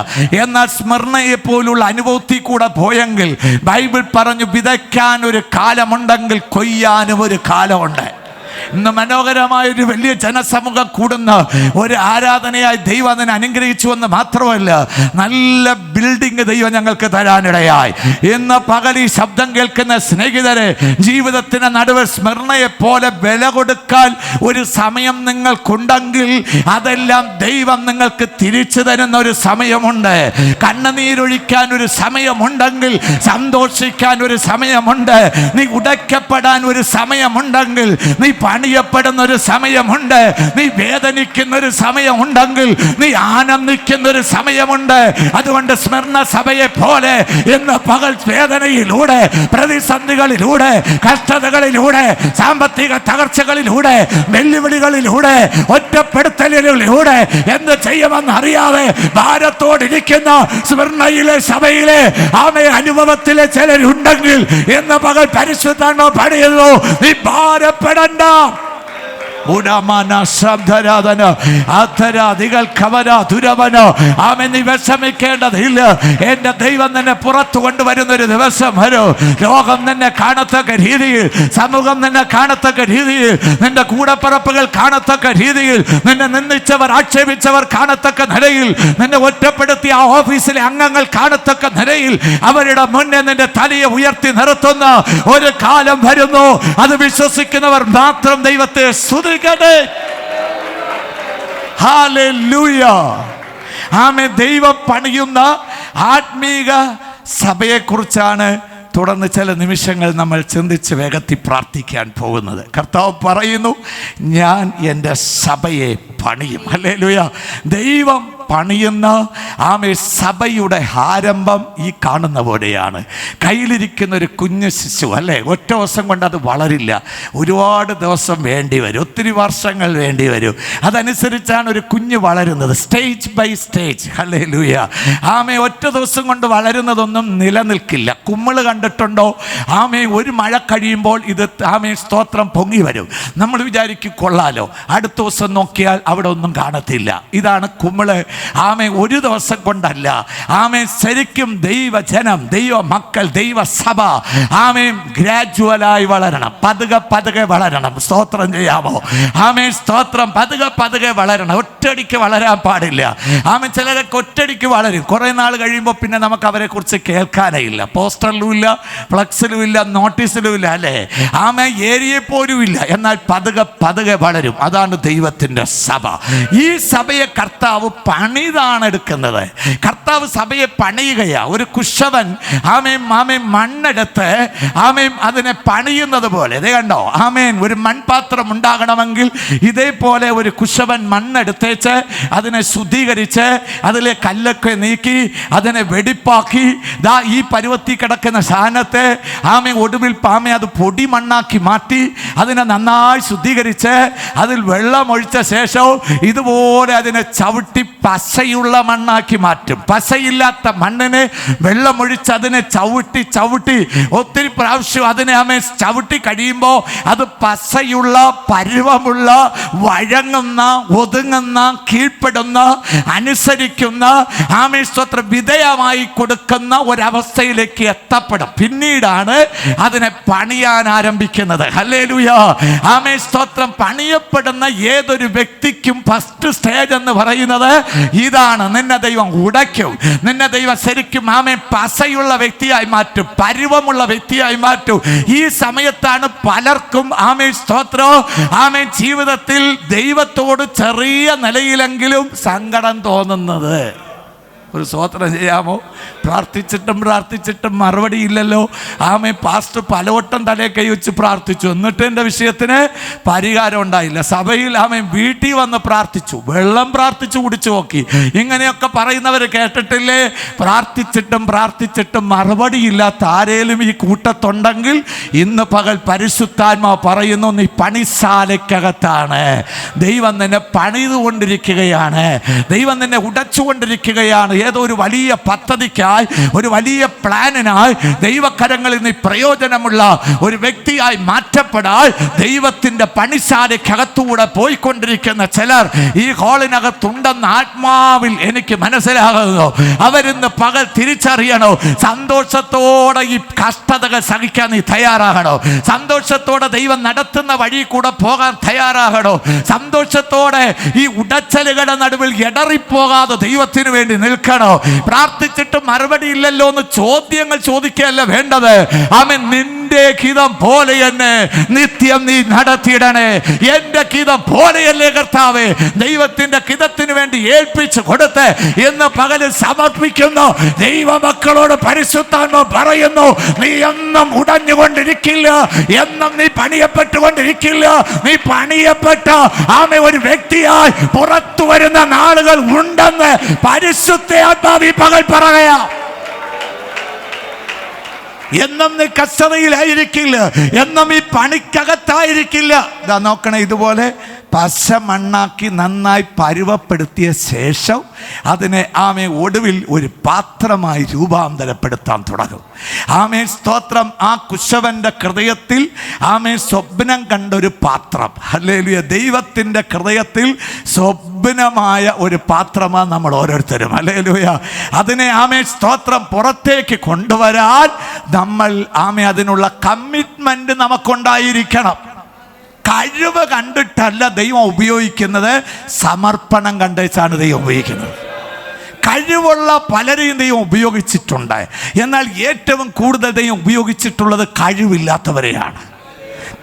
എന്നാൽ സ്മിർണയെ പോലുള്ള അനുഭവത്തിൽ കൂടെ പോയെങ്കിൽ ബൈബിൾ പറഞ്ഞു, വിതയ്ക്കാൻ ഒരു കാലമുണ്ടെങ്കിൽ കൊയ്യാനും ഒരു കാലമുണ്ട്. ഇന്ന് മനോഹരമായൊരു വലിയ ജനസമൂഹം കൂടുന്ന ഒരു ആരാധനയായി ദൈവം അതിനെ അനുഗ്രഹിച്ചു എന്ന് മാത്രമല്ല, നല്ല ബിൽഡിംഗ് ദൈവം ഞങ്ങൾക്ക് തരാനിടയായി. ഇന്ന് പകൽ ഈ ശബ്ദം കേൾക്കുന്ന സ്നേഹിതരെ, ജീവിതത്തിന് നടുവ് സ്മരണയെ പോലെ വില കൊടുക്കാൻ ഒരു സമയം നിങ്ങൾക്കുണ്ടെങ്കിൽ അതെല്ലാം ദൈവം നിങ്ങൾക്ക് തിരിച്ചു തരുന്ന ഒരു സമയമുണ്ട്. കണ്ണുനീരൊഴിക്കാൻ ഒരു സമയമുണ്ടെങ്കിൽ സന്തോഷിക്കാൻ ഒരു സമയമുണ്ട്. നീ ഉടയ്ക്കപ്പെടാൻ ഒരു സമയമുണ്ടെങ്കിൽ, നീ പണിയപ്പെടുന്ന ഒരു സമയമുണ്ട്. നീ വേദനിക്കുന്ന ഒരു സമയമുണ്ടെങ്കിൽ നീ ആനന്ദിക്കുന്ന ഒരു സമയമുണ്ട്. അതുകൊണ്ട് സ്മരണ സഭയെ പോലെ ഇന്ന് പകൽ വേദനയിലൂടെ, പ്രതിസന്ധികളിലൂടെ, കഷ്ടതകളിലൂടെ, സാമ്പത്തിക തകർച്ചകളിലൂടെ, വെല്ലുവിളികളിലൂടെ, ഒറ്റപ്പെടുത്തലിലൂടെ എന്ത് ചെയ്യുമെന്ന് അറിയാതെ ഭാരത്തോടിരിക്കുന്ന സ്മരണയിലെ സഭയിലെ ആമേ അനുഭവത്തിലെ ചിലരുണ്ടെങ്കിൽ ഇന്ന് പകൽ പരിശുദ്ധാത്മാവ് പണിയുന്നു. നീ ഭാരപ്പെടണ്ട. നീ വിഷമിക്കേണ്ടതില്ല. എന്റെ ദൈവം നിന്നെ പുറത്തു കൊണ്ടുവരുന്ന ഒരു ദിവസം വരും. ലോകം നിന്നെ കാണത്തക്ക രീതിയിൽ, സമൂഹം നിന്നെ കാണത്തക്ക രീതിയിൽ, നിന്റെ കൂടപ്പിറപ്പുകൾ കാണത്തക്ക രീതിയിൽ, നിന്നെ നിന്ദിച്ചവർ ആക്ഷേപിച്ചവർ കാണത്തക്ക നിലയിൽ, നിന്നെ ഒറ്റപ്പെടുത്തിയ ആ ഓഫീസിലെ അംഗങ്ങൾ കാണത്തക്ക നിലയിൽ അവരുടെ മുന്നേ നിന്റെ തലയെ ഉയർത്തി നിർത്തുന്ന ഒരു കാലം വരുന്നു. അത് വിശ്വസിക്കുന്നവർ മാത്രം ദൈവത്തെ സ്തുതിക്കട്ടെ. ഹല്ലേലൂയ. ആമേൻ. ദൈവം പണിയുന്ന ആത്മീക സഭയെക്കുറിച്ചാണ് തുടർന്ന് ചില നിമിഷങ്ങൾ നമ്മൾ ചിന്തിച്ച് വേഗത്തിൽ പ്രാർത്ഥിക്കാൻ പോകുന്നത്. കർത്താവ് പറയുന്നു, ഞാൻ എൻ്റെ സഭയെ പണിയും. ഹല്ലേലൂയ. ദൈവം പണിയുന്ന ആമേ സഭയുടെ ആരംഭം ഈ കാണുന്ന പോലെയാണ്. കയ്യിലിരിക്കുന്ന ഒരു കുഞ്ഞു ശിശു അല്ലേ, ഒറ്റ ദിവസം കൊണ്ട് അത് വളരില്ല. ഒരുപാട് ദിവസം വേണ്ടി വരും, ഒത്തിരി വർഷങ്ങൾ വേണ്ടി വരും. അതനുസരിച്ചാണ് ഒരു കുഞ്ഞ് വളരുന്നത്, സ്റ്റേജ് ബൈ സ്റ്റേജ്. ഹല്ലേലൂയ. ആമേ. ഒറ്റ ദിവസം കൊണ്ട് വളരുന്നതൊന്നും നിലനിൽക്കില്ല. കുമ്മിള് കണ്ടിട്ടുണ്ടോ? ആമേ. ഒരു മഴ കഴിയുമ്പോൾ ഇത് ആമേ സ്തോത്രം പൊങ്ങി വരും. നമ്മൾ വിചാരിക്കും കൊള്ളാലോ, അടുത്ത ദിവസം നോക്കിയാൽ അവിടെ ഒന്നും കാണത്തില്ല. ഇതാണ് കുമ്മിള്. ആമേ. ഒരു ദിവസം കൊണ്ടല്ല. ആമേ. ശരിക്കും ദൈവജനം, ദൈവ മക്കൾ, ദൈവസഭ ആമേ ഗ്രാജുവലായി വളരണം, പതുക്കെ പതുക്കെ വളരണം. സ്തോത്രം ചെയ്യാമോ? ആമേ സ്തോത്രം. പതുക്കെ പതുക്കെ വളരണം, ഒറ്റടിക്ക് വളരാൻ പാടില്ല. ആമേ. ചിലരൊക്കെ ഒറ്റടിക്ക് വളരും, കുറെ നാൾ കഴിയുമ്പോൾ പിന്നെ നമുക്ക് അവരെ കുറിച്ച് കേൾക്കാനേ ഇല്ല. പോസ്റ്ററിലും ഇല്ല, ഫ്ലക്സിലും ഇല്ല, നോട്ടീസിലും ഇല്ല അല്ലേ. ആമേ. ഏരിയയിൽ പോലും ഇല്ല. എന്നാൽ പതുക്കെ പതുക്കെ വളരും. അതാണ് ദൈവത്തിൻ്റെ സഭ. ഈ സഭയെ കർത്താവ് പണിതാണ് എടുക്കുന്നത്. കർത്താവ് സഭയെ പണിയുകയാ. ഒരു കുശവൻ ആമേൻ ആമേൻ മണ്ണെടുത്ത് ആമേൻ അതിനെ പണിയുന്നത് പോലെ. ഇതേ കണ്ടോ? ആമേൻ. ഒരു മൺപാത്രം ഉണ്ടാകണമെങ്കിൽ ഇതേപോലെ ഒരു കുശവൻ മണ്ണെടുത്തേച്ച് അതിനെ ശുദ്ധീകരിച്ച് അതിലെ കല്ലൊക്കെ നീക്കി അതിനെ വെടിപ്പാക്കി ദാ ഈ പരുവത്തി കിടക്കുന്ന സാധനത്തെ ആമേൻ ഒടുവിൽ പാമേ അത് പൊടി മണ്ണാക്കി മാറ്റി അതിനെ നന്നായി ശുദ്ധീകരിച്ച് അതിൽ വെള്ളമൊഴിച്ച ശേഷം ഇതുപോലെ അതിനെ ചവിട്ടി പശയുള്ള മണ്ണാക്കി മാറ്റും. പശയില്ലാത്ത മണ്ണിനെ വെള്ളമൊഴിച്ച് അതിനെ ചവിട്ടി ചവിട്ടി ഒത്തിരി പ്രാവശ്യം അതിനെ ആമേൻ ചവിട്ടി കഴിയുമ്പോൾ അത് പശയുള്ള പരുവമുള്ള വഴങ്ങുന്ന ഒതുങ്ങുന്ന കീഴ്പ്പെടുന്ന അനുസരിക്കുന്ന ആമേൻ സ്തോത്രം വിധേയമായി കൊടുക്കുന്ന ഒരവസ്ഥയിലേക്ക് എത്തപ്പെടും. പിന്നീടാണ് അതിനെ പണിയാൻ ആരംഭിക്കുന്നത്. ഹല്ലേലൂയ, ആമേൻ സ്തോത്രം. പണിയപ്പെടുന്ന ഏതൊരു വ്യക്തിക്കും ഫസ്റ്റ് സ്റ്റേജ് എന്ന് പറയുന്നത് ഇതാണ്. നിന്നെ ദൈവം ഉടയ്ക്കും, നിന്നെ ദൈവം ശരിക്കും ആമേൻ പശയുള്ള വ്യക്തിയായി മാറ്റും, പരുവമുള്ള വ്യക്തിയായി മാറ്റും. ഈ സമയത്താണ് പലർക്കും ആമേൻ സ്തോത്രം ആമേൻ ജീവിതത്തിൽ ദൈവത്തോട് ചെറിയ നിലയിലെങ്കിലും സങ്കടം തോന്നുന്നത്. ഒരു സ്തോത്രം ചെയ്യാമോ? പ്രാർത്ഥിച്ചിട്ടും മറുപടി ഇല്ലല്ലോ. ആമേൻ പാസ്റ്റർ പലവട്ടം തലേ കൈ വെച്ച് പ്രാർത്ഥിച്ചു, എന്നിട്ട് എൻ്റെ വിഷയത്തിന് പരിഹാരം ഉണ്ടായില്ല. സഭയിൽ ആമേൻ വീട്ടിൽ വന്ന് പ്രാർത്ഥിച്ചു, വെള്ളം പ്രാർത്ഥിച്ചു കുടിച്ചു നോക്കി. ഇങ്ങനെയൊക്കെ പറയുന്നവർ കേട്ടിട്ടില്ലേ? പ്രാർത്ഥിച്ചിട്ടും മറുപടിയില്ലാത്ത ആരേലും ഈ കൂട്ടത്തുണ്ടെങ്കിൽ ഇന്ന് പകൽ പരിശുദ്ധാത്മാവ് പറയുന്നു, നീ പണിശാലയ്ക്കകത്താണ്. ദൈവം നിന്നെ പണിതുകൊണ്ടിരിക്കുകയാണ്, ദൈവം നിന്നെ ഉടച്ചുകൊണ്ടിരിക്കുകയാണ്. ഏതോ ഒരു വലിയ പദ്ധതിക്കായി, ഒരു വലിയ പ്ലാനിനായി ദൈവകരങ്ങളിൽ നീ പ്രയോജനമുള്ള ഒരു വ്യക്തിയായി മാറ്റപ്പെടാൻ ദൈവത്തിൻ്റെ പണിശാലയ്ക്കകത്തൂടെ പോയിക്കൊണ്ടിരിക്കുന്ന ചിലർ ഈ ഹാളിനകത്തുണ്ടെന്ന് ആത്മാവിൽ എനിക്ക് മനസ്സിലാകുന്നു. അവരിന്ന് പകൽ തിരിച്ചറിയണോ? സന്തോഷത്തോടെ ഈ കഷ്ടതകൾ സഹിക്കാൻ നീ തയ്യാറാകണോ? സന്തോഷത്തോടെ ദൈവം നടത്തുന്ന വഴി കൂടെ പോകാൻ തയ്യാറാകണോ? സന്തോഷത്തോടെ ഈ ഉടച്ചലുകളുടെ നടുവിൽ ഇടറിപ്പോകാതെ ദൈവത്തിന് വേണ്ടി നിൽക്കണോ? പ്രാർത്ഥിച്ചിട്ട് മറുപടി ഇല്ലല്ലോ എന്ന് ചോദ്യങ്ങൾ ചോദിക്കുകയല്ല വേണ്ടത്. ആമേൻ, നിന്റെ ഹിതം പോലെ എന്നെ നിത്യം നീ നടത്തിയിടണേ. എന്റെ ഹിതം പോലെയല്ലേ കർത്താവേ? ദൈവത്തിന്റെ ഹിതത്തിന് വേണ്ടി ഏൽപ്പിച്ചു കൊടുത്ത് ഇന്ന് പകലിൽ സമർപ്പിക്കുന്നു. ദൈവമക്കളോട് പരിശുദ്ധാത്മാവ് പറയുന്നു, നീ എന്നും ഉടഞ്ഞുകൊണ്ടിരിക്കില്ല, എന്നും നീ പണിയപ്പെട്ടുകൊണ്ടിരിക്കില്ല. നീ പണിയപ്പെട്ട ആമേ ഒരു വ്യക്തിയായി പുറത്തു വരുന്ന നാളുകൾ ഉണ്ടെന്ന് പരിശുദ്ധ ആത്മാവ് ഈ പകൽ പറയുക. എന്നും നീ കഷ്ടതയിലായിരിക്കില്ല, എന്നും ഈ പണിക്കകത്തായിരിക്കില്ല. ഇതാ നോക്കണേ, ഇതുപോലെ പശ മണ്ണാക്കി നന്നായി പരുവപ്പെടുത്തിയ ശേഷം അതിനെ ആമേ ഒടുവിൽ ഒരു പാത്രമായി രൂപാന്തരപ്പെടുത്താൻ തുടങ്ങും. ആമേ സ്തോത്രം. ആ കുശവന്റെ ഹൃദയത്തിൽ ആമേ സ്വപ്നം കണ്ടൊരു പാത്രം. ഹല്ലേലൂയ. ദൈവത്തിൻ്റെ ഹൃദയത്തിൽ സ്വപ്നമായ ഒരു പാത്രമാണ് നമ്മൾ ഓരോരുത്തരും. ഹല്ലേലൂയ. അതിനെ ആമേ സ്തോത്രം പുറത്തേക്ക് കൊണ്ടുവരാൻ നമ്മൾ ആമേ അതിനുള്ള കമ്മിറ്റ്മെന്റ് നമുക്കുണ്ടായിരിക്കണം. കഴിവ് കണ്ടിട്ടല്ല ദൈവം ഉപയോഗിക്കുന്നത്, സമർപ്പണം കണ്ടുവച്ചാണ് ദൈവം ഉപയോഗിക്കുന്നത്. കഴിവുള്ള പലരെയും ദൈവം ഉപയോഗിച്ചിട്ടുണ്ട്, എന്നാൽ ഏറ്റവും കൂടുതൽ ദൈവം ഉപയോഗിച്ചിട്ടുള്ളത് കഴിവില്ലാത്തവരെയാണ്.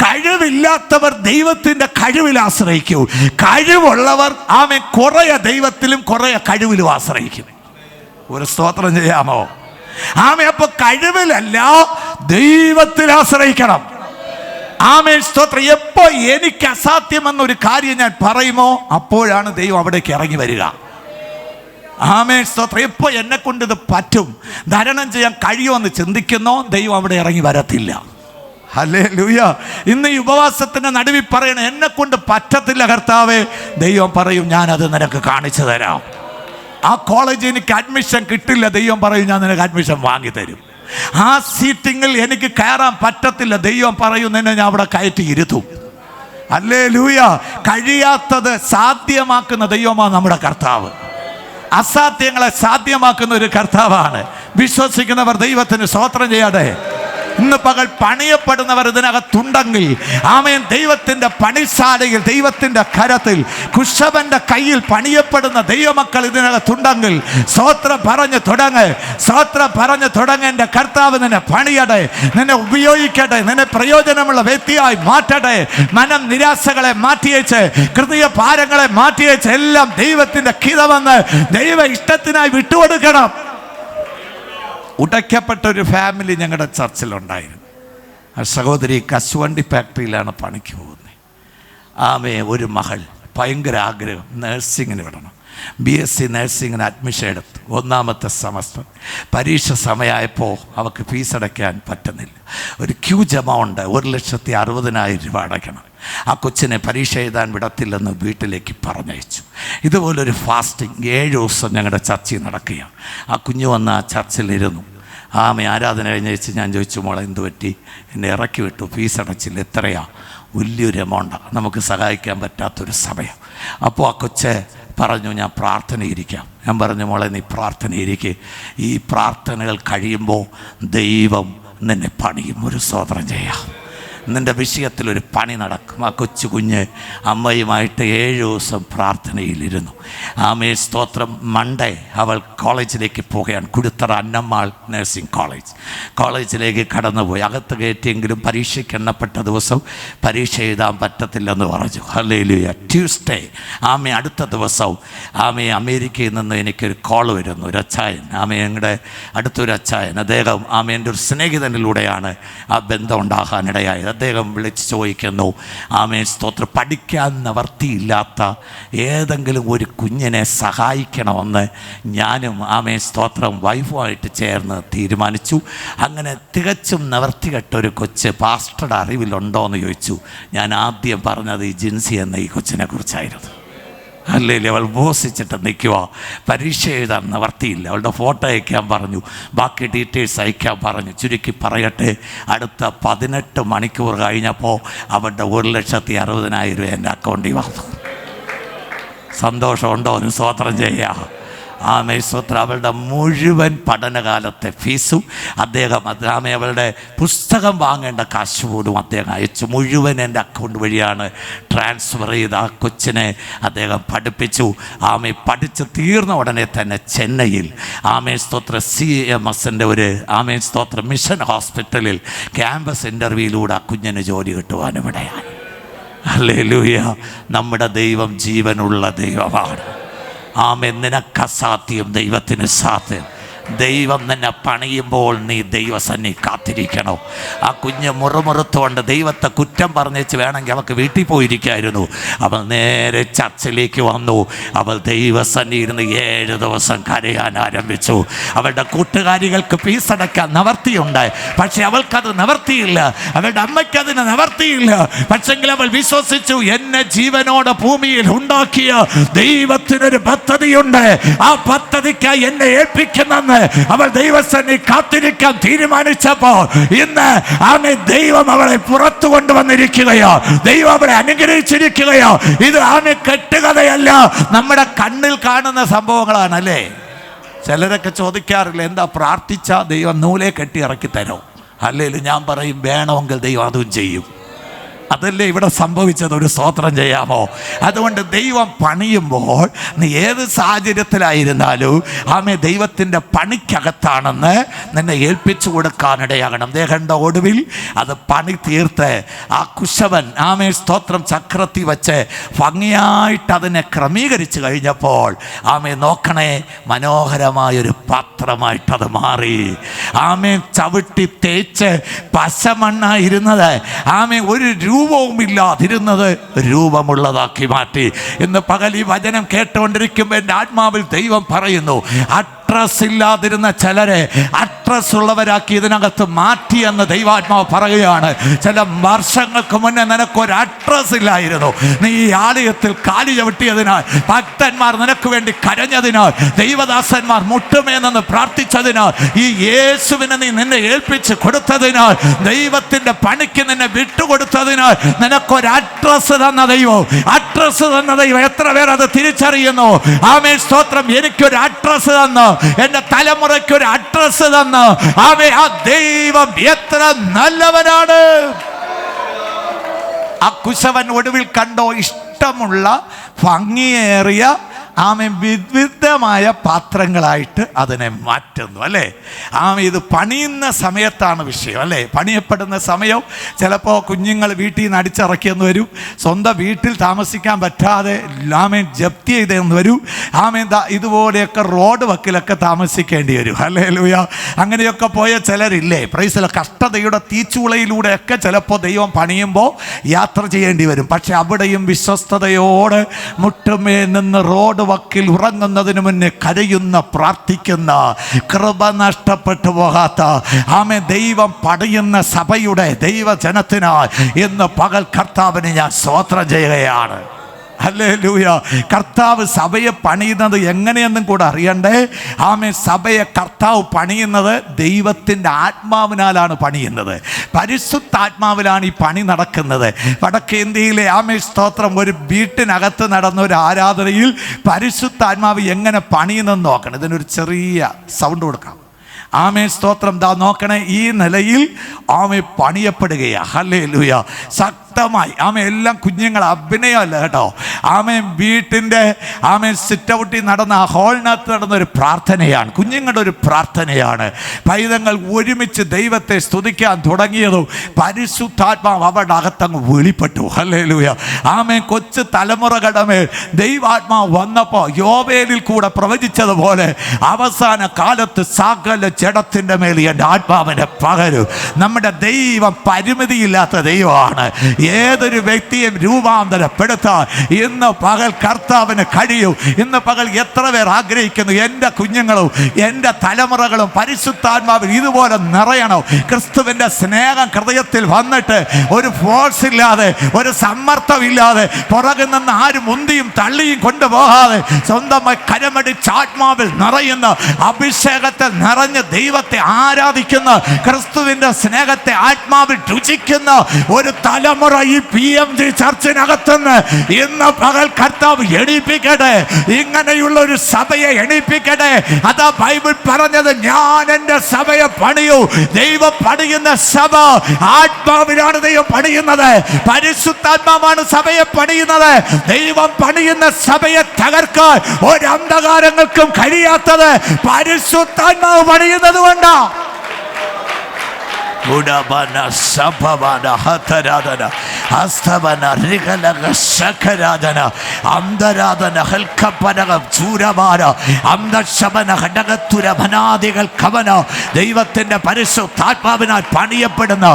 കഴിവില്ലാത്തവർ ദൈവത്തിൻ്റെ കഴിവിൽ ആശ്രയിക്കൂ. കഴിവുള്ളവർ ആമേ കുറേ ദൈവത്തിലും കുറേ കഴിവിലും ആശ്രയിക്കും. ഒരു സ്തോത്രം ചെയ്യാമോ? ആമേ, അപ്പൊ കഴിവിലല്ല ദൈവത്തിൽ ആശ്രയിക്കണം. ആമേൻ സ്തോത്രം. എപ്പോ എനിക്ക് അസാധ്യമെന്നൊരു കാര്യം ഞാൻ പറയുമോ അപ്പോഴാണ് ദൈവം അവിടേക്ക് ഇറങ്ങി വരിക. ആമേൻ സ്തോത്രം. എപ്പോ എന്നെ കൊണ്ട് ഇത് പറ്റും, ധരണം ചെയ്യാൻ കഴിയുമെന്ന് ചിന്തിക്കുന്നോ ദൈവം അവിടെ ഇറങ്ങി വരത്തില്ല. ഹല്ലേലൂയ. ഇന്ന് ഈ ഉപവാസത്തിന്റെ നടുവിൽ പറയണ എന്നെ കൊണ്ട് പറ്റത്തില്ല കർത്താവേ, ദൈവം പറയും ഞാനത് നിനക്ക് കാണിച്ചു തരാം. ആ കോളേജിൽ എനിക്ക് അഡ്മിഷൻ കിട്ടില്ല, ദൈവം പറയും ഞാൻ നിനക്ക് അഡ്മിഷൻ വാങ്ങി തരും. ആ സീറ്റിങ്ങിൽ എനിക്ക് കയറാൻ പറ്റത്തില്ല, ദൈവം പറയും നിന്നെ ഞാൻ അവിടെ കയറ്റി ഇരുത്തും. ഹല്ലേലൂയ. കഴിയാത്തത് സാധ്യമാക്കുന്ന ദൈവമാണ് നമ്മുടെ കർത്താവ്. അസാധ്യങ്ങളെ സാധ്യമാക്കുന്ന ഒരു കർത്താവാണ്. വിശ്വസിക്കുന്നവർ ദൈവത്തിന് സ്തോത്രം ചെയ്യട്ടെ. ഇന്ന് പകൽ പണിയപ്പെടുന്നവർ ഇതിനകത്തുണ്ടെങ്കിൽ ആമേൻ, ദൈവത്തിൻ്റെ പണിശാലയിൽ ദൈവത്തിൻ്റെ കരത്തിൽ കുശവന്റെ കയ്യിൽ പണിയപ്പെടുന്ന ദൈവമക്കൾ ഇതിനകത്തുണ്ടെങ്കിൽ സ്തോത്രം പറഞ്ഞു തുടങ്ങ്. എൻ്റെ കർത്താവ് നിന്നെ പണിയട്ടെ, നിന്നെ ഉപയോഗിക്കട്ടെ, നിന്നെ പ്രയോജനമുള്ള വ്യക്തിയായി മാറ്റട്ടെ. മനം നിരാശകളെ മാറ്റിയേച്ച്, ഹൃദയ ഭാരങ്ങളെ മാറ്റിയേച്ച് എല്ലാം ദൈവത്തിൻ്റെ ഹിതമെന്ന് ദൈവ ഇഷ്ടത്തിനായി വിട്ടുകൊടുക്കണം. ഉടയ്ക്കപ്പെട്ട ഒരു ഫാമിലി ഞങ്ങളുടെ ചർച്ചിലുണ്ടായിരുന്നു. ആ സഹോദരി കശുവണ്ടി ഫാക്ടറിയിലാണ് പണിക്ക് പോകുന്നത്. ആമേ, ഒരു മകൾ ഭയങ്കര ആഗ്രഹം, നഴ്സിങ്ങിന് വിടണം. BSc നഴ്സിങ്ങിന് അഡ്മിഷൻ എടുത്തു. 1ാമത്തെ സെമസ്റ്റർ. പരീക്ഷ സമയമായപ്പോൾ അവൾക്ക് ഫീസ് അടയ്ക്കാൻ പറ്റുന്നില്ല. ഒരു ഹ്യൂജ് എമൗണ്ട് 1,60,000 രൂപ അടയ്ക്കണം. ആ കൊച്ചിനെ പരീക്ഷ എഴുതാൻ വിടത്തില്ലെന്ന് വീട്ടിലേക്ക് പറഞ്ഞയച്ചു. ഇതുപോലൊരു ഫാസ്റ്റിംഗ് 7 ദിവസം ഞങ്ങളുടെ ചർച്ചിൽ നടക്കുകയാണ്. ആ കുഞ്ഞു വന്ന് ആ ചർച്ചിലിരുന്നു. ആരാധന കഴിഞ്ഞ വെച്ച് ഞാൻ ചോദിച്ചു, മോളെ എന്ത് പറ്റി? എന്നെ ഇറക്കി വിട്ടു, ഫീസ് അടച്ചില്ല. എത്രയാ? വലിയൊരു എമൗണ്ടാണ്, നമുക്ക് സഹായിക്കാൻ പറ്റാത്തൊരു സമയം. അപ്പോൾ ആ കൊച്ച് പറഞ്ഞു, ഞാൻ പ്രാർത്ഥനയിരിക്കാം. ഞാൻ പറഞ്ഞു, മോളെ നീ പ്രാർത്ഥനയിരിക്കുക. ഈ പ്രാർത്ഥനകൾ കഴിയുമ്പോൾ ദൈവം നിന്നെ പണിയും. ഒരു സ്തോത്രം ചെയ്യാം. നിൻ്റെ വിഷയത്തിലൊരു പണി നടക്കും. ആ കൊച്ചു കുഞ്ഞ് അമ്മയുമായിട്ട് 7 ദിവസം പ്രാർത്ഥനയിലിരുന്നു. ആമേ സ്തോത്രം. മൺഡേ അവൾ കോളേജിലേക്ക് പോവുകയാണ്. കുടുത്തറ അന്നമ്മാൾ നഴ്സിംഗ് കോളേജിലേക്ക് കടന്നുപോയി. അകത്ത് കയറ്റിയെങ്കിലും പരീക്ഷയ്ക്ക് എണ്ണപ്പെട്ട ദിവസം പരീക്ഷ എഴുതാൻ പറ്റത്തില്ലെന്ന് പറഞ്ഞു. ഹല്ലേലൂയ. ട്യൂസ്ഡേ അടുത്ത ദിവസവും അമേരിക്കയിൽ നിന്ന് എനിക്കൊരു കോൾ വരുന്നു. ഒരു അച്ചായൻ, ഞങ്ങളുടെ അടുത്തൊരു അച്ചായൻ, അദ്ദേഹം എൻ്റെ ഒരു സ്നേഹിതനിലൂടെയാണ് ആ ബന്ധം ഉണ്ടാകാനിടയായത്. അദ്ദേഹം വിളിച്ച് ചോദിക്കുന്നു, സ്തോത്രം, പഠിക്കാൻ നിവർത്തിയില്ലാത്ത ഏതെങ്കിലും ഒരു കുഞ്ഞിനെ സഹായിക്കണമെന്ന് ഞാനും സ്തോത്രം വൈഫുമായിട്ട് ചേർന്ന് തീരുമാനിച്ചു. അങ്ങനെ തികച്ചും നിവർത്തികെട്ട ഒരു കൊച്ച് പാസ്റ്ററുടെ അറിവിലുണ്ടോ എന്ന് ചോദിച്ചു. ഞാൻ ആദ്യം പറഞ്ഞത് ഈ ജിൻസി എന്ന ഈ കൊച്ചിനെ കുറിച്ചായിരുന്നു. അല്ലെങ്കിൽ അവൾ ഉപവസിച്ചിട്ട് നിൽക്കുക. പരീക്ഷ എഴുതാൻ നിവർത്തിയില്ല. അവളുടെ ഫോട്ടോ അയക്കാൻ പറഞ്ഞു, ബാക്കി ഡീറ്റെയിൽസ് അയക്കാൻ പറഞ്ഞു. ചുരുക്കി പറയട്ടെ, അടുത്ത 18 മണിക്കൂർ കഴിഞ്ഞപ്പോൾ അവളുടെ 1,60,000 രൂപ എൻ്റെ അക്കൗണ്ടിൽ വന്നു. സന്തോഷമുണ്ടോ? ഒന്ന് സ്തോത്രം ചെയ്യാം. സ്തോത്രം. അവളുടെ മുഴുവൻ പഠനകാലത്തെ ഫീസും അദ്ദേഹം അവളുടെ പുസ്തകം വാങ്ങേണ്ട കാശ് പോലും അദ്ദേഹം അയച്ചു. മുഴുവൻ എൻ്റെ അക്കൗണ്ട് വഴിയാണ് ട്രാൻസ്ഫർ ചെയ്ത് ആ കൊച്ചിനെ അദ്ദേഹം പഠിപ്പിച്ചു. പഠിച്ച് തീർന്ന ഉടനെ തന്നെ ചെന്നൈയിൽ സ്തോത്രം CMSൻ്റെ ഒരു സ്തോത്രം മിഷൻ ഹോസ്പിറ്റലിൽ ക്യാമ്പസ് ഇൻ്റർവ്യൂയിലൂടെ ആ കുഞ്ഞിന് ജോലി കിട്ടുവാനും ഇടയായി. ഹല്ലേലൂയ. നമ്മുടെ ദൈവം ജീവനുള്ള ദൈവമാണ്. നിനക്ക് അസാധ്യം, ദൈവത്തിന് സാധ്യം. ദൈവം നിന്നെ പണിയുമ്പോൾ നീ ദൈവസന്നി കാത്തിരിക്കണോ. ആ കുഞ്ഞ് മുറുമുറുത്തുകൊണ്ട് ദൈവത്തെ കുറ്റം പറഞ്ഞേച്ച് വേണമെങ്കിൽ അവൾക്ക് വീട്ടിൽ പോയിരിക്കായിരുന്നു. അവൾ നേരെ ചർച്ചിലേക്ക് വന്നു. അവൾ ദൈവസന്നി ഇരുന്ന് 7 ദിവസം കരയാൻ ആരംഭിച്ചു. അവളുടെ കൂട്ടുകാരികൾക്ക് ഫീസ് അടയ്ക്കാൻ നിവർത്തിയുണ്ട്, പക്ഷെ അവൾക്കത് നിവർത്തിയില്ല. അവളുടെ അമ്മയ്ക്കതിന് നിവർത്തിയില്ല. പക്ഷെങ്കിൽ അവൾ വിശ്വസിച്ചു, എന്നെ ജീവനോടെ ഭൂമിയിൽ ഉണ്ടാക്കിയ ദൈവത്തിനൊരു പദ്ധതിയുണ്ട്. ആ പദ്ധതിക്കായി എന്നെ ഏൽപ്പിക്കുന്നെന്ന് അവൾ ദൈവസന്നി കാത്തിരിക്കാൻ തീരുമാനിച്ചപ്പോൾ ഇന്ന് ദൈവം അവളെ പുറത്തു കൊണ്ടുവന്നിരിക്കുകയോ, ദൈവം അവളെ അനുഗ്രഹിച്ചിരിക്കുകയോ. ഇത് കെട്ടുകഥയല്ല, നമ്മുടെ കണ്ണിൽ കാണുന്ന സംഭവങ്ങളാണല്ലേ. ചിലരൊക്കെ ചോദിക്കാറില്ല, എന്താ പ്രാർത്ഥിച്ച ദൈവം നൂലെ കെട്ടി ഇറക്കി തരോ? അല്ലെങ്കിൽ ഞാൻ പറയും, വേണമെങ്കിൽ ദൈവം അതും ചെയ്യും. അതല്ലേ ഇവിടെ സംഭവിച്ചത്. ഒരു സ്തോത്രം ചെയ്യാമോ? അതുകൊണ്ട് ദൈവം പണിയുമ്പോൾ നീ ഏത് സാഹചര്യത്തിലായിരുന്നാലും ദൈവത്തിൻ്റെ പണിക്കകത്താണെന്ന് നിന്നെ ഏൽപ്പിച്ചു കൊടുക്കാനിടയാകണം. ദേഹൻ്റെ ഒടുവിൽ അത് പണി തീർത്ത് ആ കുശവൻ സ്തോത്രം ചക്രത്തിൽ വെച്ച് ഭംഗിയായിട്ട് അതിനെ ക്രമീകരിച്ച് കഴിഞ്ഞപ്പോൾ നോക്കണേ, മനോഹരമായൊരു പാത്രമായിട്ടത് മാറി. ചവിട്ടി തേച്ച് പശമണ്ണായിരുന്നത് ഒരു രൂപവുമില്ലാതിരുന്നത് രൂപമുള്ളതാക്കി മാറ്റി. ഇന്ന് പകൽ ഈ വചനം കേട്ടുകൊണ്ടിരിക്കുമ്പോൾ എൻ്റെ ആത്മാവിൽ ദൈവം പറയുന്നു, അഡ്രസ് ഇല്ലാതിരുന്ന ചിലരെ അഡ്രസ് ഉള്ളവരാക്കി ഇതിനകത്ത് മാറ്റിയെന്ന് ദൈവാത്മാവ് പറയുകയാണ്. ചില വർഷങ്ങൾക്ക് മുന്നേ നിനക്കൊരു അഡ്രസ് ഇല്ലായിരുന്നു. നീ ഈ ആലയത്തിൽ കാലി ചവിട്ടിയതിനാൽ, ഭക്തന്മാർ നിനക്ക് വേണ്ടി കരഞ്ഞതിനാൽ, ദൈവദാസന്മാർ മുട്ടുമേന്ന് പ്രാർത്ഥിച്ചതിനാൽ, ഈ യേശുവിനെ നിന്നെ ഏൽപ്പിച്ച് കൊടുത്തതിനാൽ, ദൈവത്തിൻ്റെ പണിക്ക് നിന്നെ വിട്ടുകൊടുത്തതിനാൽ നിനക്കൊരു അഡ്രസ് തന്ന ദൈവം, അഡ്രസ് തന്ന ദൈവം എത്ര പേർ അത് തിരിച്ചറിയുന്നു? ആമേൻ സ്തോത്രം. എനിക്കൊരു അഡ്രസ് തന്നു, എന്റെ തലമുറയ്ക്ക് ഒരു അഡ്രസ് തന്നു. ആ ദൈവം എത്ര നല്ലവനാണ്. ആ കുശവൻ ഒടുവിൽ കണ്ടോ, ഇഷ്ടമുള്ള ഭംഗിയേറിയ വിവിധമായ പാത്രങ്ങളായിട്ട് അതിനെ മാറ്റുന്നു അല്ലേ. ഇത് പണിയുന്ന സമയത്താണ് വിഷയം അല്ലേ. പണിയപ്പെടുന്ന സമയം ചിലപ്പോൾ കുഞ്ഞുങ്ങൾ വീട്ടിൽ നിന്ന് അടിച്ചിറക്കിയെന്ന് വരും, സ്വന്തം വീട്ടിൽ താമസിക്കാൻ പറ്റാതെ ജപ്തി ചെയ്തെന്ന് വരും. ഇതുപോലെയൊക്കെ റോഡ് വക്കിലൊക്കെ താമസിക്കേണ്ടി വരും. ഹല്ലേലൂയ. അങ്ങനെയൊക്കെ പോയ ചിലരില്ലേ, പ്രൈസിലെ കഷ്ടതയുടെ തീച്ചുളയിലൂടെയൊക്കെ ചിലപ്പോൾ ദൈവം പണിയുമ്പോൾ യാത്ര ചെയ്യേണ്ടി വരും. പക്ഷെ അവിടെയും വിശ്വസ്തയോട് മുട്ടുമേ നിന്ന് റോഡ് വക്കിൽ ഉറങ്ങുന്നതിന് മുന്നേ കരയുന്ന, പ്രാർത്ഥിക്കുന്ന, കൃപ നഷ്ടപ്പെട്ടു പോകാത്ത, ആമേൻ, ദൈവം പണിയുന്ന സഭയുടെ ദൈവജനത്തിനായി ഇന്ന് പകൽ കർത്താവിനെ ഞാൻ സ്തോത്രം ചെയ്യുകയാണ്. ഹല്ലേലൂയ. കർത്താവ് സഭയെ പണിയുന്നത് എങ്ങനെയെന്നും കൂടെ അറിയണ്ടേ. ആമേൻ. സഭയെ കർത്താവ് പണിയുന്നത് ദൈവത്തിൻ്റെ ആത്മാവിനാലാണ് പണിയുന്നത്. പരിശുദ്ധാത്മാവിലാണ് ഈ പണി നടക്കുന്നത്. വടക്കേ ഇന്ത്യയിലെ ആമേൻ സ്തോത്രം ഒരു വീട്ടിനകത്ത് നടന്ന ഒരു ആരാധനയിൽ പരിശുദ്ധാത്മാവ് എങ്ങനെ പണിയുന്നെന്ന് നോക്കണം. ഇതിനൊരു ചെറിയ സൗണ്ട് കൊടുക്കാം. ആമേൻ സ്തോത്രം. ദാ നോക്കണേ, ഈ നിലയിൽ ആമേൻ പണിയപ്പെടുകയാണ്. ഹല്ലേലൂയ. ശക്തമായി ആമേൻ. എല്ലാം കുഞ്ഞുങ്ങൾ, അഭിനയമല്ല കേട്ടോ. ആമേൻ. വീട്ടിൻ്റെ ആമേൻ സിറ്റ് ഔട്ടിൽ നടന്ന ആ ഹോളിനകത്ത് നടന്ന ഒരു പ്രാർത്ഥനയാണ്, കുഞ്ഞുങ്ങളുടെ ഒരു പ്രാർത്ഥനയാണ്. പൈതങ്ങൾ ഒരുമിച്ച് ദൈവത്തെ സ്തുതിക്കാൻ തുടങ്ങിയതും പരിശുദ്ധാത്മാവ് അവരുടെ അകത്തങ്ങ് വെളിപ്പെട്ടു. ഹല്ലേലൂയ. ആമേൻ. കൊച്ചു തലമുറകളുടെ മേൽ ദൈവാത്മാവ് വന്നപ്പോൾ യോവേലിൽ കൂടെ പ്രവചിച്ചതുപോലെ അവസാന കാലത്ത് സകല ജഡത്തിൻ്റെ മേൽ എൻ്റെ ആത്മാവിനെ പകരും. നമ്മുടെ ദൈവം പരിമിതിയില്ലാത്ത ദൈവമാണ്. ഏതൊരു വ്യക്തിയും രൂപാന്തരപ്പെടുത്താൻ ഇന്ന് പകൽ കർത്താവിന് കഴിയും. ഇന്ന് പകൽ എത്ര പേർ ആഗ്രഹിക്കുന്നു എൻ്റെ കുഞ്ഞുങ്ങളും എൻ്റെ തലമുറകളും പരിശുദ്ധാത്മാവിൽ ഇതുപോലെ നിറയണം. ക്രിസ്തുവിൻ്റെ സ്നേഹം ഹൃദയത്തിൽ വന്നിട്ട് ഒരു ഫോഴ്സ് ഇല്ലാതെ, ഒരു സമ്മർദ്ദമില്ലാതെ, പുറകിൽ നിന്ന് ആരും മുന്തിയും തള്ളിയും കൊണ്ടുപോകാതെ സ്വന്തമായി കരമടിച്ച് ആത്മാവിൽ നിറയുന്ന, അഭിഷേകത്തിൽ നിറഞ്ഞ് ദൈവത്തെ ആരാധിക്കുന്ന, ക്രിസ്തുവിൻ്റെ സ്നേഹത്തെ ആത്മാവിൽ രുചിക്കുന്ന ഒരു തലമുറ ഈ PMG ചർച്ചിനകത്തുനിന്ന് ഇന്ന് പകൽ കർത്താവ് എണീപ്പിക്കട്ടെ. ഇങ്ങനെയുള്ള ഒരു സഭയെ എണീപ്പിക്കട്ടെ. അതാ ബൈബിൾ പറഞ്ഞത്, ഞാൻ എൻ്റെ സഭയെ പണിയൂ. ദൈവം പണിയുന്ന സഭ ആത്മാവിലാണ് ദൈവം പണിയുന്നത്. പരിശുദ്ധാത്മാവാണ് സഭയെ പണിയുന്നത്. ദൈവം പണിയുന്ന സഭയെ തകർക്കാൻ ഒരു അന്ധകാരങ്ങൾക്കും കഴിയാത്തത് പരിശുദ്ധാത്മാവ് പണിയുന്നത് കൊണ്ടാ. ദൈവത്തിന്റെ പരിശുദ്ധാത്മാവിനാൽ പണിയപ്പെടുന്ന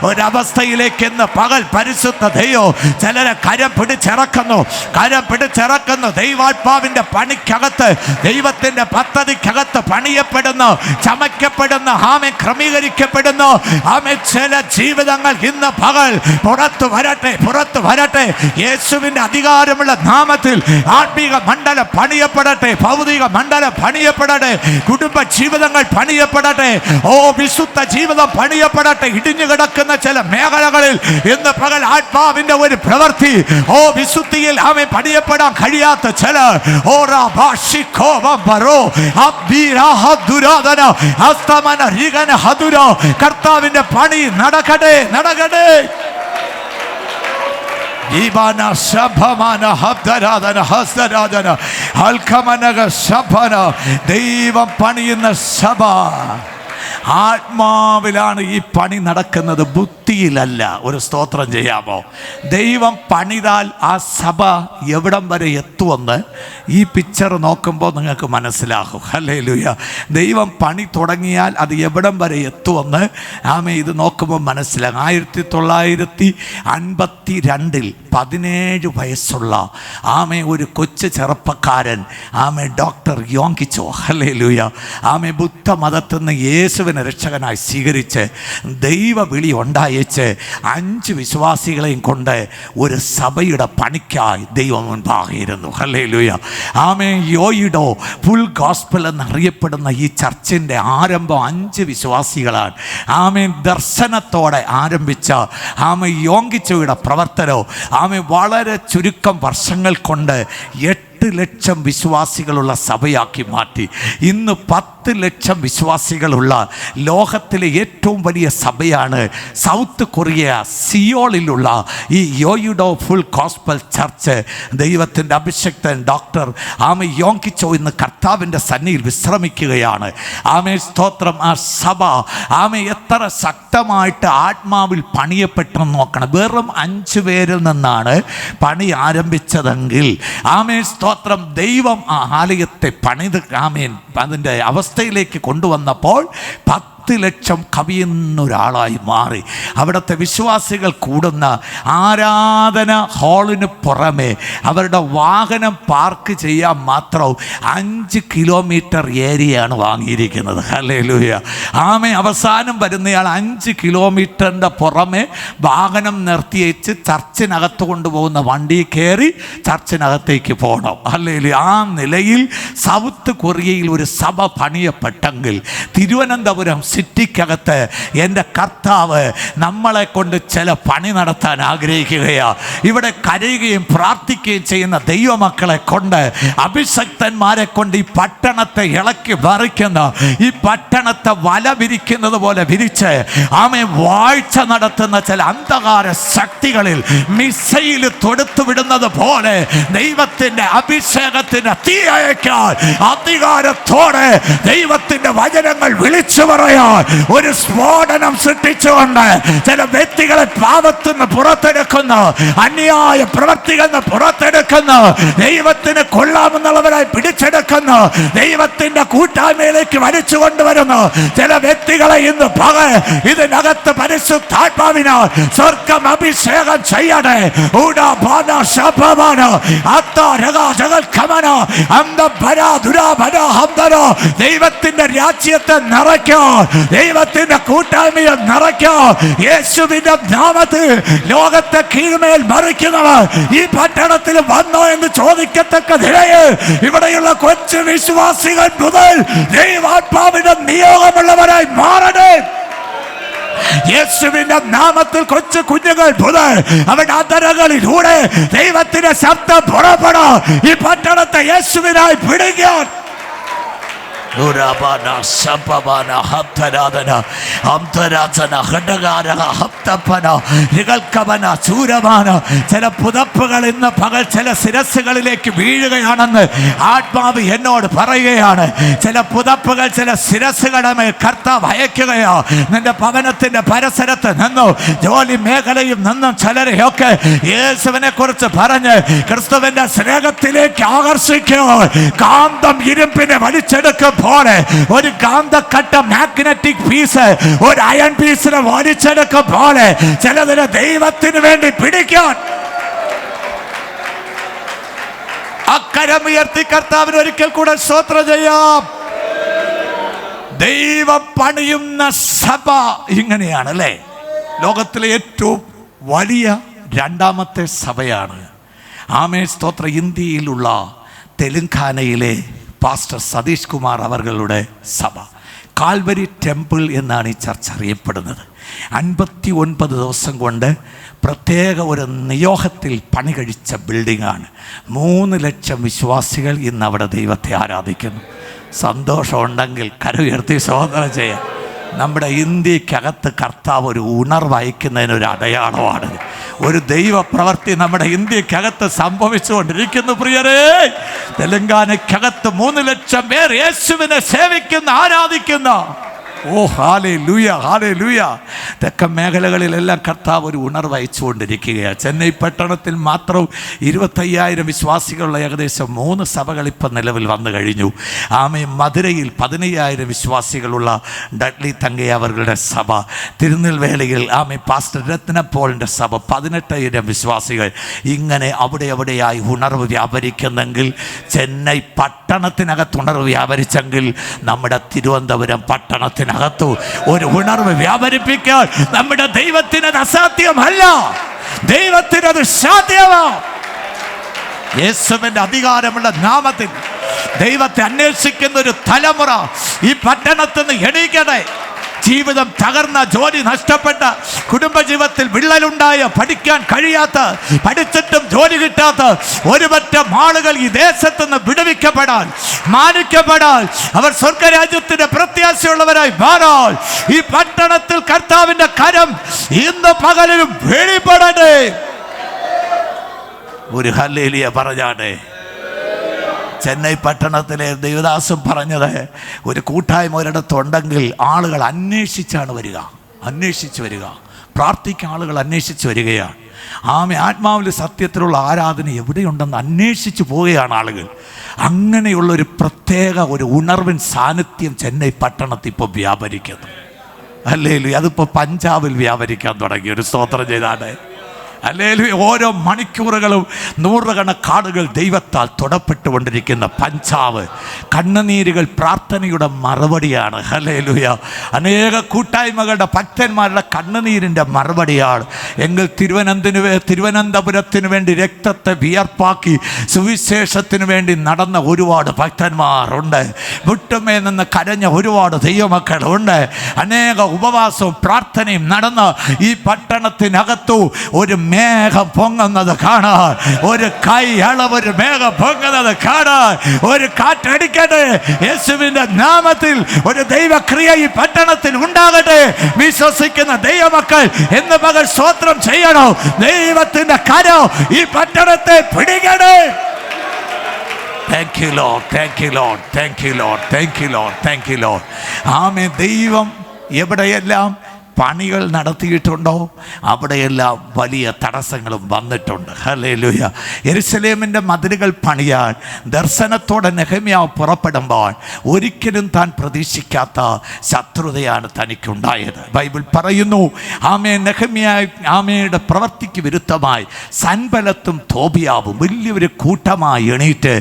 ഒരവസ്ഥയിലേക്ക് ഇന്ന് പകൽ പരിശുദ്ധ ദൈവം ചിലരെ കരം പിടിച്ചിറക്കുന്നു. ദൈവാത്മാവിന്റെ പണിക്കകത്ത്, ദൈവത്തിന്റെ പദ്ധതിക്കകത്ത് പണിയപ്പെടുന്ന, ചമയ്ക്കപ്പെടുന്ന, ആമേൻ, ക്രമീകരിക്കപ്പെടുന്നു. ആമേൻ. ചില ജീവിതങ്ങൾ ഇന്ന് പകൽ പുറത്തു വരട്ടെ. യേശുവിന്റെ അധികാരമുള്ള നാമത്തിൽ ആത്മീക മണ്ഡലം പണിയപ്പെടട്ടെ, ഭൗതിക മണ്ഡലം പണിയപ്പെടട്ടെ, കുടുംബ ജീവിതങ്ങൾ പണിയപ്പെടട്ടെ, വിശുദ്ധ ജീവിതം പണിയപ്പെടട്ടെ. ഇടിഞ്ഞു കിടക്കുന്ന ചില മേഖലകളിൽ ഇന്ന് പകൽ ആത്മാവിന്റെ ഒരു പ്രവൃത്തി, വിശുദ്ധിയിൽ ആമേൻ പണിയപ്പെടാൻ കഴിയാത്ത ചില കർത്താവിന്റെ പണി നടക്കട്ടെ. ദൈവം പണിയുന്ന സഭ ആത്മാവിലാണ് ഈ പണി നടക്കുന്നത്, ബുദ്ധിയിലല്ല. ഒരു സ്തോത്രം ചെയ്യാമോ? ദൈവം പണിതാൽ ആ സഭ എവിടം വരെ എത്തുമെന്ന് ഈ പിക്ചർ നോക്കുമ്പോൾ നിങ്ങൾക്ക് മനസ്സിലാകും. ഹല്ലേലൂയ. ദൈവം പണി തുടങ്ങിയാൽ അത് എവിടം വരെ എത്തുമെന്ന് ആമേ ഇത് നോക്കുമ്പോൾ മനസ്സിലാകും. 1952 17 വയസ്സുള്ള ആമേ ഒരു കൊച്ചു ചെറുപ്പക്കാരൻ, ആമേ ഡോക്ടർ യോങ്കിച്ചോ, ഹല്ലേലൂയ, ആമേ ബുദ്ധമതത്തിൽ നിന്ന് യേശുവിനെ രക്ഷകനായി സ്വീകരിച്ച് ദൈവ വിളി ഉണ്ടായിച്ച് 5 വിശ്വാസികളെയും കൊണ്ട് ഒരു സഭയുടെ പണിക്കായി ദൈവം മുൻപാകിയിരുന്നു. ഹല്ലേലൂയ. ആമേ യോയിഡോ ഫുൾ ഗോസ്പൽ എന്നറിയപ്പെടുന്ന ഈ ചർച്ചിൻ്റെ ആരംഭം 5 വിശ്വാസികളാണ്. ആമേ ദർശനത്തോടെ ആരംഭിച്ച ആമേ യോങ്കിച്ചോയുടെ പ്രവർത്തനവും ആമേ വളരെ ചുരുക്കം വർഷങ്ങൾ കൊണ്ട് 8 ലക്ഷം വിശ്വാസികളുള്ള സഭയാക്കി മാറ്റി. ഇന്ന് 10 ലക്ഷം വിശ്വാസികളുള്ള ലോകത്തിലെ ഏറ്റവും വലിയ സഭയാണ് സൗത്ത് കൊറിയ സിയോളിലുള്ള ഈ യോയിഡോ ഫുൾ ഗോസ്പൽ ചർച്ച്. ദൈവത്തിൻ്റെ അഭിഷക്തൻ ഡോക്ടർ ആമേ യോങ്കിച്ചോ ഇന്ന് കർത്താവിൻ്റെ സന്നിധിയിൽ വിശ്രമിക്കുകയാണ്. ആമേ സ്തോത്രം. ആ സഭ ആമേ എത്ര ശക്തമായിട്ട് ആത്മാവിൽ പണിയപ്പെട്ടെന്ന് നോക്കണം. വെറും 5 പേരിൽ നിന്നാണ് പണി ആരംഭിച്ചതെങ്കിൽ ആമേ സ്തോത്രം, ദൈവം ആ ആലയത്തെ പണിത് ആമേൻ അതിൻ്റെ അവസ്ഥയിലേക്ക് കൊണ്ടുവന്നപ്പോൾ 10 10 ലക്ഷം കവിയുന്ന ഒരാളായി മാറി. അവിടുത്തെ വിശ്വാസികൾ കൂടുന്ന ആരാധന ഹാളിന് പുറമെ അവരുടെ വാഹനം പാർക്ക് ചെയ്യാൻ മാത്രം 5 കിലോമീറ്റർ ഏരിയയാണ് വാങ്ങിയിരിക്കുന്നത്. ഹല്ലേലൂയ, ആമേൻ. അവസാനം വരുന്നയാൾ 5 കിലോമീറ്ററിൻ്റെ പുറമെ വാഹനം നിർത്തിയേച്ച് ചർച്ചിനകത്ത് കൊണ്ടുപോകുന്ന വണ്ടി കയറി ചർച്ചിനകത്തേക്ക് പോകണം. ഹല്ലേലൂയ. ആ നിലയിൽ സൗത്ത് കൊറിയയിൽ ഒരു സഭ പണിയപ്പെട്ടെങ്കിൽ തിരുവനന്തപുരം സിറ്റിക്കകത്ത് എൻ്റെ കർത്താവ് നമ്മളെ കൊണ്ട് ചില പണി നടത്താൻ ആഗ്രഹിക്കുകയാണ്. ഇവിടെ കരയുകയും പ്രാർത്ഥിക്കുകയും ചെയ്യുന്ന ദൈവമക്കളെ കൊണ്ട്, അഭിഷക്തന്മാരെ കൊണ്ട് ഈ പട്ടണത്തെ ഇളക്കി മറിക്കുന്ന, ഈ പട്ടണത്തെ വല വിരിക്കുന്നത് പോലെ വിരിച്ച് ആമേ വാഴ്ച നടത്തുന്ന ചില അന്ധകാര ശക്തികളിൽ മിസൈൽ തൊടുത്തു വിടുന്നത് പോലെ ദൈവത്തിന്റെ അഭിഷേകത്തിന് തീ അയക്കാൻ അധികാരത്തോടെ ദൈവത്തിന്റെ വചനങ്ങൾ വിളിച്ചു പറയാൻ ഒരു സ്ഫോടനം സൃഷ്ടിച്ചുകൊണ്ട് ചില വ്യക്തികളെ പാപത്തിന് പുറത്തെടുക്കുന്നു, അന്യായ പ്രവർത്തികൾ പുറത്തെടുക്കുന്നു, ദൈവത്തിന് കൊള്ളാമെന്നുള്ളവരായി പിടിച്ചെടുക്കുന്നു, ദൈവത്തിന്റെ കൂട്ടായ്മയിലേക്ക് വലിച്ചു കൊണ്ടുവരുന്നു ചില വ്യക്തികളെ ഇന്ന് ഇതിനകത്ത് പരിശുദ്ധാത്മാവിനാൽ സ്വർഗം അഭിഷേകം ചെയ്യണേ. ദൈവത്തിന്റെ രാജ്യത്തെ നിറയ്ക്കാൻ, ദൈവത്തിന്റെ കൂട്ടായ്മയെ നിറയ്ക്കാൻ യേശുവിന്റെ നാമത്തിൽ ലോകത്തെ കീഴ്മേൽ മറിക്കുന്നവർ ഈ പട്ടണത്തിൽ വന്നോ എന്ന് ചോദിക്കത്തക്ക നിലയിൽ ഇവിടെയുള്ള കൊച്ചു വിശ്വാസികൾ മുതൽ ദൈവാത്മാവിന്റെ നിയോഗമുള്ളവരായി മാറണേ. യേശുവിന്റെ നാമത്തിൽ കൊച്ചു കുഞ്ഞുങ്ങൾ മുതൽ അവരുടെ അധരങ്ങളിലൂടെ ദൈവത്തിന്റെ ശബ്ദം പുറപ്പെടാൻ ഈ പട്ടണത്തെ യേശുവിനായി പിടിക്കാൻ ചില പുതപ്പുകൾ ഇന്ന് പകൽ ചില ശിരസ്സുകളിലേക്ക് വീഴുകയാണെന്ന് ആത്മാവ് എന്നോട് പറയുകയാണ്. ചില പുതപ്പുകൾ ചില ശിരസ്സുകളുടെ മേൽ കർത്താവ് അയക്കുകയോ. നിന്റെ ഭവനത്തിന്റെ പരിസരത്ത് നിന്നും ജോലി മേഖലയും നിന്നും ചിലരെയൊക്കെ യേശുവിനെ കുറിച്ച് പറഞ്ഞ് ക്രിസ്തുവിന്റെ സ്നേഹത്തിലേക്ക് ആകർഷിക്കുക. കാന്തം ഇരുമ്പിനെ വലിച്ചെടുക്കും പോലെ ഒരു കാന്തക്കട്ട മാഗ്നറ്റിക് പീസ് ഒരു അയൺ പീസിനെ വലിച്ചെടുക്കും പോലെ ചിലതിനെ ദൈവത്തിന് വേണ്ടി പിടിക്കാൻ അക്കരമുയർത്തി കർത്താവിന് ഒരിക്കൽ കൂടെ സ്തോത്രം ചെയ്യാം. ദൈവം പണിയുന്ന സഭ ഇങ്ങനെയാണ് അല്ലേ? ലോകത്തിലെ ഏറ്റവും വലിയ 2ാമത്തെ സഭയാണ്. ആമേൻ, സ്തോത്രം. ഇന്ത്യയിലുള്ള തെലുങ്കാനയിലെ പാസ്റ്റർ സതീഷ് കുമാർ അവരുടെ സഭ കാൽവരി ടെമ്പിൾ എന്നാണ് ഈ ചർച്ച അറിയപ്പെടുന്നത്. 59 ദിവസം കൊണ്ട് പ്രത്യേക ഒരു നിയോഗത്തിൽ പണി കഴിച്ച ബിൽഡിങ്ങാണ്. 3 ലക്ഷം വിശ്വാസികൾ ഇന്ന് അവിടെ ദൈവത്തെ ആരാധിക്കുന്നു. സന്തോഷമുണ്ടെങ്കിൽ കരമുയർത്തി സ്തോത്രം ചെയ്യാം. നമ്മുടെ ഇന്ത്യക്കകത്ത് കർത്താവ് ഒരു ഉണർവ് അയക്കുന്നതിനൊരു അടയാളമാണ്. ഒരു ദൈവപ്രവൃത്തി നമ്മുടെ ഇന്ത്യക്കകത്ത് സംഭവിച്ചുകൊണ്ടിരിക്കുന്നു പ്രിയരേ. തെലങ്കാനക്കകത്ത് 3 ലക്ഷം പേർ യേശുവിനെ സേവിക്കുന്ന, ആരാധിക്കുന്ന. ഓ ഹല്ലേലൂയ, ഹല്ലേലൂയ. തെക്കൻ മേഖലകളിലെല്ലാം കർത്താവ് ഒരു ഉണർവ് അയച്ചുകൊണ്ടിരിക്കുകയാണ്. ചെന്നൈ പട്ടണത്തിൽ മാത്രം 25,000 വിശ്വാസികളുള്ള ഏകദേശം 3 സഭകൾ ഇപ്പം നിലവിൽ വന്നു കഴിഞ്ഞു. ആമേൻ. മധുരയിൽ 15,000 വിശ്വാസികളുള്ള ഡഡ്ലി തങ്കയ അവരുടെ സഭ, തിരുനെൽവേലിയിൽ ആമേൻ പാസ്റ്റർ രത്നപോളിൻ്റെ സഭ 18,000 വിശ്വാസികൾ. ഇങ്ങനെ അവിടെയായി ഉണർവ് വ്യാപരിക്കുന്നെങ്കിൽ, ചെന്നൈ പട്ടണത്തിനകത്ത് ഉണർവ് വ്യാപരിച്ചെങ്കിൽ നമ്മുടെ തിരുവനന്തപുരം പട്ടണത്തിന് ഒരു ഉണർവ് വ്യാപരിപ്പിക്കാൻ നമ്മുടെ ദൈവത്തിനത് അസാധ്യമല്ല, ദൈവത്തിനത് സാധ്യമാണ്. യേശുവിന്റെ അധികാരമുള്ള നാമത്തിൽ ദൈവത്തെ അന്വേഷിക്കുന്ന ഒരു തലമുറ ഈ പട്ടണത്തിൽ നിന്ന് എണീക്കട്ടെ. ജീവിതം തകർന്ന, ജോലി നഷ്ടപ്പെട്ട, കുടുംബജീവിതത്തിൽ വിള്ളലുണ്ടായ, പഠിക്കാൻ കഴിയാത്ത, പഠിച്ചിട്ടും ജോലി കിട്ടാത്ത ഒരുപറ്റം ആളുകൾ ഈ ദേശത്ത് നിന്ന് വിടുവിക്കപ്പെടാൻ, മാനിക്കപ്പെടാൻ, അവർ സ്വർഗരാജ്യത്തിന്റെ പ്രത്യാശയുള്ളവരായി മാറാൻ ഈ പട്ടണത്തിൽ കർത്താവിന്റെ കരം ഇന്ന് പകലിലും വെളിപ്പെടട്ടെ. ഒരു ഹല്ലേലൂയ പറഞ്ഞാട്ടെ. ചെന്നൈ പട്ടണത്തിലെ ദേവദാസും പറഞ്ഞത്, ഒരു കൂട്ടായ്മ ഒരിടത്തുണ്ടെങ്കിൽ ആളുകൾ അന്വേഷിച്ചാണ് വരിക, അന്വേഷിച്ച് വരിക. പ്രാർത്ഥിക്കാൻ ആളുകൾ അന്വേഷിച്ച് വരികയാണ്. ആത്മാവിൽ സത്യത്തിലുള്ള ആരാധന എവിടെയുണ്ടെന്ന് അന്വേഷിച്ച് പോവുകയാണ് ആളുകൾ. അങ്ങനെയുള്ളൊരു പ്രത്യേക ഒരു ഉണർവിൻ സാന്നിധ്യം ചെന്നൈ പട്ടണത്തിൽ ഇപ്പോൾ വ്യാപരിക്കുന്നു. ഹല്ലേലൂയ. അതിപ്പോൾ പഞ്ചാബിൽ വ്യാപരിക്കാൻ തുടങ്ങി. ഒരു സ്തോത്രം ചെയ്താണ്. ഹല്ലേലൂയ. ഓരോ മണിക്കൂറുകളും നൂറുകണക്കിന് ആളുകൾ ദൈവത്താൽ തൊടപ്പെട്ടുകൊണ്ടിരിക്കുന്ന പഞ്ചാബ്. കണ്ണുനീരുകൾ പ്രാർത്ഥനയുടെ മറുപടിയാണ്. ഹല്ലേലൂയ. അനേക കൂട്ടായ്മകളുടെ ഭക്തന്മാരുടെ കണ്ണുനീരിൻ്റെ മറുപടിയാണ്. എങ്കിൽ തിരുവനന്തപുരത്തിന് വേണ്ടി രക്തത്തെ വിയർപ്പാക്കി സുവിശേഷത്തിന് വേണ്ടി നടന്ന ഒരുപാട് ഭക്തന്മാരുണ്ട്. മുട്ടുമേ നിന്ന് കരഞ്ഞ ഒരുപാട് ദൈവമക്കളുണ്ട്. അനേക ഉപവാസവും പ്രാർത്ഥനയും നടന്ന് ഈ പട്ടണത്തിനകത്തു ഒരു മേഘം പൊങ്ങുന്നത് കാണാൻ, ഒരു കൈ അളവൊരു മേഘം പൊങ്ങുന്നത് കാണാൻ, ഒരു കാറ്റടിക്കട്ടെ. യേശുവിന്റെ നാമത്തിൽ ഒരു ദൈവക്രിയ ഈ പട്ടണത്തിൽ ഉണ്ടാകട്ടെ. വിശ്വസിക്കുന്ന ദൈവമക്കൾ എന്ന് പകൽ സ്തോത്രം ചെയ്യണോ. ദൈവത്തിന്റെ കരം ഈ പട്ടണത്തെ പിടിക്കണേ. Thank you lord, thank you lord, thank you lord, thank you lord, thank you lord. Amen. ദൈവം എവിടെയെല്ലാം പണികൾ നടത്തിയിട്ടുണ്ടോ അവിടെയെല്ലാം വലിയ തടസ്സങ്ങളും വന്നിട്ടുണ്ട്. ഹല്ലേലൂയ. യെരൂശലേമിൻ്റെ മതിലുകൾ പണിയാൻ ദർശനത്തോടെ നെഹെമ്യാവ് പുറപ്പെടുമ്പോൾ ഒരിക്കലും താൻ പ്രതീക്ഷിക്കാത്ത ശത്രുതയാണ് തനിക്കുണ്ടായത്. ബൈബിൾ പറയുന്നു, നെഹെമ്യായുടെ പ്രവൃത്തിക്ക് വിരുദ്ധമായി സൻബലത്തും തോബിയാവും വലിയൊരു കൂട്ടമായി എണീറ്റ്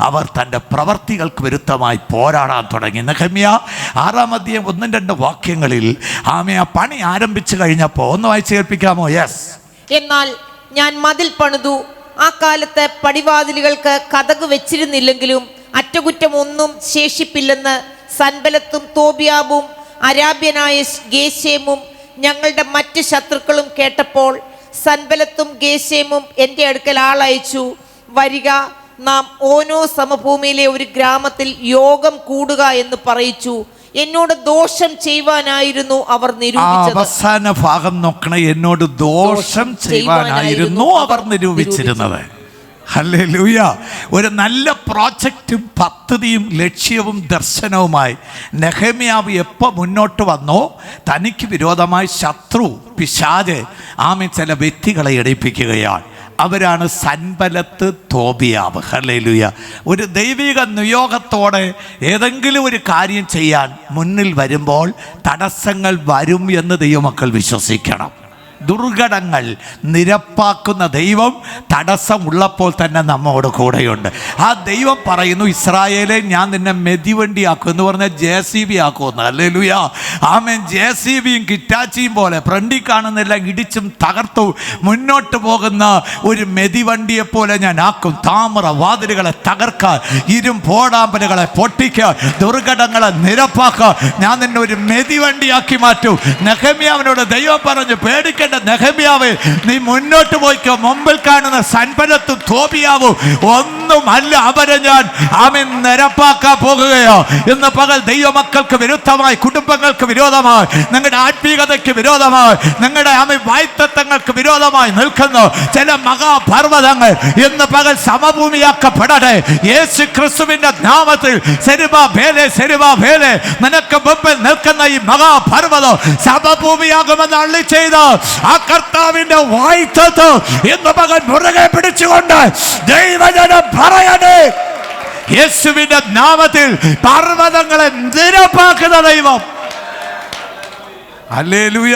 അവർ തൻ്റെ പ്രവർത്തികൾക്ക് വിരുദ്ധമായി പോരാടാൻ തുടങ്ങി. നെഹെമ്യാ 6-ാം അധ്യായം 1-2 വാക്യങ്ങളിൽ ആ പണി ആരംഭിച്ചു കഴിഞ്ഞപ്പോൾ ഒന്ന് വായിച്ച് കേൾപ്പിക്കാമോ? യെസ്. എന്നാൽ ഞാൻ മതിൽ പണിതു. ആ കാലത്ത് പടിവാതിലുകൾക്ക് കതക് വെച്ചിരുന്നില്ലെങ്കിലും അറ്റകുറ്റം ഒന്നും ശേഷിപ്പില്ലെന്ന് സൻബലത്തും തോബിയാവും അരാബ്യനായ ഗേശേമും ഞങ്ങളുടെ മറ്റ് ശത്രുക്കളും കേട്ടപ്പോൾ സൻബലത്തും ഗേശേമും എൻ്റെ അടുക്കൽ ആളയച്ചു, വരിക, നാം ഓനോ സമഭൂമിയിലെ ഒരു ഗ്രാമത്തിൽ യോഗം കൂടുക എന്ന് പറയിച്ചു. എന്നോട് ദോഷം ചെയ്യുവാനായിരുന്നു അവർ നിരൂപിച്ചത്. അവസാന ഭാഗം നോക്കണേ. എന്നോട് ദോഷം ചെയ്യുവാനായിരുന്നു അവർ നിരൂപിച്ചിരുന്നത്. ഹല്ലേലൂയ. ഒരു നല്ല പ്രോജക്റ്റും പദ്ധതിയും ലക്ഷ്യവും ദർശനവുമായി നെഹെമ്യാവ് എപ്പോൾ മുന്നോട്ട് വന്നോ തനിക്ക് വിരോധമായി ശത്രു പിശാച് ചില വ്യക്തികളെ എടുപ്പിക്കുകയാണ്. അവരാണ് സൻബലത്ത്, തോബിയാവ്. ഹല്ലേലൂയ. ഒരു ദൈവിക നിയോഗത്തോടെ ഏതെങ്കിലും ഒരു കാര്യം ചെയ്യാൻ മുന്നിൽ വരുമ്പോൾ തടസ്സങ്ങൾ വരും എന്ന് ദൈവമക്കൾ വിശ്വസിക്കണം. ദുർഘടങ്ങൾ നിരപ്പാക്കുന്ന ദൈവം തടസ്സമുള്ളപ്പോൾ തന്നെ നമ്മോട് കൂടെയുണ്ട്. ആ ദൈവം പറയുന്നു, ഇസ്രായേലെ ഞാൻ നിന്നെ മെതിവണ്ടിയാക്കും എന്ന് പറഞ്ഞാൽ JCB ആക്കുമെന്ന്. ഹല്ലേലൂയ. ആമേൻ. JCBയും കിറ്റാച്ചിയും പോലെ ഫ്രണ്ടിൽ കാണുന്നില്ല ഇടിച്ചും തകർത്തു മുന്നോട്ട് പോകുന്ന ഒരു മെതിവണ്ടിയെ പോലെ ഞാൻ ആക്കും. താമര വാതിലുകളെ തകർക്കാൻ, ഇരുമ്പോടാമ്പലുകളെ പൊട്ടിക്കാൻ, ദുർഘടങ്ങളെ നിരപ്പാക്കാൻ ഞാൻ നിന്നെ ഒരു മെതിവണ്ടിയാക്കി മാറ്റും. നെഹെമ്യാവിനോട് ദൈവം പറഞ്ഞു, പേടിക്കേണ്ട നെഹെമ്യാവേ, നീ മുന്നോട്ട് പോയിക്കോ. മുമ്പിൽ കാണുന്ന സൻബലത്തും തോബിയാവും ഒന്നുമല്ല, അവരെ ഞാൻ നിരപ്പാക്കാൻ പോകുകയോ. ഇന്ന് പകൽ ദൈവമക്കൾക്ക് വിരുദ്ധമായി, കുടുംബങ്ങൾക്ക് വിരോധമായി, നിങ്ങളുടെ ആത്മീയതയ്ക്ക് വിരോധമായി, നിങ്ങളുടെ വായ്ത്തത്വങ്ങൾക്ക് വിരോധമായി നിൽക്കുന്ന ചില മഹാപർവ്വതങ്ങൾ ഇന്ന് പകൽ സമഭൂമിയാക്കപ്പെടട്ടെ. യേശു ക്രിസ്തുവിന്റെ നാമത്തിൽ സെരുബാബേലേ, നിനക്ക് മുമ്പിൽ നിൽക്കുന്ന ഈ മഹാപർവ്വതം സമഭൂമിയാകുമെന്ന് അരുളി ചെയ്ത ആ കർത്താവിന്റെ വായ്ത്തത്വം ഇന്ന് മകൻ മുറുകെ പിടിച്ചുകൊണ്ട് ദൈവജനം പറയണേ. യേശുവിന്റെ നാമത്തിൽ പർവ്വതങ്ങളെ നിരപ്പാക്കുന്ന ദൈവം. ഹല്ലേലൂയ.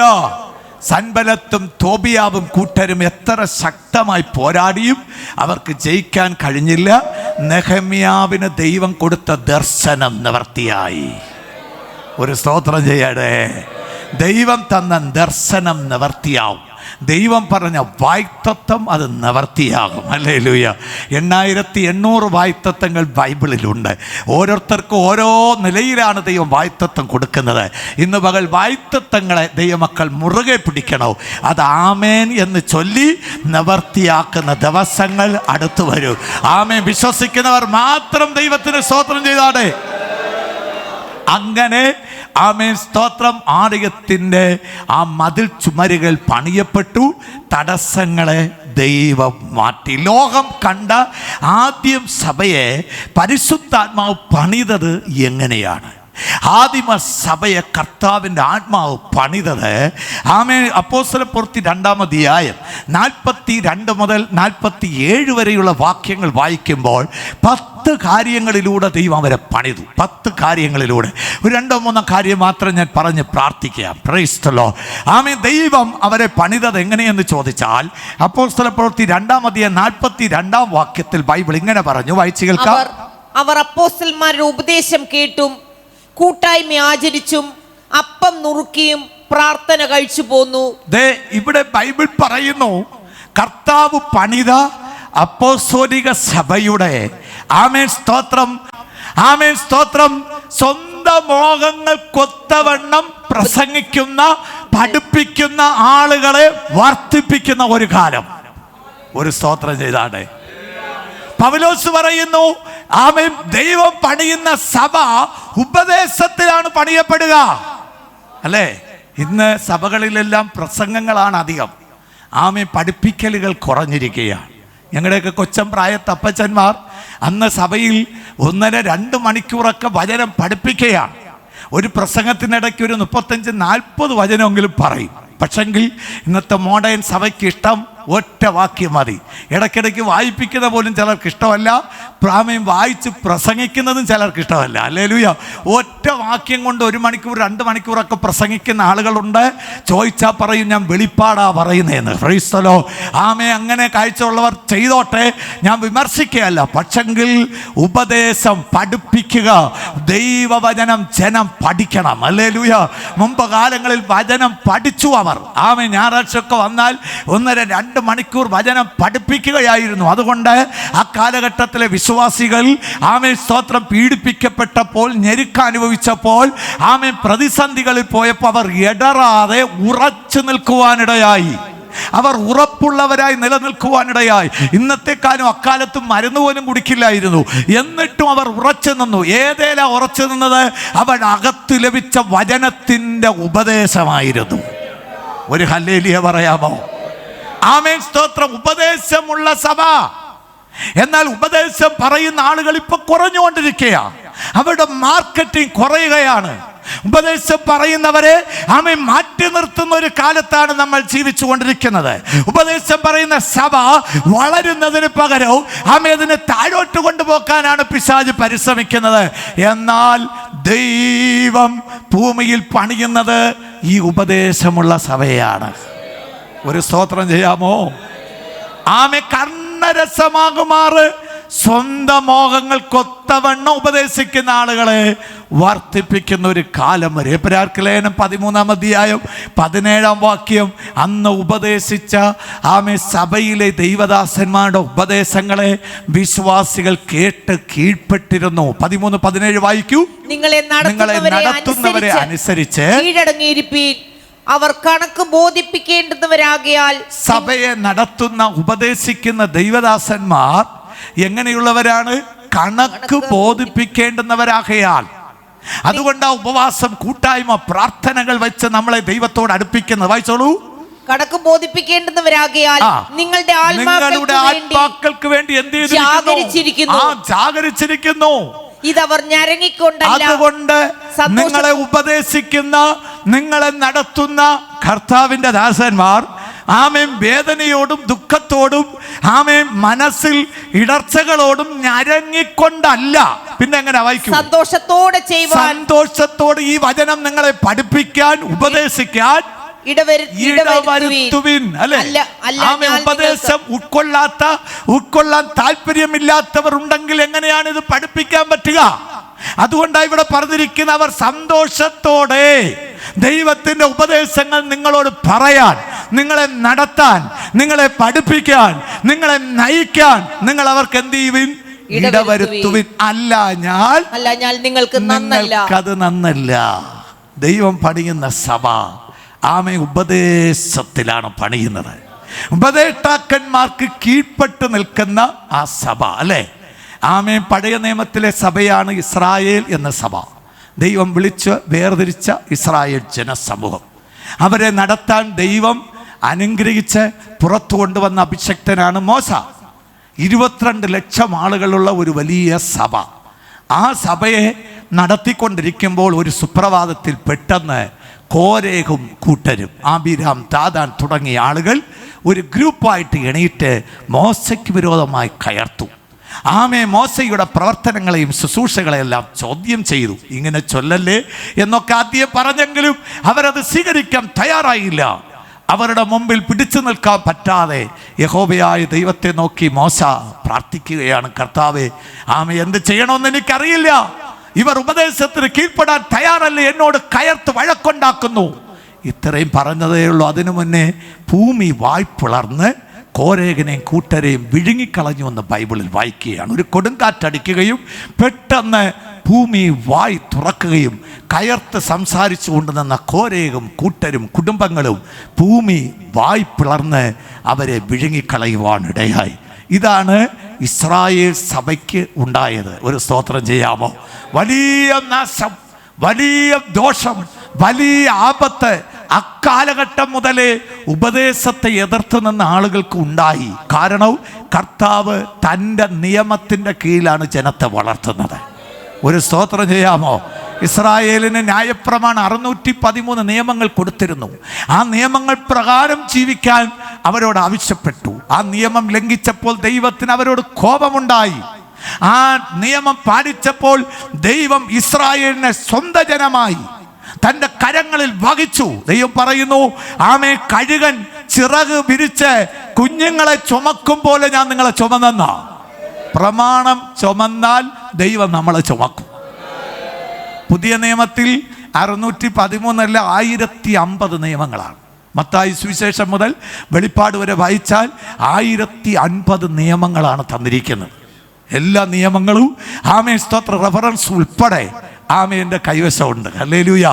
സൻബലത്തും തോബിയാവും കൂട്ടരും എത്ര ശക്തമായി പോരാടിയും അവർക്ക് ജയിക്കാൻ കഴിഞ്ഞില്ല. നെഹെമ്യാവിന് ദൈവം കൊടുത്ത ദർശനം നിവർത്തിയായി. ഒരു സ്തോത്രം ചെയ്യട്ടെ. ദൈവം തന്ന ദർശനം നിവർത്തിയാവും. ദൈവം പറഞ്ഞ വായ്ത്തത്വം അത് നിവർത്തിയാകും. ഹല്ലേലൂയ. 8800 വായ്ത്തത്വങ്ങൾ ബൈബിളിലുണ്ട്. ഓരോരുത്തർക്കും ഓരോ നിലയിലാണ് ദൈവം വായ്ത്തത്വം കൊടുക്കുന്നത്. ഇന്ന് പകൽ വായ്ത്തത്വങ്ങളെ ദൈവമക്കൾ മുറുകെ പിടിക്കണോ. അത് ആമേൻ എന്ന് ചൊല്ലി നിവർത്തിയാക്കുന്ന ദിവസങ്ങൾ അടുത്തു വരും. ആമേൻ. വിശ്വസിക്കുന്നവർ മാത്രം ദൈവത്തിന് സ്തോത്രം ചെയ്താടെ. അങ്ങനെ ആമേൻ, സ്തോത്രം. ആലയത്തിൻ്റെ ആ മതിൽ ചുമരുകൾ പണിയപ്പെട്ടു. തടസ്സങ്ങളെ ദൈവം മാറ്റി. ലോകം കണ്ട ആദ്യം സഭയെ പരിശുദ്ധാത്മാവ് പണിതത് എങ്ങനെയാണ്? ആദിമ സഭയെ കർത്താവിൻ്റെ ആത്മാവ് പണിതത് അപ്പോസ്തലപ്രവൃത്തി 2-ാം അധ്യായം 42 മുതൽ 47 വരെയുള്ള വാക്യങ്ങൾ വായിക്കുമ്പോൾ 10 10 കാര്യങ്ങളിലൂടെ ദൈവം അവരെ പണിതു. 10 കാര്യങ്ങളിലൂടെ. ഒരു 2-3 കാര്യം മാത്രം ഞാൻ പറഞ്ഞ് പ്രാർത്ഥിക്കാം. Praise the lord. ആമേൻ. ദൈവം അവരെ പണിതത് എങ്ങനെയെന്ന് ചോദിച്ചാൽ അപ്പോസ്തലപ്രവൃത്തി 2-42 വാക്യത്തിൽ ബൈബിൾ ഇങ്ങനെ പറഞ്ഞു, വായിച്ചു കേൾക്കാം. അവർ അപ്പോസ്തലന്മാരുടെ ഉപദേശം കേട്ടും കൂട്ടായ്മ ആചരിച്ചും അപ്പം നുറുക്കിയും പ്രാർത്ഥന കഴിച്ചു പോന്നു. ഇവിടെ ബൈബിൾ പറയുന്നു, കർത്താവ് പണിത അപ്പോസ്തലിക സഭയുടെ ആമേൻ സ്തോത്രം, ആമേൻ സ്തോത്രം, സ്വന്തം മോഹങ്ങൾക്കൊത്തവണ്ണം പ്രസംഗിക്കുന്ന, പഠിപ്പിക്കുന്ന ആളുകളെ വർദ്ധിപ്പിക്കുന്ന ഒരു കാലം. ഒരു സ്തോത്രം ചെയ്താണ്. പൗലോസ് പറയുന്നു, ആമേൻ, ദൈവം പണിയുന്ന സഭ ഉപദേശത്തിലാണ് പണിയപ്പെടുക. അല്ലേ? ഇന്ന് സഭകളിലെല്ലാം പ്രസംഗങ്ങളാണ് അധികം. ആമേൻ, പഠിപ്പിക്കലുകൾ കുറഞ്ഞിരിക്കുകയാണ്. ഞങ്ങളുടെയൊക്കെ കൊച്ചം പ്രായത്തെ അപ്പച്ചന്മാർ അന്ന് സഭയിൽ 1.5-2 മണിക്കൂറൊക്കെ വചനം പഠിപ്പിക്കുകയാണ്. ഒരു പ്രസംഗത്തിനിടയ്ക്ക് ഒരു 35-40 വചനമെങ്കിലും പറയും. പക്ഷെങ്കിൽ ഇന്നത്തെ മോഡേൺ സഭയ്ക്ക് ഇഷ്ടം ഒറ്റ വാക്യം മതി. ഇടയ്ക്കിടയ്ക്ക് വായിപ്പിക്കുന്ന പോലും ചിലർക്ക് ഇഷ്ടമല്ല. പ്രാമേയം വായിച്ച് പ്രസംഗിക്കുന്നതും ചിലർക്ക് ഇഷ്ടമല്ല. ഹല്ലേലൂയ. ഒറ്റ വാക്യം കൊണ്ട് 1 മണിക്കൂർ 2 മണിക്കൂറൊക്കെ പ്രസംഗിക്കുന്ന ആളുകളുണ്ട്. ചോദിച്ചാൽ പറയും ഞാൻ വെളിപ്പാടാ പറയുന്നതെന്ന്. Praise the lord. ആമേൻ. അങ്ങനെ കാഴ്ചയുള്ളവർ ചെയ്തോട്ടെ, ഞാൻ വിമർശിക്കുകയല്ല. പക്ഷെങ്കിൽ ഉപദേശം പഠിപ്പിക്കുക, ദൈവവചനം ജനം പഠിക്കണം. ഹല്ലേലൂയ. മുമ്പ് കാലങ്ങളിൽ വചനം പഠിച്ചു അവർ. ആമേൻ. ഞായറാഴ്ചയൊക്കെ വന്നാൽ 1.5-2 മണിക്കൂർ വചനം പഠിപ്പിക്കുകയായിരുന്നു. അതുകൊണ്ട് ആ കാലഘട്ടത്തിലെ വിശ്വാസികൾ ആമേൻ സ്തോത്രം പീഡിപ്പിക്കപ്പെട്ടപ്പോൾ, ഞെരുക്കം അനുഭവിച്ചപ്പോൾ, ആമേൻ പ്രതിസന്ധികളിൽ പോയപ്പോൾ അവർ ഇടറാതെ ഉറച്ചു നിൽക്കുവാനിടയായി. അവർ ഉറപ്പുള്ളവരായി നിലനിൽക്കുവാനിടയായി. ഇന്നത്തെക്കാലം അക്കാലത്തും മരുന്ന് പോലും കുടിക്കില്ലായിരുന്നു. എന്നിട്ടും അവർ ഉറച്ചു നിന്നു. ഏതേല ഉറച്ചു നിന്നത്? അവർ അകത്ത് ലഭിച്ച വചനത്തിൻ്റെ ഉപദേശമായിരുന്നു. ഒരു ഹല്ലേലൂയ പറയാമോ? ആമേൻ സ്തോത്രം. ഉപദേശമുള്ള സഭ. എന്നാൽ ഉപദേശം പറയുന്ന ആളുകൾ ഇപ്പൊ കുറഞ്ഞുകൊണ്ടിരിക്കുകയാണ്. അവരുടെ മാർക്കറ്റിംഗ് കുറയുകയാണ്. ഉപദേശം പറയുന്നവരെ ആമേൻ മാറ്റി നിർത്തുന്ന ഒരു കാലത്താണ് നമ്മൾ ജീവിച്ചു കൊണ്ടിരിക്കുന്നത്. ഉപദേശം പറയുന്ന സഭ വളരുന്നതിന് പകരവും ആമേൻ അതിനെ താഴോട്ട് കൊണ്ടുപോക്കാനാണ് പിശാച് പരിശ്രമിക്കുന്നത്. എന്നാൽ ദൈവം ഭൂമിയിൽ പണിയുന്നത് ഈ ഉപദേശമുള്ള സഭയാണ്. ഒരു സ്തോത്രം ചെയ്യാമോ? ആമേ. കർണരസമാകുമാറ് സ്വന്തം മോഹങ്ങൾക്കൊത്തവണ്ണം ഉപദേശിക്കുന്ന ആളുകളെ വർദ്ധിപ്പിക്കുന്ന ഒരു കാലം വരെ. എബ്രായർക്ക് ലേഖനം 13-ാം അധ്യായം 17-ാം വാക്യം, അന്ന് ഉപദേശിച്ച ആമേ സഭയിലെ ദൈവദാസന്മാരുടെ ഉപദേശങ്ങളെ വിശ്വാസികൾ കേട്ട് കീഴ്പ്പെട്ടിരുന്നു. 13-17 വായിക്കൂ. നിങ്ങളെ നടത്തുന്നവരെ അനുസരിച്ച് കീഴടങ്ങിയിരിപ്പീൻ, അവർ കണക്ക് ബോധിപ്പിക്കേണ്ടുന്നവരാകയാൽ. സഭയെ നടത്തുന്ന ഉപദേശിക്കുന്ന ദൈവദാസന്മാർ എങ്ങനെയുള്ളവരാണ്? കണക്ക് ബോധിപ്പിക്കേണ്ടുന്നവരാകയാൽ. അതുകൊണ്ട് ആ ഉപവാസം, കൂട്ടായ്മ, പ്രാർത്ഥനകൾ വെച്ച് നമ്മളെ ദൈവത്തോട് അടുപ്പിക്കുന്നത്. വായിച്ചോളൂ. കണക്ക് ബോധിപ്പിക്കേണ്ടുന്നവരാകയാൽ നിങ്ങളുടെ ആത്മാക്കൾക്ക് വേണ്ടി എന്ത് ചെയ്തിരിക്കുന്നു? ജാഗരിച്ചിരിക്കുന്നു. ഇതവർ ഞരങ്ങിക്കൊണ്ടല്ല. അതുകൊണ്ട് നിങ്ങളെ ഉപദേശിക്കുന്ന, നിങ്ങളെ നടത്തുന്ന കർത്താവിന്റെ ദാസന്മാർ ആമേൻ വേദനയോടും ദുഃഖത്തോടും ആമേൻ മനസ്സിൽ ഇടർച്ചകളോടും ഞരങ്ങിക്കൊണ്ടല്ല. പിന്നെ എങ്ങനെ വായിക്കും? സന്തോഷത്തോടെ ഈ വചനം നിങ്ങളെ പഠിപ്പിക്കാൻ, ഉപദേശിക്കാൻ ഇടവരുത്തുവിൻ. അല്ലെ? ആമേൻ. ഉപദേശം ഉൾക്കൊള്ളാൻ താല്പര്യമില്ലാത്തവർ ഉണ്ടെങ്കിൽ എങ്ങനെയാണ് ഇത് പഠിപ്പിക്കാൻ പറ്റുക? അതുകൊണ്ടാണ് ഇവിടെ പറഞ്ഞിരിക്കുന്ന, അവർ സന്തോഷത്തോടെ ദൈവത്തിന്റെ ഉപദേശങ്ങൾ നിങ്ങളോട് പറയാൻ, നിങ്ങളെ നടത്താൻ, നിങ്ങളെ പഠിപ്പിക്കാൻ, നിങ്ങളെ നയിക്കാൻ അവർക്ക് എന്ത് ചെയ്യുവിൻ? ഇടവരുത്തുവിൻ. അല്ലാഞ്ഞാൽ നിങ്ങൾക്കത് നന്നല്ല. ദൈവം പണിയുന്ന സഭ ആമേ ഉപദേശത്തിലാണ് പണിയുന്നത്. ഉപദേഷ്ടാക്കന്മാർക്ക് കീഴ്പ്പെട്ട് നിൽക്കുന്ന ആ സഭ. അല്ലേ? ആമേ. പഴയ നിയമത്തിലെ സഭയാണ് ഇസ്രായേൽ എന്ന സഭ. ദൈവം വിളിച്ച് വേർതിരിച്ച ഇസ്രായേൽ ജനസമൂഹം. അവരെ നടത്താൻ ദൈവം അനുഗ്രഹിച്ച് പുറത്തു കൊണ്ടുവന്ന അഭിഷക്തനാണ് മോശ. 22 ലക്ഷം ആളുകളുള്ള ഒരു വലിയ സഭ. ആ സഭയെ നടത്തിക്കൊണ്ടിരിക്കുമ്പോൾ ഒരു സുപ്രഭാതത്തിൽ പെട്ടെന്ന് കോരേഹും കൂട്ടരും, ആബിരാം, ദാദാൻ തുടങ്ങിയ ആളുകൾ ഒരു ഗ്രൂപ്പായിട്ട് എണീറ്റ് മോശയ്ക്ക് വിരോധമായി കയർത്തു. ആമേ മോശയുടെ പ്രവർത്തനങ്ങളെയും ശുശ്രൂഷകളെല്ലാം ചോദ്യം ചെയ്തു. ഇങ്ങനെ ചൊല്ലല്ലേ എന്നൊക്കെ ആദ്യം പറഞ്ഞെങ്കിലും അവരത് സ്വീകരിക്കാൻ തയ്യാറായില്ല. അവരുടെ മുമ്പിൽ പിടിച്ചു നിൽക്കാൻ പറ്റാതെ യഹോവയായ ദൈവത്തെ നോക്കി മോശ പ്രാർത്ഥിക്കുകയാണ്, കർത്താവേ, ആമേ എന്ത് ചെയ്യണമെന്ന് എനിക്കറിയില്ല. ഇവർ ഉപദേശത്തിന് കീഴ്പ്പെടാൻ തയ്യാറല്ലേ, എന്നോട് കയർത്ത് വഴക്കുണ്ടാക്കുന്നു. ഇത്രയും പറഞ്ഞതേ ഉള്ളൂ. അതിനു മുന്നേ ഭൂമി വായ്പിളർന്ന് കോരേഗനെയും കൂട്ടരെയും വിഴുങ്ങിക്കളഞ്ഞു എന്ന് ബൈബിളിൽ വായിക്കുകയാണ്. ഒരു കൊടുങ്കാറ്റടിക്കുകയും പെട്ടെന്ന് ഭൂമി വായ് തുറക്കുകയും കയർത്ത് സംസാരിച്ചു കൊണ്ട് നിന്ന കോരേഗും കൂട്ടരും കുടുംബങ്ങളും ഭൂമി വായ് പിളർന്ന് അവരെ വിഴുങ്ങിക്കളയുവാനിടയായി. ഇതാണ് ഇസ്രായേൽ സഭയ്ക്ക് ഉണ്ടായത്. ഒരു സ്തോത്രം ചെയ്യാമോ? വലിയ നാശം, വലിയ ദോഷം, വലിയ ആപത്ത് അക്കാലഘട്ടം മുതലേ ഉപദേശത്തെ എതിർത്ത് നിന്ന ആളുകൾക്ക് ഉണ്ടായി. കാരണം കർത്താവ് തൻ്റെ നിയമത്തിൻ്റെ കീഴിലാണ് ജനത്തെ വളർത്തുന്നത്. ഒരു സ്തോത്രം ചെയ്യാമോ? ഇസ്രായേലിന് ന്യായപ്രമാണം 613 നിയമങ്ങൾ കൊടുത്തിരുന്നു. ആ നിയമങ്ങൾ പ്രകാരം ജീവിക്കാൻ അവരോട് ആവശ്യപ്പെട്ടു. ആ നിയമം ലംഘിച്ചപ്പോൾ ദൈവത്തിന് അവരോട് കോപമുണ്ടായി. ആ നിയമം പാലിച്ചപ്പോൾ ദൈവം ഇസ്രായേലിനെ സ്വന്തം ജനമായി തൻ്റെ കരങ്ങളിൽ വഹിച്ചു. ദൈവം പറയുന്നു, ആമേ, കഴുകൻ ചിറക് വിരിച്ച് കുഞ്ഞുങ്ങളെ ചുമക്കും പോലെ ഞാൻ നിങ്ങളെ ചുമന്ന. പ്രമാണം ചുമന്നാൽ ദൈവം നമ്മളെ ചുമക്കും. പുതിയ നിയമത്തിൽ 613 അല്ല 1050 നിയമങ്ങളാണ്. മത്തായി സുവിശേഷം മുതൽ വെളിപ്പാട് വരെ വായിച്ചാൽ 1050 നിയമങ്ങളാണ് തന്നിരിക്കുന്നത്. എല്ലാ നിയമങ്ങളും ആമേ സ്തോത്ര റെഫറൻസ് ഉൾപ്പെടെ ആമേ എൻ്റെ കൈവശമുണ്ട്. ഹല്ലേലൂയ.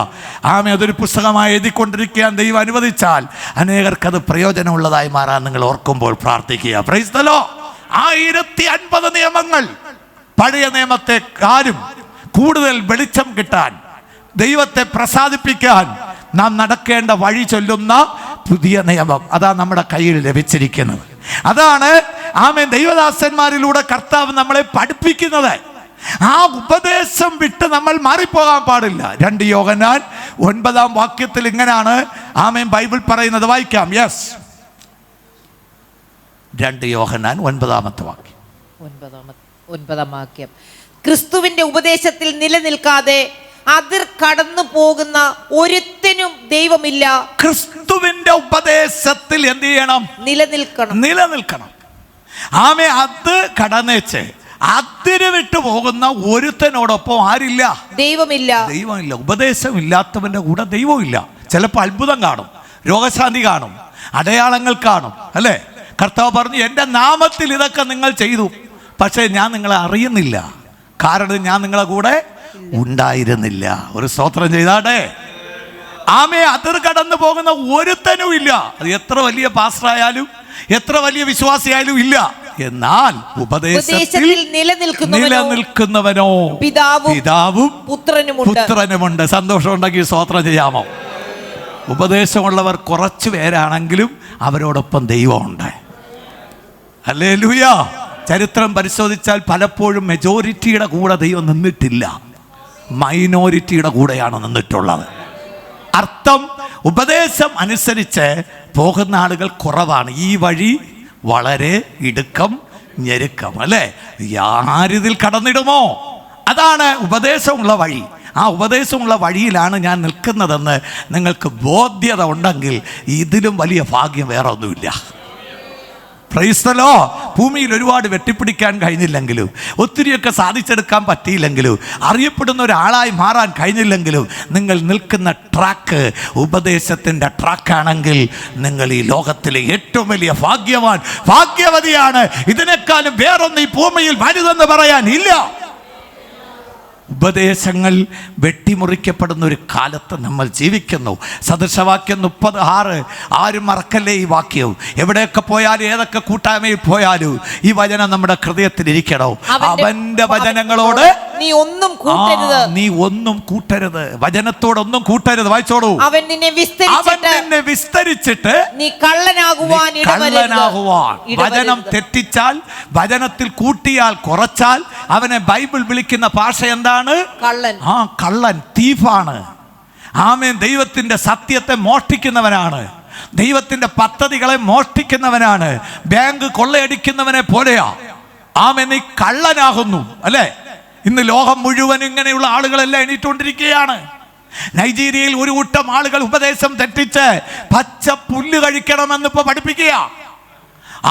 ആമേ അതൊരു പുസ്തകമായി എഴുതിക്കൊണ്ടിരിക്കാൻ ദൈവം അനുവദിച്ചാൽ അനേകർക്കത് പ്രയോജനമുള്ളതായി മാറാൻ നിങ്ങൾ ഓർക്കുമ്പോൾ പ്രാർത്ഥിക്കുക. Price the Lord. 1050 നിയമങ്ങൾ. പഴയ നിയമത്തെക്കാളും കൂടുതൽ വെളിച്ചം കിട്ടാൻ, ദൈവത്തെ പ്രസാദിപ്പിക്കാൻ നാം നടക്കേണ്ട വഴി ചൊല്ലുന്ന പുതിയ നിയമം അതാ നമ്മുടെ കയ്യിൽ ലഭിച്ചിരിക്കുന്നത്. അതാണ് ആമേൻ ദൈവദാസന്മാരിലൂടെ കർത്താവ് നമ്മളെ പഠിപ്പിക്കുന്നത്. ആ ഉപദേശം വിട്ട് നമ്മൾ മാറിപ്പോകാൻ പാടില്ല. 2 യോഹന്നാൻ 9 വാക്യത്തിൽ ഇങ്ങനെയാണ് ആമേൻ ബൈബിൾ പറയുന്നത്. വായിക്കാം. യെസ്, 2 യോഹന്നാൻ 9 വാക്യം. 9 വാക്യം. ക്രിസ്തുവിന്റെ ഉപദേശത്തിൽ നിലനിൽക്കാതെ അതിർ കടന്നു പോകുന്ന ഒരുത്തനും ദൈവമില്ല. ക്രിസ്തുവിന്റെ ഉപദേശത്തിൽ എന്ത് ചെയ്യണം? നിലനിൽക്കണം. ആമേ അത് കടന്നേച്ച് അതിര് വിട്ടു പോകുന്ന ഒരുത്തനോടൊപ്പം ആരില്ല? ദൈവമില്ല. ഉപദേശം ഇല്ലാത്തവന്റെ കൂടെ ദൈവമില്ല. ചിലപ്പോൾ അത്ഭുതം കാണും, രോഗശാന്തി കാണും, അടയാളങ്ങൾ കാണും, അല്ലേ? കർത്താവ് പറഞ്ഞു, എൻ്റെ നാമത്തിൽ ഇതൊക്കെ നിങ്ങൾ ചെയ്തു, പക്ഷേ ഞാൻ നിങ്ങളെ അറിയുന്നില്ല, കാരണം ഞാൻ നിങ്ങളെ കൂടെ ഉണ്ടായിരുന്നില്ല. ഒരു സ്തോത്രം ചെയ്താട്ടെ. ആമേ അതിർ കടന്നു പോകുന്ന ഒരുത്തനും ഇല്ല. അത് എത്ര വലിയ പാസ്റ്ററായാലും എത്ര വലിയ വിശ്വാസിയായാലും ഇല്ല. എന്നാൽ ഉപദേശത്തിൽ നിലനിൽക്കുന്നവനോ പിതാവും പുത്രനുമുണ്ട്. സന്തോഷം ഉണ്ടെങ്കിൽ സ്തോത്രം ചെയ്യാമോ? ഉപദേശമുള്ളവർ കുറച്ചു പേരാണെങ്കിലും അവരോടൊപ്പം ദൈവമുണ്ട്. ഹല്ലേലൂയ. ചരിത്രം പരിശോധിച്ചാൽ പലപ്പോഴും മെജോറിറ്റിയുടെ കൂടെ ദൈവം നിന്നിട്ടില്ല, മൈനോറിറ്റിയുടെ കൂടെയാണ് നിന്നിട്ടുള്ളത്. അർത്ഥം, ഉപദേശം അനുസരിച്ച് പോകുന്ന ആളുകൾ കുറവാണ്. ഈ വഴി വളരെ ഇടുക്കം ഞെരുക്കം, അല്ലേ? ആരിതിൽ കടന്നിടുമോ? അതാണ് ഉപദേശമുള്ള വഴി. ആ ഉപദേശമുള്ള വഴിയിലാണ് ഞാൻ നിൽക്കുന്നതെന്ന് നിങ്ങൾക്ക് ബോധ്യത ഉണ്ടെങ്കിൽ ഇതിലും വലിയ ഭാഗ്യം വേറെ ഒന്നുമില്ല. Price the Lord. ഭൂമിയിൽ ഒരുപാട് വെട്ടിപ്പിടിക്കാൻ കഴിഞ്ഞില്ലെങ്കിലും, ഒത്തിരിയൊക്കെ സാധിച്ചെടുക്കാൻ പറ്റിയില്ലെങ്കിലും, അറിയപ്പെടുന്ന ഒരാളായി മാറാൻ കഴിഞ്ഞില്ലെങ്കിലും, നിങ്ങൾ നിൽക്കുന്ന ട്രാക്ക് ഉപദേശത്തിൻ്റെ ട്രാക്കാണെങ്കിൽ നിങ്ങൾ ഈ ലോകത്തിലെ ഏറ്റവും വലിയ ഭാഗ്യവതിയാണ്. ഇതിനേക്കാളും വേറൊന്നും ഈ ഭൂമിയിൽ വലുതെന്ന് പറയാൻ ഇല്ല. ഉപദേശങ്ങൾ വെട്ടിമുറിക്കപ്പെടുന്ന ഒരു കാലത്ത് നമ്മൾ ജീവിക്കുന്നു. സദൃശവാക്യം 30:6. ആരും മറക്കല്ലേ ഈ വാക്യവും. എവിടെയൊക്കെ പോയാലും ഏതൊക്കെ കൂട്ടായ്മയിൽ പോയാലും ഈ വചനം നമ്മുടെ ഹൃദയത്തിൽ ഇരിക്കണോ. അവന്റെ വചനങ്ങളോട് നീ ഒന്നും കൂട്ടരുത്. വചനത്തോടൊന്നും കൂട്ടരുത്. വായിച്ചോളൂ. അവൻ നിന്നെ വിസ്തരിച്ചിട്ട് നീ കള്ളനാകുവാൻ. വചനം തെറ്റിച്ചാൽ, വചനത്തിൽ കൂട്ടിയാൽ, കുറച്ചാൽ അവനെ ബൈബിൾ വിളിക്കുന്ന ഭാഷ എന്താണ്? കള്ളൻ, തീഫാണ്. ആമേൻ. ദൈവത്തിന്റെ സത്യത്തെ മോഷ്ടിക്കുന്നവനാണ്, ദൈവത്തിന്റെ പദ്ധതികളെ മോഷ്ടിക്കുന്നവനാണ്. ബാങ്ക് കൊള്ളയടിക്കുന്നവനെ പോലെയാ. ആമേ നീ കള്ളനാകുന്നു. അല്ലേ? ഇന്ന് ലോകം മുഴുവൻ ഇങ്ങനെയുള്ള ആളുകളെല്ലാം എണീറ്റുകൊണ്ടിരിക്കുകയാണ്. നൈജീരിയയിൽ ഒരു കൂട്ടം ആളുകൾ ഉപദേശം തെറ്റിച്ച് പച്ച പുല്ല് കഴിക്കണമെന്ന് ഇപ്പൊ പഠിപ്പിക്കുക.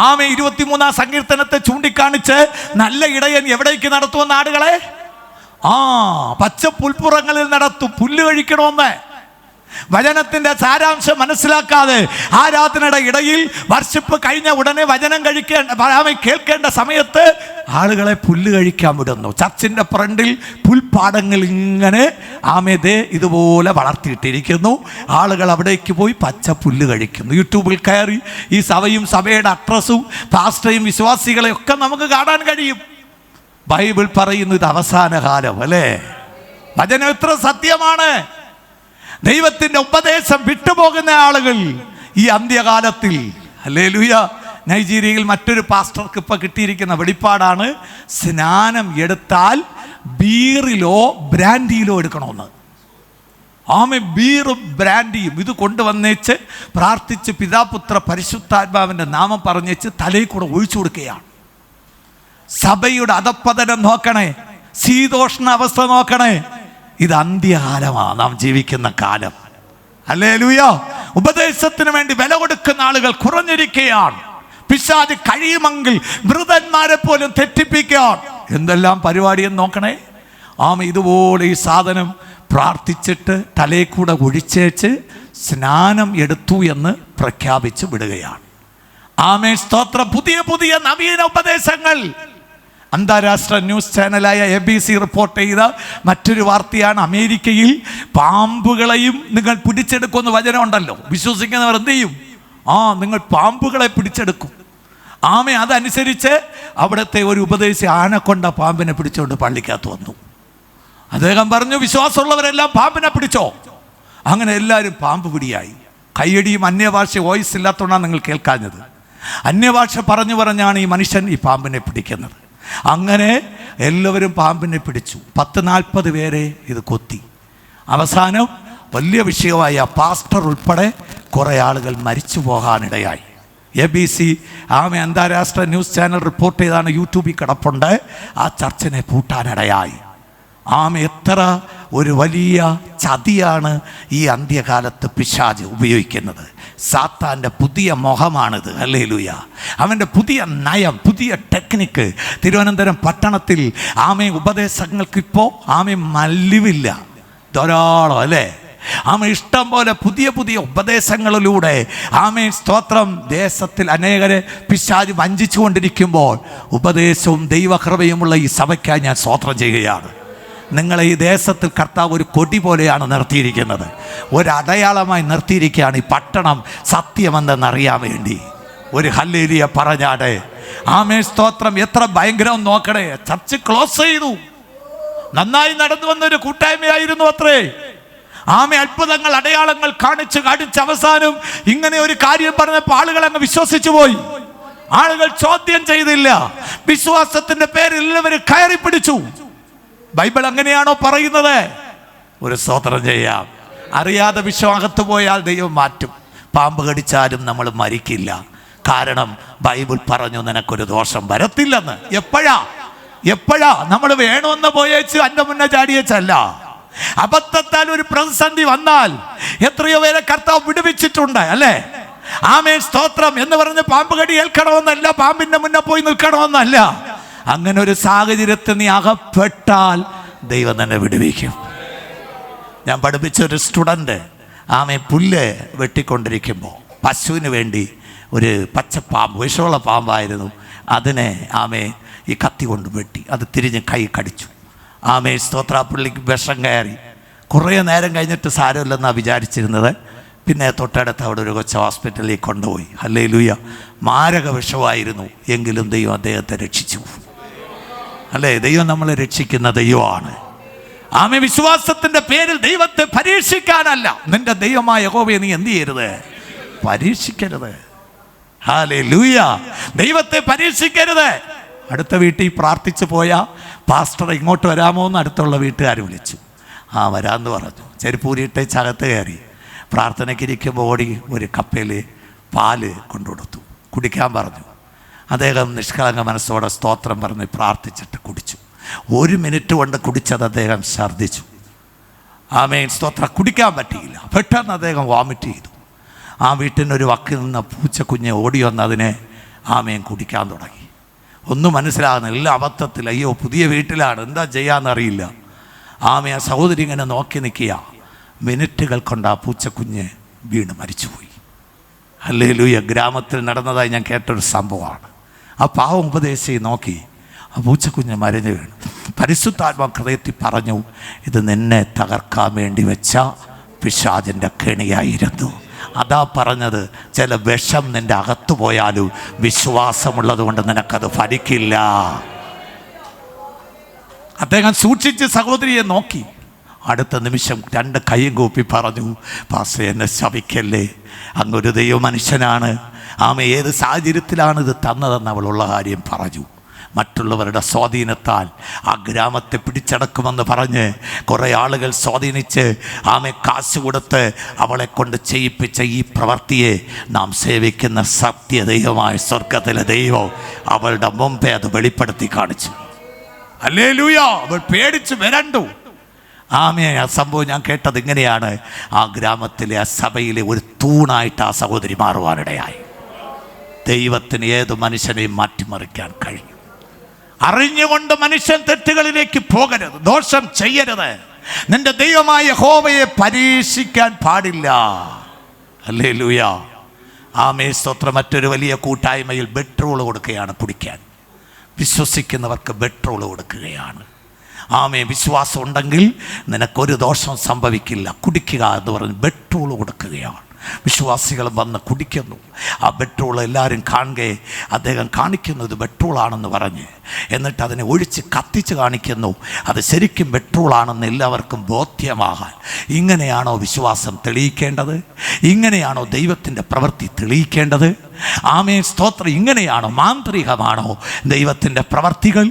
ആമേ 23-ാം സങ്കീർത്തനത്തെ ചൂണ്ടിക്കാണിച്ച് നല്ല ഇടയൻ എവിടേക്ക് നടത്തുമെന്ന് ആടുകളെ പച്ച പുൽപ്പുറങ്ങളിൽ നടത്തും. പുല്ല് കഴിക്കണമെന്ന് വചനത്തിന്റെ സാരാംശം മനസ്സിലാക്കാതെ ആരാധനയുടെ ഇടയിൽ വർഷിപ്പ് കഴിഞ്ഞ ഉടനെ വചനം കേൾക്കേണ്ട സമയത്ത് ആളുകളെ പുല്ല് കഴിക്കാൻ വിടുന്നു. ചർച്ചിന്റെ ഫ്രണ്ടിൽ പുൽപ്പാടങ്ങൾ ഇങ്ങനെ ആമേദേ ഇതുപോലെ വളർത്തിയിട്ടിരിക്കുന്നു. ആളുകൾ അവിടേക്ക് പോയി പച്ച പുല്ല് കഴിക്കുന്നു. യൂട്യൂബിൽ കയറി ഈ സഭയും സഭയുടെ അഡ്രസ്സും പാസ്റ്ററേയും വിശ്വാസികളെയും ഒക്കെ നമുക്ക് കാണാൻ കഴിയും. ബൈബിൾ പറയുന്നു ഇത് അവസാന കാലം. അല്ലേ? വചനം എത്ര സത്യമാണ്. ദൈവത്തിന്റെ ഉപദേശം വിട്ടുപോകുന്ന ആളുകൾ ഈ അന്ത്യകാലത്തിൽ, ഹല്ലേലൂയ. നൈജീരിയയിൽ മറ്റൊരു പാസ്റ്റർക്ക് ഇപ്പൊ കിട്ടിയിരിക്കുന്ന വെളിപ്പാടാണ്, സ്നാനം എടുത്താൽ ബീറിലോ ബ്രാൻഡിയിലോ എടുക്കണമെന്ന്. ആമേ ബീറും ബ്രാൻഡിയും ഇത് കൊണ്ടുവന്നേച്ച് പ്രാർത്ഥിച്ച് പിതാപുത്ര പരിശുദ്ധാത്മാവിന്റെ നാമം പറഞ്ഞേച്ച് തലയിൽ കൂടെ ഒഴിച്ചു കൊടുക്കുകയാണ്. സഭയുടെ അധപ്പതനം നോക്കണേ, ശീതോഷ്ണ അവസ്ഥ നോക്കണേ. ഇത് അന്ത്യകാലമാണ് നാം ജീവിക്കുന്ന കാലം. ഹല്ലേലൂയ. ഉപദേശത്തിന് വേണ്ടി വില കൊടുക്കുന്ന ആളുകൾ കുറഞ്ഞിരിക്കുകയാണ്. പിശാച് കഴിയുമെങ്കിൽ മൃതന്മാരെ പോലും തെറ്റിപ്പിക്കാൻ എന്തെല്ലാം പരിപാടിയെന്ന് നോക്കണേ. ഇതുപോലെ ഈ സാധനം പ്രാർത്ഥിച്ചിട്ട് തലയിൽ കൂടെ ഒഴിച്ചേച്ച് സ്നാനം എടുത്തു എന്ന് പ്രഖ്യാപിച്ചു വിടുകയാണ്. ആമേൻ, സ്തോത്രം. പുതിയ പുതിയ നവീന ഉപദേശങ്ങൾ. അന്താരാഷ്ട്ര ന്യൂസ് ചാനലായ ABC റിപ്പോർട്ട് ചെയ്ത മറ്റൊരു വാർത്തയാണ്, അമേരിക്കയിൽ പാമ്പുകളെയും നിങ്ങൾ പിടിച്ചെടുക്കുമെന്ന് വചനമുണ്ടല്ലോ. വിശ്വസിക്കുന്നവർ എന്ത് ചെയ്യും? നിങ്ങൾ പാമ്പുകളെ പിടിച്ചെടുക്കും. അതനുസരിച്ച് അവിടുത്തെ ഒരു ഉപദേശി ആനക്കൊണ്ട പാമ്പിനെ പിടിച്ചുകൊണ്ട് പള്ളിക്കകത്ത് വന്നു. അദ്ദേഹം പറഞ്ഞു, വിശ്വാസമുള്ളവരെല്ലാം പാമ്പിനെ പിടിച്ചോ. അങ്ങനെ എല്ലാവരും പാമ്പ് പിടിയായി. കയ്യടിയും അന്യഭാഷ വോയിസ് ഇല്ലാത്തതുകൊണ്ടാണ് നിങ്ങൾ കേൾക്കാഞ്ഞത്. അന്യഭാഷ പറഞ്ഞാണ് ഈ മനുഷ്യൻ ഈ പാമ്പിനെ പിടിക്കുന്നത്. അങ്ങനെ എല്ലാവരും പാമ്പിനെ പിടിച്ചു. 10-40 പേരെ ഇത് കൊത്തി. അവസാനം വലിയ വിഷയമായ പാസ്റ്റർ ഉൾപ്പെടെ കുറേ ആളുകൾ മരിച്ചു പോകാനിടയായി. ABC അന്താരാഷ്ട്ര ന്യൂസ് ചാനൽ റിപ്പോർട്ട് ചെയ്താണ്, യൂട്യൂബിൽ കിടപ്പുണ്ട്. ആ ചർച്ചിനെ പൂട്ടാനിടയായി. എത്ര ഒരു വലിയ ചതിയാണ് ഈ അന്ത്യകാലത്ത് പിശാച് ഉപയോഗിക്കുന്നത്. സാത്താൻ്റെ പുതിയ മുഖമാണിത്. ഹല്ലേലൂയ. അവൻ്റെ പുതിയ നയം, പുതിയ ടെക്നിക്ക്. തിരുവനന്തപുരം പട്ടണത്തിൽ ഉപദേശങ്ങൾക്കിപ്പോൾ മല്ലിവില്ല, ധാരാളം. അല്ലേ? ഇഷ്ടം പോലെ പുതിയ പുതിയ ഉപദേശങ്ങളിലൂടെ സ്തോത്രം ദേശത്തിൽ അനേകരെ പിശാച് വഞ്ചിച്ചു കൊണ്ടിരിക്കുമ്പോൾ ഉപദേശവും ദൈവകൃപയുമുള്ള ഈ സഭയ്ക്കായി ഞാൻ സ്തോത്രം ചെയ്യുകയാണ്. നിങ്ങളെ ഈ ദേശത്തിൽ കർത്താവ് ഒരു കൊടി പോലെയാണ് നിർത്തിയിരിക്കുന്നത്. ഒരടയാളമായി നിർത്തിയിരിക്കുകയാണ് ഈ പട്ടണം സത്യമെന്തെന്നറിയാൻ വേണ്ടി. ഒരു ഹല്ലേലൂയ പറഞ്ഞാടെ. സ്തോത്രം. എത്ര ഭയങ്കരം നോക്കണേ. ചർച്ച് ക്ലോസ് ചെയ്തു. നന്നായി നടന്നു വന്നൊരു കൂട്ടായ്മയായിരുന്നു അത്രേ. അത്ഭുതങ്ങൾ അടയാളങ്ങൾ കാണിച്ച് അവസാനം ഇങ്ങനെ ഒരു കാര്യം പറഞ്ഞപ്പോൾ ആളുകൾ അങ്ങ് വിശ്വസിച്ചു പോയി. ആളുകൾ ചോദ്യം ചെയ്തില്ല. വിശ്വാസത്തിന്റെ പേരിൽ എല്ലാവരും കയറി പിടിച്ചു. ബൈബിൾ അങ്ങനെയാണോ പറയുന്നത്? ഒരു സ്തോത്രം ചെയ്യാം. അറിയാതെ വിശ്വാസത്ത് പോയാൽ ദൈവം മാറ്റും. പാമ്പ് കടിച്ചാലും നമ്മൾ മരിക്കില്ല. കാരണം ബൈബിൾ പറഞ്ഞു നിനക്കൊരു ദോഷം വരത്തില്ലെന്ന്. എപ്പോഴാ നമ്മൾ വേണമെന്ന് പോയേച്ച് എൻ്റെ മുന്നേ ചാടിയേച്ചല്ല. അബദ്ധത്താൽ ഒരു പ്രതിസന്ധി വന്നാൽ എത്രയോ പേരെ കർത്താവ് വിടുവിച്ചിട്ടുണ്ട്. അല്ലേ? സ്തോത്രം. എന്ന് പറഞ്ഞ് പാമ്പ് കടി ഏൽക്കണമെന്നല്ല, പാമ്പിന്റെ മുന്നേ പോയി നിൽക്കണമെന്നല്ല. അങ്ങനെ ഒരു സാഹചര്യത്തിൽ നീ അകപ്പെട്ടാൽ ദൈവം തന്നെ വിടുവിക്കും. ഞാൻ പഠിപ്പിച്ചൊരു സ്റ്റുഡൻറ്റ് പുല്ല് വെട്ടിക്കൊണ്ടിരിക്കുമ്പോൾ പശുവിന് വേണ്ടി ഒരു പച്ചപ്പാമ്പ്, വിഷമുള്ള പാമ്പായിരുന്നു, അതിനെ ഈ കത്തി കൊണ്ട് വെട്ടി. അത് തിരിഞ്ഞ് കൈ കടിച്ചു. സ്തോത്രാപ്പള്ളിക്ക് വിഷം കയറി. കുറേ നേരം കഴിഞ്ഞിട്ട് സാരമില്ലെന്നാണ് വിചാരിച്ചിരുന്നത്. പിന്നെ തൊട്ടടുത്ത് അവിടെ ഒരു കൊച്ചു ഹോസ്പിറ്റലിൽ കൊണ്ടുപോയി. ഹല്ലേലൂയ. മാരക വിഷമായിരുന്നു. എങ്കിലും ദൈവം അദ്ദേഹത്തെ രക്ഷിച്ചു. അല്ലേ? ദൈവം നമ്മളെ രക്ഷിക്കുന്ന ദൈവമാണ്. വിശ്വാസത്തിന്റെ പേരിൽ ദൈവത്തെ പരീക്ഷിക്കാനല്ല. നിന്റെ ദൈവമായ യഹോവയെ നീ എന്ത് ചെയ്യരുത്? പരീക്ഷിക്കരുത്. ഹല്ലേലൂയ. ദൈവത്തെ പരീക്ഷിക്കരുത്. അടുത്ത വീട്ടിൽ പ്രാർത്ഥിച്ചു പോയ പാസ്റ്റർ ഇങ്ങോട്ട് വരാമോ എന്ന് അടുത്തുള്ള വീട്ടുകാർ വിളിച്ചു. വരാമെന്ന് പറഞ്ഞു. ചെരുപ്പൂരിയിട്ട് ചകത്ത് കയറി. പ്രാർത്ഥനയ്ക്കിരിക്കുമ്പോൾ ഓടി ഒരു കപ്പയിൽ പാല് കൊണ്ടുകൊടുത്തു. കുടിക്കാൻ പറഞ്ഞു. അദ്ദേഹം നിഷ്കളങ്ക മനസ്സോടെ സ്തോത്രം പറഞ്ഞ് പ്രാർത്ഥിച്ചിട്ട് കുടിച്ചു. 1 മിനിറ്റ് കൊണ്ട് കുടിച്ചത് അദ്ദേഹം ഛർദ്ദിച്ചു. ആമേൻ, സ്തോത്രം. കുടിക്കാൻ പറ്റിയില്ല. പെട്ടെന്ന് അദ്ദേഹം വോമിറ്റ് ചെയ്തു. ആ വീട്ടിനൊരു വക്കിൽ നിന്ന് പൂച്ചക്കുഞ്ഞ് ഓടി വന്ന് അതിനെ ആമേൻ കുടിക്കാൻ തുടങ്ങി. ഒന്നും മനസ്സിലാകുന്നില്ല, എല്ലാം അബദ്ധത്തിൽ. അയ്യോ, പുതിയ വീട്ടിലാണ്, എന്താ ചെയ്യാന്നറിയില്ല. ആമേ, ആ സഹോദരി ഇങ്ങനെ നോക്കി നിൽക്കുക. മിനിറ്റുകൾ കൊണ്ട് ആ പൂച്ചക്കുഞ്ഞ് വീണ് മരിച്ചുപോയി. ഹല്ലേലൂയ. ഗ്രാമത്തിൽ നടന്നതായി ഞാൻ കേട്ടൊരു സംഭവമാണ്. ആ പാവം ഉപദേശി നോക്കി, ആ പൂച്ചക്കുഞ്ഞ് മരിഞ്ഞു വീണു. പരിശുദ്ധാത്മാ ഹൃദയത്തിൽ പറഞ്ഞു, ഇത് നിന്നെ തകർക്കാൻ വേണ്ടി വെച്ച പിശാചിൻ്റെ കെണിയായിരുന്നു. അതാ പറഞ്ഞത്, ചില വിഷം നിൻ്റെ അകത്തു പോയാലും വിശ്വാസമുള്ളത് കൊണ്ട് നിനക്കത് ഫലിക്കില്ല. അദ്ദേഹം സൂക്ഷിച്ച് സഹോദരിയെ നോക്കി. അടുത്ത നിമിഷം 2 കൈയും കൂപ്പി പറഞ്ഞു, പാസ്റ്റർ എന്നെ ശപിക്കല്ലേ, അങ്ങൊരു ദൈവ മനുഷ്യനാണ്. ഏത് സാഹചര്യത്തിലാണ് ഇത് തന്നതെന്ന് അവളുള്ള കാര്യം പറഞ്ഞു. മറ്റുള്ളവരുടെ സ്വാധീനത്താൽ ആ ഗ്രാമത്തെ പിടിച്ചടക്കുമെന്ന് പറഞ്ഞ് കുറേ ആളുകൾ സ്വാധീനിച്ച് കാശ് കൊടുത്ത് അവളെ കൊണ്ട് ചെയ്യിപ്പിച്ച ഈ പ്രവൃത്തിയെ നാം സേവിക്കുന്ന സത്യദൈവമായ സ്വർഗത്തിലെ ദൈവം അവളുടെ മുമ്പേ അത് വെളിപ്പെടുത്തി കാണിച്ചു. ഹല്ലേലൂയ. അവൾ പേടിച്ച് വരണ്ടു. ആ സംഭവം ഞാൻ കേട്ടത് ഇങ്ങനെയാണ്. ആ ഗ്രാമത്തിലെ, ആ സഭയിലെ ഒരു തൂണായിട്ട് ആ സഹോദരി മാറുവാനിടയായി. ദൈവത്തിന് ഏത് മനുഷ്യനെയും മാറ്റിമറിക്കാൻ കഴിയും. അറിഞ്ഞുകൊണ്ട് മനുഷ്യൻ തെറ്റുകളിലേക്ക് പോകരുത്, ദോഷം ചെയ്യരുത്. നിന്റെ ദൈവമായ യഹോവയെ പരീക്ഷിക്കാൻ പാടില്ല. ഹല്ലേലൂയ. സ്തോത്രം. മറ്റൊരു വലിയ കൂട്ടായ്മയിൽ പെട്രോൾ കൊടുക്കുകയാണ് കുടിക്കാൻ. വിശ്വസിക്കുന്നവർക്ക് പെട്രോൾ കൊടുക്കുകയാണ്. വിശ്വാസം ഉണ്ടെങ്കിൽ നിനക്കൊരു ദോഷം സംഭവിക്കില്ല. കുടിക്കുക എന്ന് പറഞ്ഞ് പെട്രോൾ കൊടുക്കുകയാണ്. വിശ്വാസികൾ വന്ന് കുടിക്കുന്നു. ആ പെട്രോൾ എല്ലാവരും കാണുകയെ അദ്ദേഹം കാണിക്കുന്നത് പെട്രോളാണെന്ന് പറഞ്ഞ്, എന്നിട്ട് അതിനെ ഒഴിച്ച് കത്തിച്ച് കാണിക്കുന്നു. അത് ശരിക്കും പെട്രോളാണെന്ന് എല്ലാവർക്കും ബോധ്യമാകാൻ. ഇങ്ങനെയാണോ വിശ്വാസം തെളിയിക്കേണ്ടത്? ഇങ്ങനെയാണോ ദൈവത്തിൻ്റെ പ്രവൃത്തി തെളിയിക്കേണ്ടത്? സ്തോത്രം. ഇങ്ങനെയാണോ, മാന്ത്രികമാണോ ദൈവത്തിൻ്റെ പ്രവർത്തികൾ?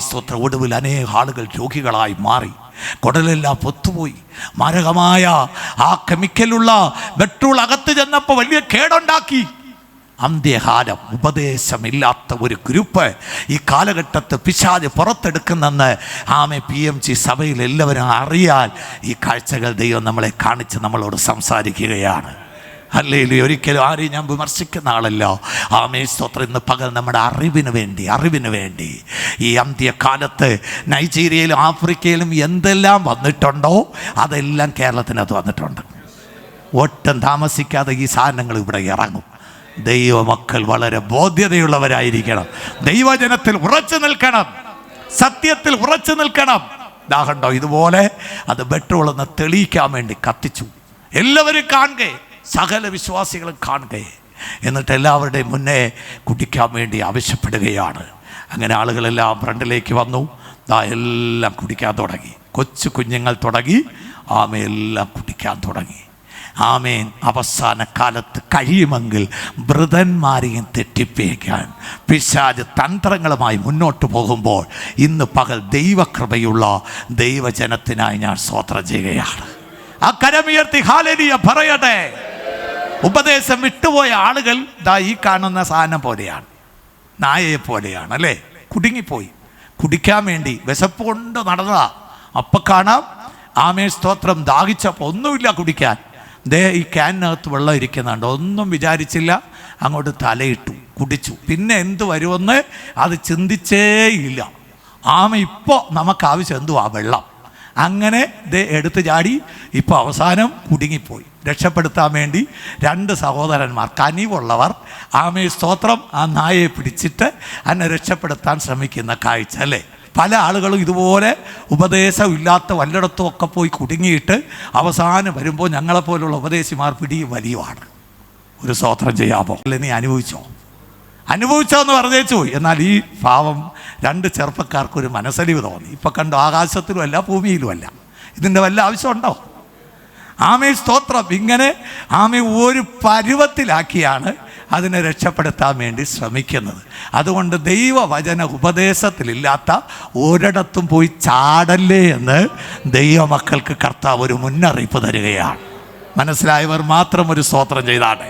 സ്തോത്രം. ഒടുവിൽ അനേക ആളുകൾ രോഗികളായി മാറി. കുടലെല്ലാം പൊത്തുപോയി. മാരകമായ ആ കെമിക്കലുള്ള പെട്രോൾ അകത്ത് ചെന്നപ്പോൾ വലിയ കേടുണ്ടാക്കി. അന്ത്യകാലം ഉപദേശമില്ലാത്ത ഒരു ഗ്രൂപ്പ് ഈ കാലഘട്ടത്ത് പിശാച് പുറത്തെടുക്കുന്നെന്ന് PMG സഭയിൽ എല്ലാവരും അറിയാൻ ഈ കാഴ്ചകൾ ദൈവം നമ്മളെ കാണിച്ച് നമ്മളോട് സംസാരിക്കുകയാണ്. ഹല്ലേലൂയ. ഒരിക്കലും ആരെയും ഞാൻ വിമർശിക്കുന്ന ആളല്ല. സ്തോത്രം. ഇന്ന് പകൽ നമ്മുടെ അറിവിന് വേണ്ടി ഈ അന്ത്യകാലത്ത് നൈജീരിയയിലും ആഫ്രിക്കയിലും എന്തെല്ലാം വന്നിട്ടുണ്ടോ അതെല്ലാം കേരളത്തിനകത്ത് വന്നിട്ടുണ്ട്. ഒട്ടും താമസിക്കാതെ ഈ സാധനങ്ങൾ ഇവിടെ ഇറങ്ങും. ദൈവമക്കൾ വളരെ ബോധ്യതയുള്ളവരായിരിക്കണം. ദൈവജനത്തിൽ ഉറച്ചു നിൽക്കണം, സത്യത്തിൽ ഉറച്ചു നിൽക്കണം. ദാഹണ്ടോ ഇതുപോലെ അത് പെട്രോൾ എന്ന് തെളിയിക്കാൻ വേണ്ടി കത്തിച്ചു. എല്ലാവരും കാണുക, സകല വിശ്വാസികളും കാണുക. എന്നിട്ട് എല്ലാവരുടെയും മുന്നേ കുടിക്കാൻ വേണ്ടി ആവശ്യപ്പെടുകയാണ്. അങ്ങനെ ആളുകളെല്ലാം ഫ്രണ്ടിലേക്ക് വന്നു. എല്ലാം കുടിക്കാൻ തുടങ്ങി. കൊച്ചു കുഞ്ഞുങ്ങൾ തുടങ്ങി. എല്ലാം കുടിക്കാൻ തുടങ്ങി. അവസാന കാലത്ത് കഴിയുമെങ്കിൽ വൃതന്മാരെയും തെറ്റിപ്പിക്കാൻ പിശാച് തന്ത്രങ്ങളുമായി മുന്നോട്ട് പോകുമ്പോൾ ഇന്ന് പകൽ ദൈവകൃപയുള്ള ദൈവജനത്തിനായി ഞാൻ സ്തോത്രം ചെയ്യുകയാണ്. ആ കരമുയർത്തി ഹല്ലേലൂയ പറയട്ടെ. ഉപദേശം വിട്ടുപോയ ആളുകൾ ഈ കാണുന്ന സാധനം പോലെയാണ്, നായയെ പോലെയാണ് അല്ലേ. കുടുങ്ങിപ്പോയി. കുടിക്കാൻ വേണ്ടി വിശപ്പ് കൊണ്ട് നടന്നതാ. അപ്പം കാണാം സ്തോത്രം. ദാഹിച്ചപ്പോൾ ഒന്നുമില്ല കുടിക്കാൻ. ഈ ക്യാനിനകത്ത് വെള്ളം ഇരിക്കുന്നുണ്ട്. ഒന്നും വിചാരിച്ചില്ല, അങ്ങോട്ട് തലയിട്ടു, കുടിച്ചു. പിന്നെ എന്ത് വരുമെന്ന് അത് ചിന്തിച്ചേയില്ല. ഇപ്പോൾ നമുക്ക് ആവശ്യം എന്തുവാ? വെള്ളം. അങ്ങനെ എടുത്ത് ചാടി. ഇപ്പോൾ അവസാനം കുടുങ്ങിപ്പോയി. രക്ഷപ്പെടുത്താൻ വേണ്ടി 2 സഹോദരന്മാർ കനിവുള്ളവർ സ്തോത്രം ആ നായയെ പിടിച്ചിട്ട് അതിനെ രക്ഷപ്പെടുത്താൻ ശ്രമിക്കുന്ന കാഴ്ച അല്ലേ. പല ആളുകളും ഇതുപോലെ ഉപദേശം ഇല്ലാത്ത വല്ലയിടത്തും ഒക്കെ പോയി കുടുങ്ങിയിട്ട് അവസാനം വരുമ്പോൾ ഞങ്ങളെപ്പോലുള്ള ഉപദേശിമാർ പിടിയും വലിയുമാണ്. ഒരു സ്തോത്രം ചെയ്യാമോ? അല്ലെ നീ അനുഭവിച്ചോ എന്ന് പറഞ്ഞേച്ചു. എന്നാൽ ഈ പാവം 2 ചെറുപ്പക്കാർക്കൊരു മനസ്സലിവ് തോന്നി. ഇപ്പം കണ്ടോ, ആകാശത്തിലുമല്ല ഭൂമിയിലുമല്ല. ഇതിൻ്റെ വല്ല ആവശ്യമുണ്ടോ? സ്തോത്രം. ഇങ്ങനെ ഒരു പരുവത്തിലാക്കിയാണ് അതിനെ രക്ഷപ്പെടുത്താൻ വേണ്ടി ശ്രമിക്കുന്നത്. അതുകൊണ്ട് ദൈവവചന ഉപദേശത്തിലില്ലാത്ത ഒരിടത്തും പോയി ചാടല്ലേ എന്ന് ദൈവമക്കൾക്ക് കർത്താവ് ഒരു മുന്നറിയിപ്പ് തരികയാണ്. മനസ്സിലായവർ മാത്രം ഒരു സ്തോത്രം ചെയ്താണ്.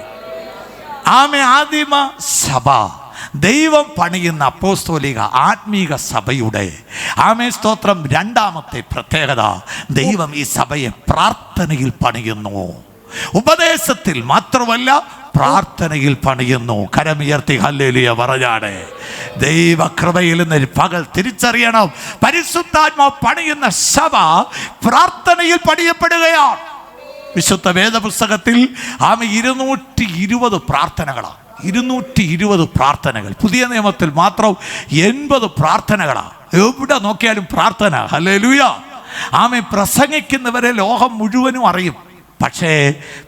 ആദിമ സഭ ദൈവം പണിയുന്ന അപ്പോസ്തോലിക ആത്മീക സഭയുടെ ആമേൻ സ്തോത്രം രണ്ടാമത്തെ പ്രത്യേകത, ദൈവം ഈ സഭയെ പ്രാർത്ഥനയിൽ പണിയുന്നു. ഉപദേശത്തിൽ മാത്രമല്ല, പ്രാർത്ഥനയിൽ പണിയുന്നു. കരമുയർത്തി ഹല്ലേലൂയ പറഞ്ഞാണ്. ദൈവകൃപയിൽ നിന്ന് പകൽ തിരിച്ചറിയണം, പരിശുദ്ധാത്മാവ് പണിയുന്ന സഭ പ്രാർത്ഥനയിൽ പണിയപ്പെടുകയാണ്. വിശുദ്ധ വേദപുസ്തകത്തിൽ 220 പ്രാർത്ഥനകളാണ്. 220 പ്രാർത്ഥനകൾ. പുതിയ നിയമത്തിൽ മാത്രം 80 പ്രാർത്ഥനകളാണ്. എവിടെ നോക്കിയാലും പ്രാർത്ഥന. ഹല്ലേലൂയ. പ്രസംഗിക്കുന്നവരെ ലോകം മുഴുവനും അറിയും, പക്ഷേ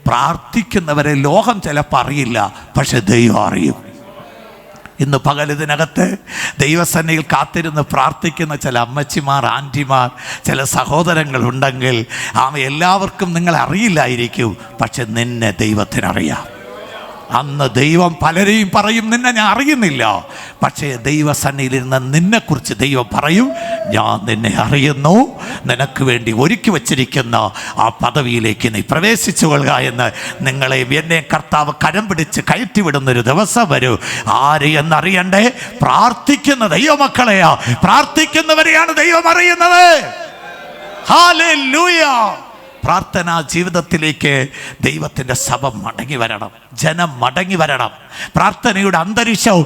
പ്രാർത്ഥിക്കുന്നവരെ ലോകം ചിലപ്പോൾ അറിയില്ല, പക്ഷെ ദൈവം അറിയും. ഇന്ന് പകൽ ഇതിനകത്ത് ദൈവസന്നിധിയിൽ കാത്തിരുന്ന് പ്രാർത്ഥിക്കുന്ന ചില അമ്മച്ചിമാർ, ആൻറ്റിമാർ, ചില സഹോദരങ്ങളുണ്ടെങ്കിൽ എല്ലാവർക്കും നിങ്ങളെ അറിയില്ലായിരിക്കും, പക്ഷെ നിന്നെ ദൈവത്തിനറിയാം. അന്ന് ദൈവം പലരെയും പറയും, നിന്നെ ഞാൻ അറിയുന്നില്ല, പക്ഷേ ദൈവസന്നിധിയിലിരുന്ന് നിന്നെക്കുറിച്ച് ദൈവം പറയും, ഞാൻ നിന്നെ അറിയുന്നു, നിനക്ക് വേണ്ടി ഒരുക്കി വച്ചിരിക്കുന്ന ആ പദവിയിലേക്ക് നീ പ്രവേശിച്ചു കൊള്ളുക എന്ന് നിങ്ങളെ എന്നെ കർത്താവ് കരം പിടിച്ച് കയറ്റിവിടുന്നൊരു ദിവസം വരും. ആര് എന്നറിയണ്ടേ? പ്രാർത്ഥിക്കുന്ന ദൈവമക്കളെയാ, പ്രാർത്ഥിക്കുന്നവരെയാണ് ദൈവം അറിയുന്നത്. ഹല്ലേലൂയ. പ്രാർത്ഥനാ ജീവിതത്തിലേക്ക് ദൈവത്തിൻ്റെ സഭ മടങ്ങി വരണം, ജനം മടങ്ങി വരണം. പ്രാർത്ഥനയുടെ അന്തരീക്ഷവും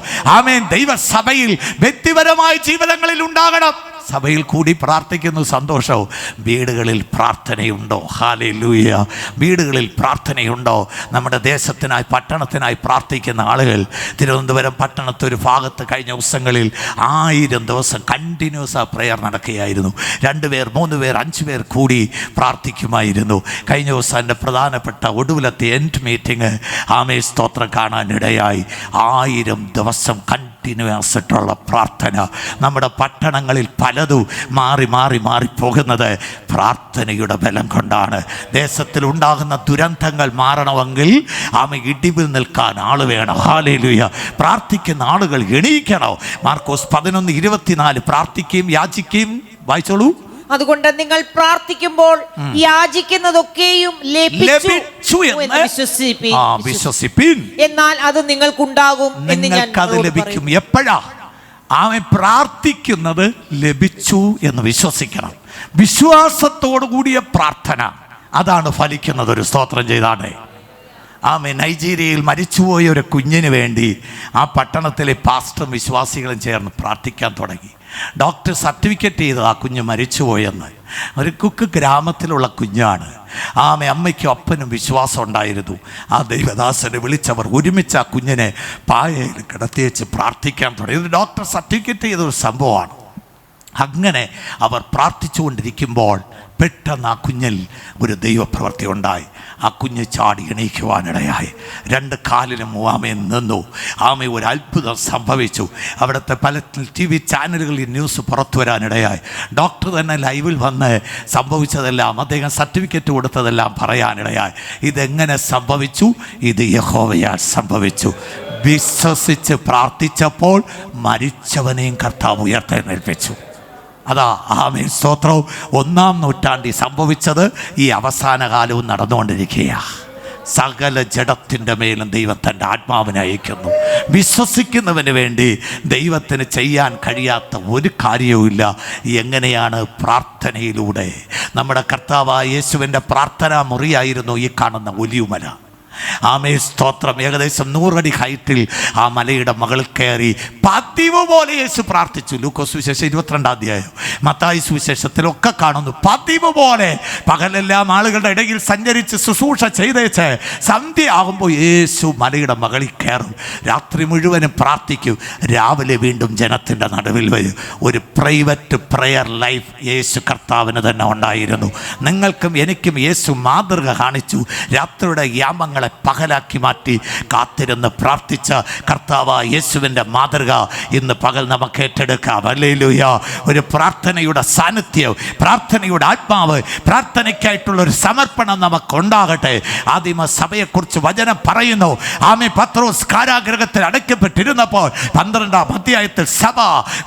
ദൈവസഭയിൽ വ്യക്തിപരമായ ജീവിതങ്ങളിൽ ഉണ്ടാകണം. സഭയിൽ കൂടി പ്രാർത്ഥിക്കുന്നു, സന്തോഷവും. വീടുകളിൽ പ്രാർത്ഥനയുണ്ടോ? ഹല്ലേലൂയ. വീടുകളിൽ പ്രാർത്ഥനയുണ്ടോ? നമ്മുടെ ദേശത്തിനായി, പട്ടണത്തിനായി പ്രാർത്ഥിക്കുന്ന ആളുകൾ. തിരുവനന്തപുരം പട്ടണത്തെ ഒരു ഭാഗത്ത് കഴിഞ്ഞ ദിവസങ്ങളിൽ 1000 ദിവസം കണ്ടിന്യൂസ് പ്രെയർ നടക്കുകയായിരുന്നു. 2 പേർ, 3 പേർ, 5 പേർ കൂടി പ്രാർത്ഥിക്കുമായിരുന്നു. കഴിഞ്ഞ ദിവസം എൻ്റെ പ്രധാനപ്പെട്ട ഒടുവിലത്തെ എൻഡ് മീറ്റിംഗ് സ്തോത്രം കാണാനിടയായി. 1000 ദിവസം കണ്ടിന്യൂസായിട്ടുള്ള പ്രാർത്ഥന. നമ്മുടെ പട്ടണങ്ങളിൽ പലതും മാറി മാറി മാറിപ്പോകുന്നത് പ്രാർത്ഥനയുടെ ബലം കൊണ്ടാണ്. ദേശത്തിൽ ഉണ്ടാകുന്ന ദുരന്തങ്ങൾ മാറണമെങ്കിൽ ഇടിവിൽ നിൽക്കാൻ ആൾ വേണം. ഹല്ലേലൂയ. പ്രാർത്ഥിക്കുന്ന ആളുകൾ എണീക്കണം. മാർക്കോസ് 11:24 പ്രാർത്ഥിക്കുകയും യാചിക്കുകയും, വായിച്ചോളൂ. അതുകൊണ്ട് നിങ്ങൾ പ്രാർത്ഥിക്കുമ്പോൾ യാചിക്കുന്നതൊക്കെയും ലഭിച്ചു എന്ന് വിശ്വസിപ്പിൻ, എന്നാൽ അത് നിങ്ങൾക്കുണ്ടാകും എന്ന് ഞാൻ ലഭിക്കും. എപ്പോഴാ? പ്രാർത്ഥിക്കുന്നത് ലഭിച്ചു എന്ന് വിശ്വസിക്കണം. വിശ്വാസത്തോടു കൂടിയ പ്രാർത്ഥന, അതാണ് ഫലിക്കുന്നത്. ഒരു സ്തോത്രം ചെയ്താണ്. നൈജീരിയയിൽ മരിച്ചുപോയ ഒരു കുഞ്ഞിന് വേണ്ടി ആ പട്ടണത്തിലെ പാസ്റ്ററും വിശ്വാസികളും ചേർന്ന് പ്രാർത്ഥിക്കാൻ തുടങ്ങി. ഡോക്ടർ സർട്ടിഫിക്കറ്റ് ചെയ്ത് ആ കുഞ്ഞ് മരിച്ചുപോയെന്ന്. ഒരു കുക്ക് ഗ്രാമത്തിലുള്ള കുഞ്ഞാണ്. അമ്മയ്ക്കും അപ്പനും വിശ്വാസം ഉണ്ടായിരുന്നു. ആ ദൈവദാസനെ വിളിച്ചവർ ഒരുമിച്ച് ആ കുഞ്ഞിനെ പായയിൽ കിടത്തിയേച്ച് പ്രാർത്ഥിക്കാൻ തുടങ്ങി. ഇത് ഡോക്ടർ സർട്ടിഫിക്കറ്റ് ചെയ്തൊരു സംഭവമാണ്. അങ്ങനെ അവർ പ്രാർത്ഥിച്ചുകൊണ്ടിരിക്കുമ്പോൾ പെട്ടെന്ന് ആ കുഞ്ഞിൽ ഒരു ദൈവപ്രവൃത്തി ഉണ്ടായി. ആ കുഞ്ഞ് ചാടി എണീക്കുവാനിടയായി. 2 കാലിലും നിന്നു. ഒരു അത്ഭുതം സംഭവിച്ചു. അവിടുത്തെ പല TV ചാനലുകളിൽ ന്യൂസ് പുറത്തു വരാനിടയായി. ഡോക്ടർ തന്നെ ലൈവിൽ വന്ന് സംഭവിച്ചതെല്ലാം, അദ്ദേഹം സർട്ടിഫിക്കറ്റ് കൊടുത്തതെല്ലാം പറയാനിടയായി. ഇതെങ്ങനെ സംഭവിച്ചു? ഇത് യഹോവയാൽ സംഭവിച്ചു. വിശ്വസിച്ച് പ്രാർത്ഥിച്ചപ്പോൾ മരിച്ചവനെയും കർത്താവ് ഉയർത്തെഴുന്നേൽപ്പിച്ചു. അതാ സ്തോത്രവും 1-ാം നൂറ്റാണ്ടിൽ സംഭവിച്ചത് ഈ അവസാന കാലവും നടന്നുകൊണ്ടിരിക്കുകയാണ്. സകല ജഡത്തിൻ്റെ മേലും ദൈവം തൻ്റെ ആത്മാവിനെ അയക്കുന്നു. വിശ്വസിക്കുന്നവന് വേണ്ടി ദൈവത്തിന് ചെയ്യാൻ കഴിയാത്ത ഒരു കാര്യവുമില്ല. എങ്ങനെയാണ്? പ്രാർത്ഥനയിലൂടെ. നമ്മുടെ കർത്താവായ യേശുവിൻ്റെ പ്രാർത്ഥനാ മുറിയായിരുന്നു ഈ കാണുന്ന ഒലിവുമല. സ്തോത്രം. ഏകദേശം 100 അടി ഹൈറ്റിൽ ആ മലയുടെ മകളിൽ കയറി പതിവ് പോലെ യേശു പ്രാർത്ഥിച്ചു. ലൂക്കോസ് സുവിശേഷം 22-ാം അധ്യായം, മത്തായി സുവിശേഷത്തിലൊക്കെ കാണുന്നു. പതിവ് പോലെ പകലെല്ലാം ആളുകളുടെ ഇടയിൽ സഞ്ചരിച്ച് ശുശ്രൂഷ ചെയ്തേച്ച് സന്ധ്യ ആകുമ്പോൾ യേശു മലയുടെ മകളിൽ കയറും. രാത്രി മുഴുവനും പ്രാർത്ഥിക്കും. രാവിലെ വീണ്ടും ജനത്തിൻ്റെ നടുവിൽ വരും. ഒരു പ്രൈവറ്റ് പ്രെയർ ലൈഫ് യേശു കർത്താവിന് തന്നെ ഉണ്ടായിരുന്നു. നിങ്ങൾക്കും എനിക്കും യേശു മാതൃക കാണിച്ചു. രാത്രിയുടെ യാമങ്ങളെ പകലാക്കി മാറ്റി കാത്തിരുന്ന് പ്രാർത്ഥിച്ച കർത്താവായ യേശുവിൻ്റെ മാതൃക ഇന്ന് പകൽ നമുക്ക് ഏറ്റെടുക്കാം. ഹല്ലേലൂയ. ഒരു പ്രാർത്ഥനയുടെ സാന്നിധ്യം, പ്രാർത്ഥനയുടെ ആത്മാവ്, പ്രാർത്ഥനയ്ക്കായിട്ടുള്ളൊരു സമർപ്പണം നമുക്കുണ്ടാകട്ടെ. ആദിമ സഭയെക്കുറിച്ച് വചനം പറയുന്നു. പത്രോസ് കാരാഗൃഹത്തിൽ അടയ്ക്കപ്പെട്ടിരുന്നപ്പോൾ 12-ാം അധ്യായത്തിൽ സഭ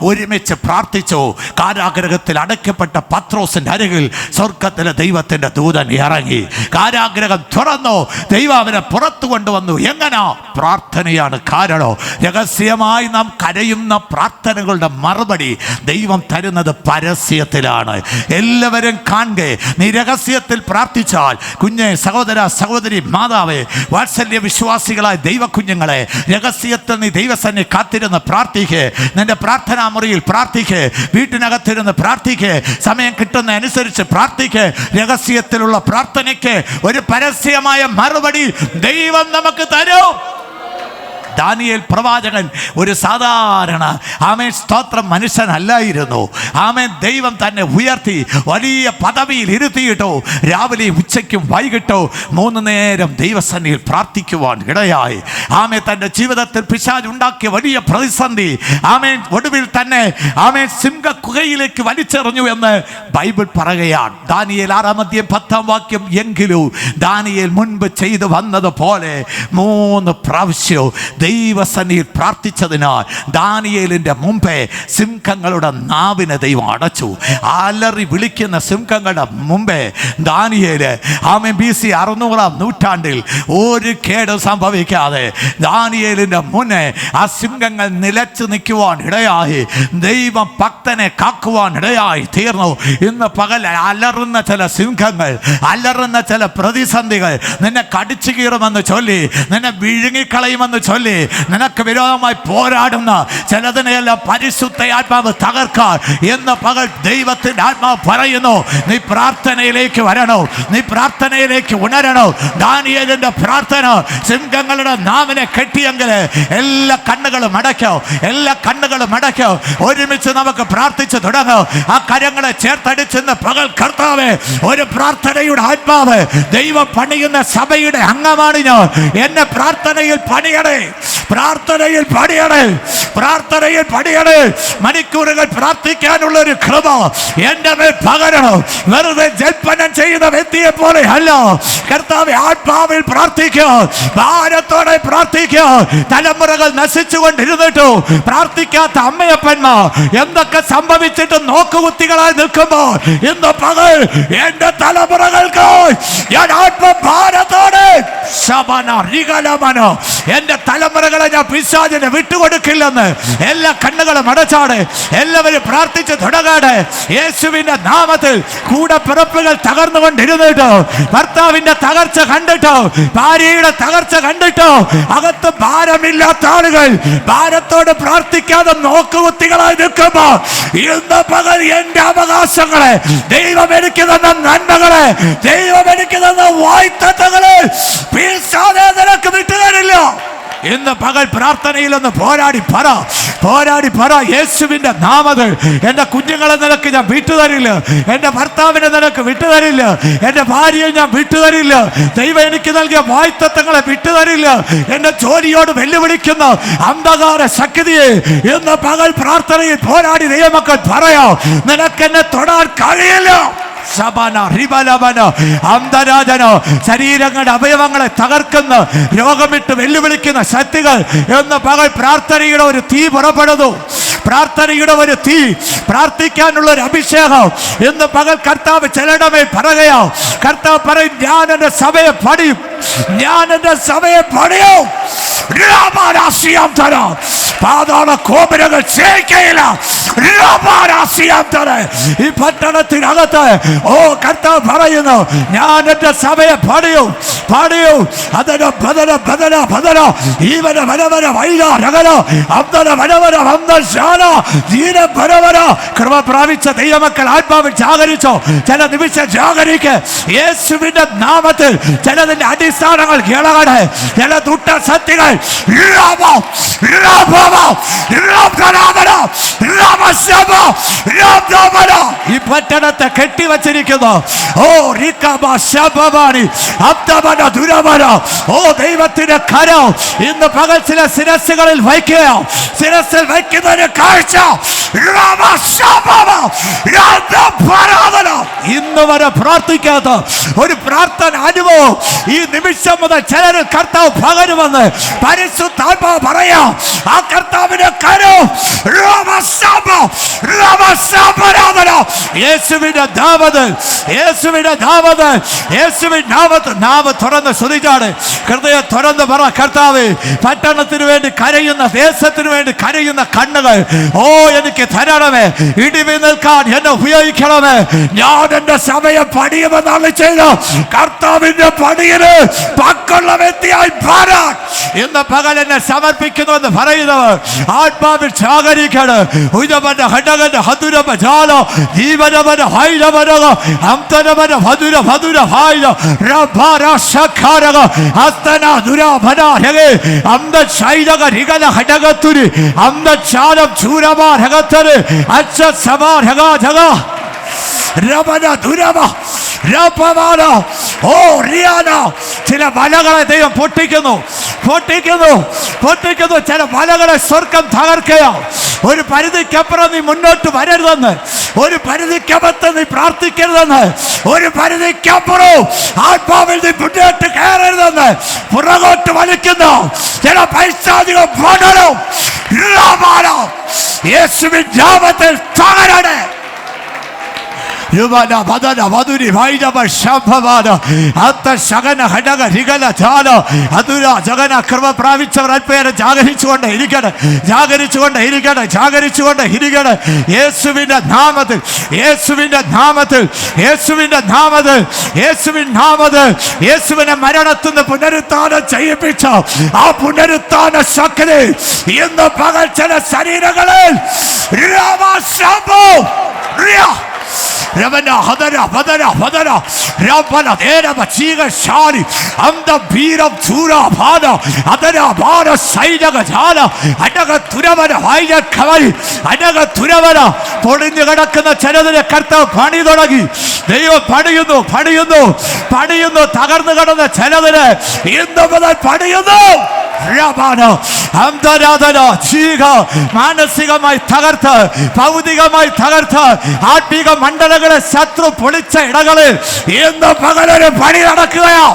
ഒരുമിച്ച് പ്രാർത്ഥിച്ചു. കാരാഗൃഹത്തിൽ അടയ്ക്കപ്പെട്ട പത്രോസിൻ്റെ അരികിൽ സ്വർഗത്തിലെ ദൈവത്തിൻ്റെ ദൂതൻ ഇറങ്ങി. കാരാഗൃഹം തുറന്നു. ദൈവം അവരെ പുറത്തു കൊണ്ടുവന്നു. എങ്ങനാ? പ്രാർത്ഥനയാണ് കാരണം. രഹസ്യമായി നാം കരയുന്ന പ്രാർത്ഥനകളുടെ മറുപടി ദൈവം തരുന്നത് പരസ്യത്തിലാണ്. എല്ലാവരും കാണുക. നീ രഹസ്യത്തിൽ പ്രാർത്ഥിച്ചാൽ, കുഞ്ഞെ, സഹോദര, സഹോദരി, മാതാവേ, വാത്സല്യ വിശ്വാസികളായ ദൈവകുഞ്ഞുങ്ങളെ, രഹസ്യത്തിൽ നീ ദൈവസന്നിധി കാത്തിരുന്ന് പ്രാർത്ഥിക്കുക. നിന്റെ പ്രാർത്ഥനാ മുറിയിൽ പ്രാർത്ഥിക്കുക, വീട്ടിനകത്തിരുന്ന് പ്രാർത്ഥിക്കുക, സമയം കിട്ടുന്ന അനുസരിച്ച് പ്രാർത്ഥിക്കുക. രഹസ്യത്തിലുള്ള പ്രാർത്ഥനയ്ക്ക് ഒരു പരസ്യമായ മറുപടി ദൈവം നമുക്ക് തരും. ദാനിയേൽ പ്രവാചകൻ ഒരു സാധാരണ സ്തോത്രം മനുഷ്യനല്ലായിരുന്നു. ദൈവം തന്നെ ഉയർത്തി വലിയ പദവിയിൽ ഇരുത്തിയിട്ടോ രാവിലെ ഉച്ചയ്ക്കും വൈകിട്ടോ 3 നേരം ദൈവസന്നിധിയിൽ പ്രാർത്ഥിക്കുവാൻ ഇടയായി. തൻ്റെ ജീവിതത്തിൽ പിശാച് ഉണ്ടാക്കിയ വലിയ പ്രതിസന്ധി ഒടുവിൽ തന്നെ സിംഹക്കുഹയിലേക്ക് വലിച്ചെറിഞ്ഞു എന്ന് ബൈബിൾ പറയുകയാണ്. ദാനിയേൽ 6:10 എങ്കിലും ദാനിയേൽ മുൻപ് ചെയ്തു വന്നതുപോലെ 3 പ്രാവശ്യവും ദൈവസന്നിധിയിൽ പ്രാർത്ഥിച്ചതിനാൽ ദാനിയേലിന്റെ മുമ്പേ സിംഹങ്ങളുടെ നാവിനെ ദൈവം അടച്ചു. അലറി വിളിക്കുന്ന സിംഹങ്ങളുടെ മുമ്പേ ദാനിയേല് BC 600-ാം നൂറ്റാണ്ടിൽ ഒരു കേട് സംഭവിക്കാതെ ദാനിയേലിന്റെ മുന്നേ ആ സിംഹങ്ങൾ നിലച്ചു നിൽക്കുവാൻ ഇടയായി. ദൈവം ഭക്തനെ കാക്കുവാൻ ഇടയായി തീർന്നു. ഇന്ന് പകൽ അലറുന്ന ചില സിംഹങ്ങൾ, അലറുന്ന ചില പ്രതിസന്ധികൾ നിന്നെ കടിച്ചു കീറുമെന്ന് ചൊല്ലി, നിന്നെ വിഴുങ്ങിക്കളയുമെന്ന് ചൊല്ലി, നിനക്ക് വിരോധമായി പോരാടുന്ന ചിലതിനെയെല്ലാം പരിശുദ്ധ ആത്മാവ് തകർക്കാൻ എന്ന് പകൽ ദൈവത്തിന്റെ ആത്മാവ് പറയുന്നു. നീ പ്രാർത്ഥനയിലേക്ക് വരണോ, നീ പ്രാർത്ഥനയിലേക്ക് ഉണരണോ. ദാനിയേലിന്റെ പ്രാർത്ഥന സിംഹങ്ങളുടെ നാവിനെ കെട്ടിയെങ്കിൽ എല്ലാ കണ്ണുകളും അടയ്ക്കോ, എല്ലാ കണ്ണുകളും അടയ്ക്കോ. ഒരുമിച്ച് നമുക്ക് പ്രാർത്ഥിച്ചു തുടങ്ങോ. ആ കരങ്ങളെ ചേർത്തടിച്ചെന്ന് പകൽ കർത്താവേ, ഒരു പ്രാർത്ഥനയുടെ ആത്മാവ് ദൈവം പണിയുന്ന സഭയുടെ അംഗമാണ് ഞാൻ. എന്നെ പ്രാർത്ഥനയിൽ പണിയണേ, പ്രാർത്ഥനയിൽ പണിയണേ, പ്രാർത്ഥനയിൽ പണിയണേ. മണിക്കൂറുകൾ പ്രാർത്ഥിക്കാനുള്ള ഒരു കൃപ എന്റെ മേൽ പകരണം. വെറുതെ ജൽപ്പനം ചെയ്യുന്ന വ്യക്തിയെ പോലെ അല്ല. കർത്താവേ, ആത്മാവിൽ പ്രാർത്ഥിക്കുക, ഭാരത്തോടെ പ്രാർത്ഥിക്കുക. തലമുറകൾ നശിച്ചുകൊണ്ടിരുന്നിട്ടു പ്രാർത്ഥിക്കാത്ത അമ്മയപ്പന്മാർ എന്തൊക്കെ സംഭവിച്ചിട്ട് നോക്കുകുത്തികളായി നിൽക്കുമ്പോൾ ഇന്ന് പകൽ എന്റെ തലമുറകൾക്ക് ഞാൻ ആത്മഭാരത്തോടെ എന്റെ തലമുറകളെ ഞാൻ പിശാചിനെ വിട്ടുകൊടുക്കില്ലെന്ന് എല്ലാ കണ്ണുകളും അടച്ചാട്. എല്ലാവരും പ്രാർത്ഥിച്ച് തുടങ്ങാട്. യേശുവിന്റെ നാമത്തിൽ കൂടെ പിറപ്പുകൾ തകർന്നുകൊണ്ടിരുന്നിട്ടോ, ഭർത്താവിന്റെ തകർച്ച കണ്ടിട്ടോ, ഭാര്യയുടെ തകർച്ച കണ്ടിട്ടോ, അകത്ത് ഭാരമില്ലാത്ത ആളുകൾ ഭാരത്തോട് പ്രാർത്ഥിക്കാതെ നോക്കുകുത്തികളായി നിൽക്കുമ്പോ ഇന്ന് പകൽ എന്റെ അവകാശങ്ങളെ, ദൈവം എനിക്ക് തന്ന നന്മകളെ, ദൈവം എനിക്ക് തന്ന വായ്ത്തങ്ങളെ പിശാച് നിനക്ക് വിട്ടുതരില്ല. ഇന്ന് പകൽ പ്രാർത്ഥനയിൽ ഒന്ന് പോരാടി പറ, പോരാടി പറ. യേശുവിന്റെ നാമത്തിൽ എന്റെ കുഞ്ഞുങ്ങളെ നിനക്ക് ഞാൻ വിട്ടുതരില്ല, എന്റെ ഭർത്താവിനെ നിനക്ക് വിട്ടുതരില്ല, എന്റെ ഭാര്യയെ ഞാൻ വിട്ടുതരില്ല, ദൈവം എനിക്ക് നൽകിയ വായ്ത്തങ്ങളെ വിട്ടുതരില്ല, എന്റെ ജോലിയോട് വെല്ലുവിളിക്കുന്ന അന്ധകാര ശക്തിയെ ഇന്ന് പകൽ പ്രാർത്ഥനയിൽ പോരാടി ദൈവമക്കൾ പറയാ, നിനക്ക് എന്നെ തൊടാൻ കഴിയില്ല. ശരീരങ്ങളുടെ അവയവങ്ങളെ തകർക്കുന്ന, രോഗമിട്ട് വെല്ലുവിളിക്കുന്ന ശക്തികൾ എന്ന് പകൽ പ്രാർത്ഥനയുടെ ഒരു തീ പുറപ്പെടുന്നു. പ്രാർത്ഥനയുടെ ഒരു തീ, പ്രാർത്ഥിക്കാനുള്ള ഒരു അഭിഷേകം ഇന്ന് പകൽ കർത്താവ് ചിലടമേ പറയുകയോ. കർത്താവ് പറയും, ഞാൻ എന്റെ സഭയെ പണിയും, ഞാൻ എന്റെ സഭയെ പണിയും. പാതാള കോപുരങ്ങൾ ചെയ്യിക്കയില്ല. ഈ പട്ടണത്തിനകത്ത് കർത്താവ് പറയുന്നു, ഞാൻ എന്റെ സഭയെ പണിയും, പണിയും. അതിന് ബദല ബദല ബദല ഈവന വനവന വൈകാരകല അബ്ദല വനവന വന്ദശാല ജീന പരവന. കൃപ പ്രാപിച്ച ദൈവമക്കൾ ആത്മാവിൽ ജാഗരിച്ചോ. ചില നിമിഷം ജാഗരിക്ക്. യേശുവിന്റെ നാമത്തിൽ ചിലതിന്റെ അടിസ്ഥാനങ്ങൾ ഇളകട്ടെ. ചില ദുഷ്ട ശക്തികൾ ഈ പട്ടണത്തെ കെട്ടിവച്ചിരിക്കുന്നു. ദൈവത്തിന്റെ കരം ഇന്ന് പകൽ ചില ശിരസ്സുകളിൽ വയ്ക്കുക. ശിരസ്സിൽ വയ്ക്കുന്നതിന് കാഴ്ച ഇന്ന് വരെ പ്രാർത്ഥിക്കാത്ത ഒരു പ്രാർത്ഥന അനുഭവം ഈ നിമിഷം മുതൽ ചിലരിൽ കർത്താവ് പകരുമെന്ന് പരിശുദ്ധാത്മാവ് പറയാം. ആ കർത്താവിന്റെ കരം യേശുവിന്റെ നാമത്തിൽ, യേശുവിന്റെ നാമത്തിൽ, യേശുവിന്റെ നാമത്തിൽ. നാമം തുറന്ന് സ്തുതിച്ചാണ്. ഹൃദയം തുറന്ന് പറ, കർത്താവേ, പട്ടണത്തിന് വേണ്ടി കരയുന്ന, ദേശത്തിന് വേണ്ടി കരയുന്ന കണ്ണുകൾ എനിക്ക് തരണമേ. ഇടിവി നിൽക്കാൻ എന്നെ ഉപയോഗിക്കണമേ. ഞാൻ എന്റെ സമയം പണിയുമെന്നാണ് ചെയ്ത കർത്താവിന്റെ പണിയില് പക്കുള്ള വ്യക്തിയായി മാറാൻ ഇന്ന് പകൽ എന്നെ സമർപ്പിക്കുന്നു എന്ന് പറയുന്നവർ ആത്മാവിൽ ജാഗരിക്കണം. ഉയരവന്റെ ഘടകന്റെ ഹതുരമ ജാല ജീവനവന ഹൈരവനക അന്തരവന ഭതുര ഭതുര ഹൈര രഭാര ശഖാരക ഹസ്തന ദുരാഭനാരകെ അന്ത ശൈരക രിഗല ഘടകത്തുരി അന്ത ചാരം ചൂരമാരകത്തര് അച്ഛ സമാരക ജഗ രവന ദുരമ രപമാന ഓ റിയാന. ചില വലകളെ ദൈവം പൊട്ടിക്കുന്നു, പൊട്ടിക്കുന്നു, പൊട്ടിക്കുന്നു. ചില വലകളെ സ്വർഗം തകർക്കുക. ഒരു പരിധിക്കപ്പുറം നീ മുന്നോട്ട് വരരുതെന്ന്, ഒരു പരിധിക്കകത്ത് നീ പ്രാർത്ഥിക്കരുതെന്ന്, ഒരു പരിധിക്കപ്പുറം ആത്മാവിൽ നീ മുന്നോട്ട് കയറരുതെന്ന് പുറകോട്ട് വലിക്കുന്ന ചില പൈശാചിക ഭടനം യേശുവിൻ നാമത്തിൽ തകരണേ. യുവന വദന വധുരി വൈരവ ശംഭവാന അത്ത ശകന ഘടക രിഗല ജാല അതുര ജഗന കൃപ പ്രാപിച്ചവർ അല്പേരെ ജാഗരിച്ചുകൊണ്ട് ഇരിക്കണം, ജാഗരിച്ചുകൊണ്ട് ഇരിക്കണം, ജാഗരിച്ചുകൊണ്ട് ഇരിക്കണം. യേശുവിന്റെ നാമത്തിൽ, യേശുവിന്റെ നാമത്തിൽ, യേശുവിന്റെ നാമത്തിൽ, യേശുവിന്റെ നാമത്തിൽ. യേശുവിനെ മരണത്തിന് പുനരുത്ഥാനം ചെയ്യിപ്പിച്ച ആ പുനരുത്ഥാന ശക്തി ഇന്ന് പകൽ ചില ശരീരങ്ങളിൽ രവന ഹദര ഭദര ഭദര രവന ദേരവ ചീകശാരി അന്ത വീരം ചൂരാഭാന അതര ഭാര സൈനക ജാല അടക തുരവന വായില കവൽ അടക തുരവന. പൊളിഞ്ഞു കിടക്കുന്ന ചിലതിനെ കർത്താവ് പണി തുടങ്ങി. ദൈവം പണിയുന്നു, പണിയുന്നു, പണിയുന്നു. തകർന്നു കിടന്ന ചിലതിനെ ഇന്ന് മുതൽ പണിയുന്നു. മാനസികമായി തകർത്ത്, ഭൗതികമായി തകർത്ത്, ആത്മീക മണ്ഡലങ്ങളെ ശത്രു പൊളിച്ച ഇടങ്ങളിൽ ഇന്ന് പകലൊരു പണി നടക്കുകയോ.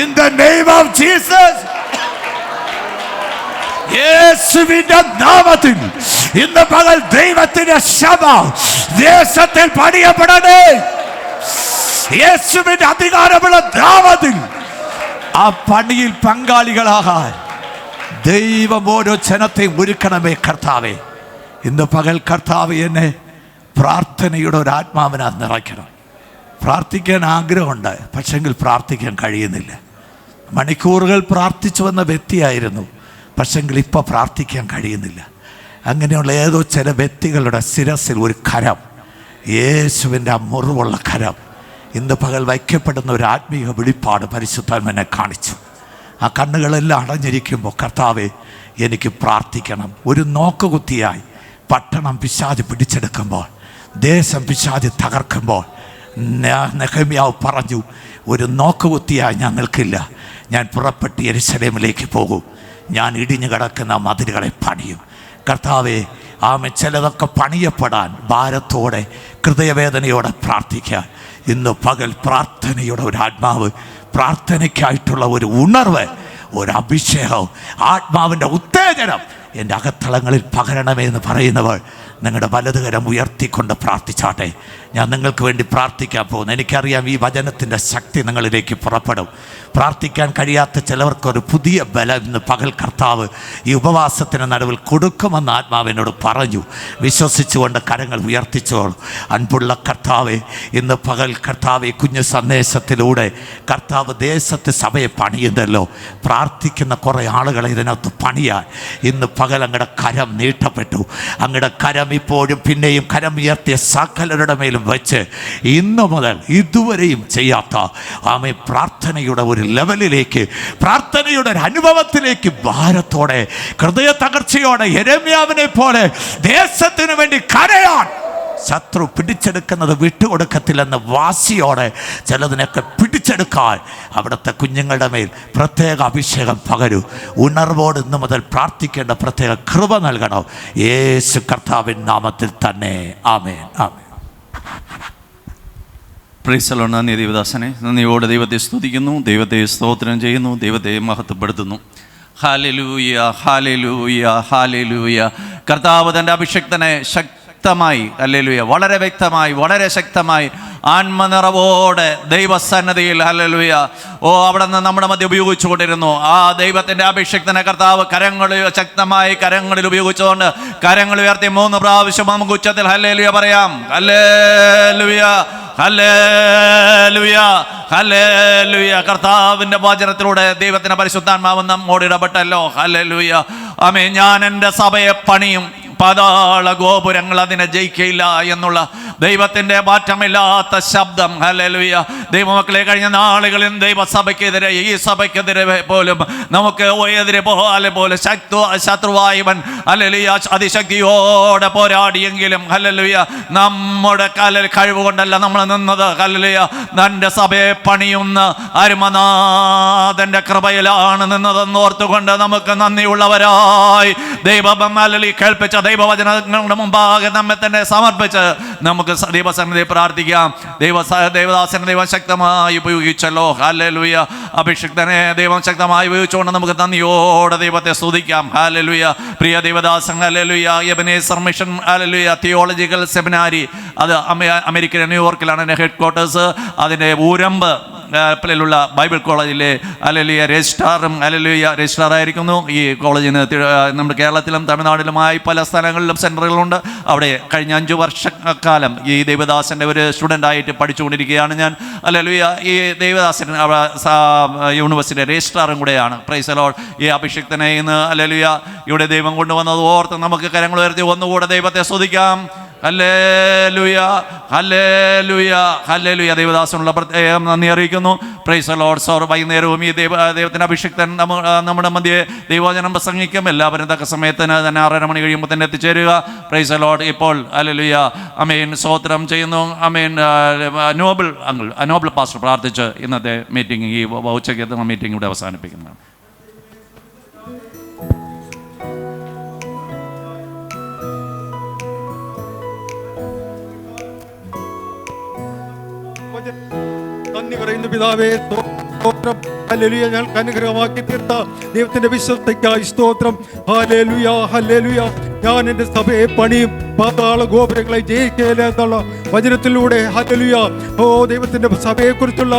In the name of Jesus. യേശുവിന്റെ നാമത്തിൽ ഇന്ന് പകൽ ദൈവത്തിന്റെ സഭ ദേശത്തിൽ പണിയപ്പെടണേ. യേശുവിന്റെ അധികാരമുള്ള നാമത്തിൽ ആ പണിയിൽ പങ്കാളികളാകാൻ ദൈവം ഓരോ ജനത്തെയും ഒരുക്കണമേ കർത്താവേ. ഇന്ന് പകൽ കർത്താവ് എന്നെ പ്രാർത്ഥനയുടെ ഒരു ആത്മാവിനാ നിറയ്ക്കണം. പ്രാർത്ഥിക്കാൻ ആഗ്രഹമുണ്ട്, പക്ഷെങ്കിൽ പ്രാർത്ഥിക്കാൻ കഴിയുന്നില്ല. മണിക്കൂറുകൾ പ്രാർത്ഥിച്ചു വന്ന വ്യക്തിയായിരുന്നു, പക്ഷെങ്കിൽ ഇപ്പോൾ പ്രാർത്ഥിക്കാൻ കഴിയുന്നില്ല. അങ്ങനെയുള്ള ഏതോ ചില വ്യക്തികളുടെ ശിരസിൽ ഒരു കരം, യേശുവിൻ്റെ ആ മുറിവുള്ള കരം ഇന്ന് പകൽ വയ്ക്കപ്പെടുന്ന ഒരു ആത്മീയ വെളിപ്പാട് പരിശുദ്ധാത്മാവിനെ കാണിച്ചു. ആ കണ്ണുകളെല്ലാം അടഞ്ഞിരിക്കുമ്പോൾ കർത്താവേ എനിക്ക് പ്രാർത്ഥിക്കണം. ഒരു നോക്കുകുത്തിയായി പട്ടണം പിശാച് പിടിച്ചെടുക്കുമ്പോൾ, ദേശം പിശാച് തകർക്കുമ്പോൾ നെഹമ്യാവ് പറഞ്ഞു, ഒരു നോക്കുകുത്തിയായി ഞാൻ നിൽക്കില്ല. ഞാൻ പുറപ്പെട്ട് യെരൂശലേമിലേക്ക് പോകും. ഞാൻ ഇടിഞ്ഞു കിടക്കുന്ന മതിലുകളെ പണിയും. കർത്താവേ, ആമേ, ചിലതൊക്കെ പണിയപ്പെടാൻ ഭാരത്തോടെ ഹൃദയവേദനയോടെ പ്രാർത്ഥിക്കാൻ ഇന്ന് പകൽ പ്രാർത്ഥനയുടെ ഒരു ആത്മാവ്, പ്രാർത്ഥനയ്ക്കായിട്ടുള്ള ഒരു ഉണർവ്, ഒരു അഭിഷേകം, ആത്മാവിൻ്റെ ഉത്തേജനം എൻ്റെ അകത്തളങ്ങളിൽ പകരണമേ എന്ന് പറയുന്നവർ നിങ്ങളുടെ വലതുകരം ഉയർത്തിക്കൊണ്ട് പ്രാർത്ഥിച്ചാട്ടെ. ഞാൻ നിങ്ങൾക്ക് വേണ്ടി പ്രാർത്ഥിക്കാൻ പോകുന്നു. എനിക്കറിയാം ഈ വചനത്തിൻ്റെ ശക്തി നിങ്ങളിലേക്ക് പുറപ്പെടും. പ്രാർത്ഥിക്കാൻ കഴിയാത്ത ചിലവർക്കൊരു പുതിയ ബലം ഇന്ന് പകൽ കർത്താവ് ഈ ഉപവാസത്തിന് നടുവിൽ കൊടുക്കുമെന്ന് ആത്മാവിനോട് പറഞ്ഞു. വിശ്വസിച്ചുകൊണ്ട് കരങ്ങൾ ഉയർത്തിച്ചോളൂ. അൻപുള്ള കർത്താവെ, ഇന്ന് പകൽ കർത്താവെ കുഞ്ഞു സന്ദേശത്തിലൂടെ കർത്താവ് ദേശത്ത് സഭയെ പണിയുന്നല്ലോ. പ്രാർത്ഥിക്കുന്ന കുറേ ആളുകളെ ഇതിനകത്ത് പണിയാൻ ഇന്ന് പകൽ അങ്ങയുടെ കരം നീട്ടപ്പെട്ടു. അങ്ങയുടെ കരം ഇപ്പോഴും പിന്നെയും കരം ഉയർത്തിയ സകലരുടെ മേലും വെച്ച് ഇന്നു മുതൽ ഇതുവരെയും ചെയ്യാത്ത ആമേ പ്രാർത്ഥനയുടെ ഒരു ലെവലിലേക്ക്, പ്രാർത്ഥനയുടെ ഒരു അനുഭവത്തിലേക്ക് ഭാരത്തോടെ, ഹൃദയ തകർച്ചയോടെ യെരമ്യാവിനെ പോലെ ദേശത്തിന് വേണ്ടി കരയാൻ ശത്രു പിടിച്ചെടുക്കുന്നത് വിട്ടുകൊടുക്കത്തില്ലെന്ന് വാശിയോടെ ചിലതിനൊക്കെ പിടിച്ചെടുക്കാൻ അവിടുത്തെ കുഞ്ഞുങ്ങളുടെ മേൽ പ്രത്യേക അഭിഷേകം പകരൂ. ഉണർവോട് ഇന്നു മുതൽ പ്രാർത്ഥിക്കേണ്ട പ്രത്യേക കൃപ നൽകണം യേശു കർത്താവിൻ നാമത്തിൽ തന്നെ. Amen, amen. Praise the lord. നന്ദി ദൈവദാസനെ, നന്ദിയോടെ ദൈവത്തെ സ്തുതിക്കുന്നു, ദൈവത്തെ സ്തോത്രം ചെയ്യുന്നു, ദൈവത്തെ മഹത്വപ്പെടുത്തുന്നു. Hallelujah, hallelujah, hallelujah. കർത്താവ് തൻ്റെ അഭിഷിക്തനെ ശക്തമായി, ഹല്ലേലൂയ, വളരെ വ്യക്തമായി, വളരെ ശക്തമായി ആത്മനിറവോടെ ദൈവസന്നദ്ധിയിൽ, ഹല്ലേലൂയ, അവിടെ നിന്ന് നമ്മുടെ മധ്യ ഉപയോഗിച്ചുകൊണ്ടിരുന്നു. ആ ദൈവത്തിൻ്റെ അഭിഷിക്തനെ കർത്താവ് ശക്തമായി കരങ്ങളിൽ ഉപയോഗിച്ചുകൊണ്ട് കരങ്ങൾ ഉയർത്തി 3 പ്രാവശ്യം നമുക്ക് ഉച്ചത്തിൽ ഹല്ലേലൂയ പറയാം. Hallelujah, hallelujah, hallelujah. കർത്താവിൻ്റെ വചനത്തിലൂടെ ദൈവത്തിൻ്റെ പരിശുദ്ധാത്മാവ് നമ്മോട് ഇടപെട്ടല്ലോ. ഹല്ലേലൂയ, ആമേൻ. ഞാൻ എൻ്റെ സഭയെ പണിയും, പാതാള ഗോപുരങ്ങൾ അതിനെ ജയിക്കയില്ല എന്നുള്ള ദൈവത്തിൻ്റെ മാറ്റമില്ലാത്ത ശബ്ദം. ഹല്ലേലൂയ. ദൈവമക്കളെ, കഴിഞ്ഞ നാളുകളിൽ ദൈവസഭയ്ക്കെതിരെ, ഈ സഭയ്ക്കെതിരെ പോലും നമുക്ക് എതിരെ പോലെ ശത്രുവായവൻ ഹല്ലേലൂയ അതിശക്തിയോടെ പോരാടിയെങ്കിലും ഹല്ലേലൂയ നമ്മുടെ കഴിവ് കൊണ്ടല്ല നമ്മൾ നിന്നത്. ഹല്ലേലൂയ, തൻ്റെ സഭയെ പണിയുന്ന അരുമനാഥൻ്റെ കൃപയിലാണ് നിന്നതെന്ന് ഓർത്തുകൊണ്ട് നമുക്ക് നന്ദിയുള്ളവരായി ദൈവം ഹല്ലേലൂയ കേൾപ്പിച്ച ദൈവവചനങ്ങളുടെ മുമ്പാകെ നമ്മെ തന്നെ സമർപ്പിച്ച് നമുക്ക് ദൈവസന്നിധി പ്രാർത്ഥിക്കാം. ദൈവദാസനെ ദൈവം ശക്തമായി ഉപയോഗിച്ചല്ലോ. ഹല്ലേലൂയ. അഭിഷിക്തനെ ദൈവം ശക്തമായി ഉപയോഗിച്ചുകൊണ്ട് നമുക്ക് നന്ദിയോടെ ദൈവത്തെ സ്തുതിക്കാം. ഹല്ലേലൂയ. പ്രിയ ദൈവദാസൻ, hallelujah, Ebenezer mission, hallelujah, theological സെമിനാരി, അത് അമേരിക്കയിലെ ന്യൂയോർക്കിലാണ് എൻ്റെ ഹെഡ് ക്വാർട്ടേഴ്സ്. അതിൻ്റെ ഊരമ്പ് ിലുള്ള ബൈബിൾ കോളേജിലെ ഹല്ലേലൂയ രജിസ്ട്രാറും, ഹല്ലേലൂയ, രജിസ്ട്രാറായിരിക്കുന്നു. ഈ കോളേജിന് നമ്മുടെ കേരളത്തിലും തമിഴ്നാട്ടിലുമായി പല സ്ഥലങ്ങളിലും സെൻറ്ററുകളുണ്ട്. അവിടെ കഴിഞ്ഞ 5 വർഷക്കാലം ഈ ദൈവദാസൻ്റെ ഒരു സ്റ്റുഡൻ്റായിട്ട് പഠിച്ചുകൊണ്ടിരിക്കുകയാണ് ഞാൻ. ഹല്ലേലൂയ. ഈ ദൈവദാസൻ യൂണിവേഴ്സിറ്റി രജിസ്ട്രാറും കൂടെയാണ്. Price the Lord. ഈ അഭിഷിക്തനെ ഇന്ന് ഹല്ലേലൂയ ഇവിടെ ദൈവം കൊണ്ടുവന്നത് ഓർത്ത് നമുക്ക് കരങ്ങൾ ഉയർത്തി ഒന്നുകൂടെ ദൈവത്തെ സ്തുതിക്കാം. Hallelujah, hallelujah, hallelujah. ദൈവദാസനുള്ള പ്രത്യേകം നന്ദി അറിയിക്കുന്നു. Price the Lord. സോർ വൈകുന്നേരവും ഈ ദൈവത്തിൻ്റെ അഭിഷിക്തൻ നമ്മുടെ മധ്യേ ദൈവവചനം പ്രസംഗിക്കും. എല്ലാവരും തക്ക സമയത്തിന് തന്നെ 6:30 മണി കഴിയുമ്പോൾ തന്നെ എത്തിച്ചേരുക. Price the Lord. ഇപ്പോൾ ഹല്ലേലൂയ, ആമേൻ, സ്തോത്രം ചെയ്യുന്നു. ആമേൻ. നോബിൾ പാസ്റ്റർ പ്രാർത്ഥിച്ച് ഇന്നത്തെ മീറ്റിംഗ്, ഈ ഉച്ചയ്ക്ക് എത്തുന്ന മീറ്റിംഗ് ഇവിടെ അവസാനിപ്പിക്കുന്നതാണ്. നന്ദി പറയുന്നു പിതാവേ, സ്തോത്രം. ഹല്ലേലൂയ. ഞങ്ങൾക്ക് അനുഗ്രഹമാക്കി തീർത്ത ദൈവത്തിന്റെ വിശ്വസ്തയ്ക്കായി സ്തോത്രം. Hallelujah, hallelujah. ഞാൻ എൻ്റെ സഭയെ പണിയും, പാതാള ഗോപുരങ്ങളെ ജയിക്കുകയില്ല എന്നുള്ള വചനത്തിലൂടെ ഹല്ലേലൂയ, ദൈവത്തിന്റെ സഭയെക്കുറിച്ചുള്ള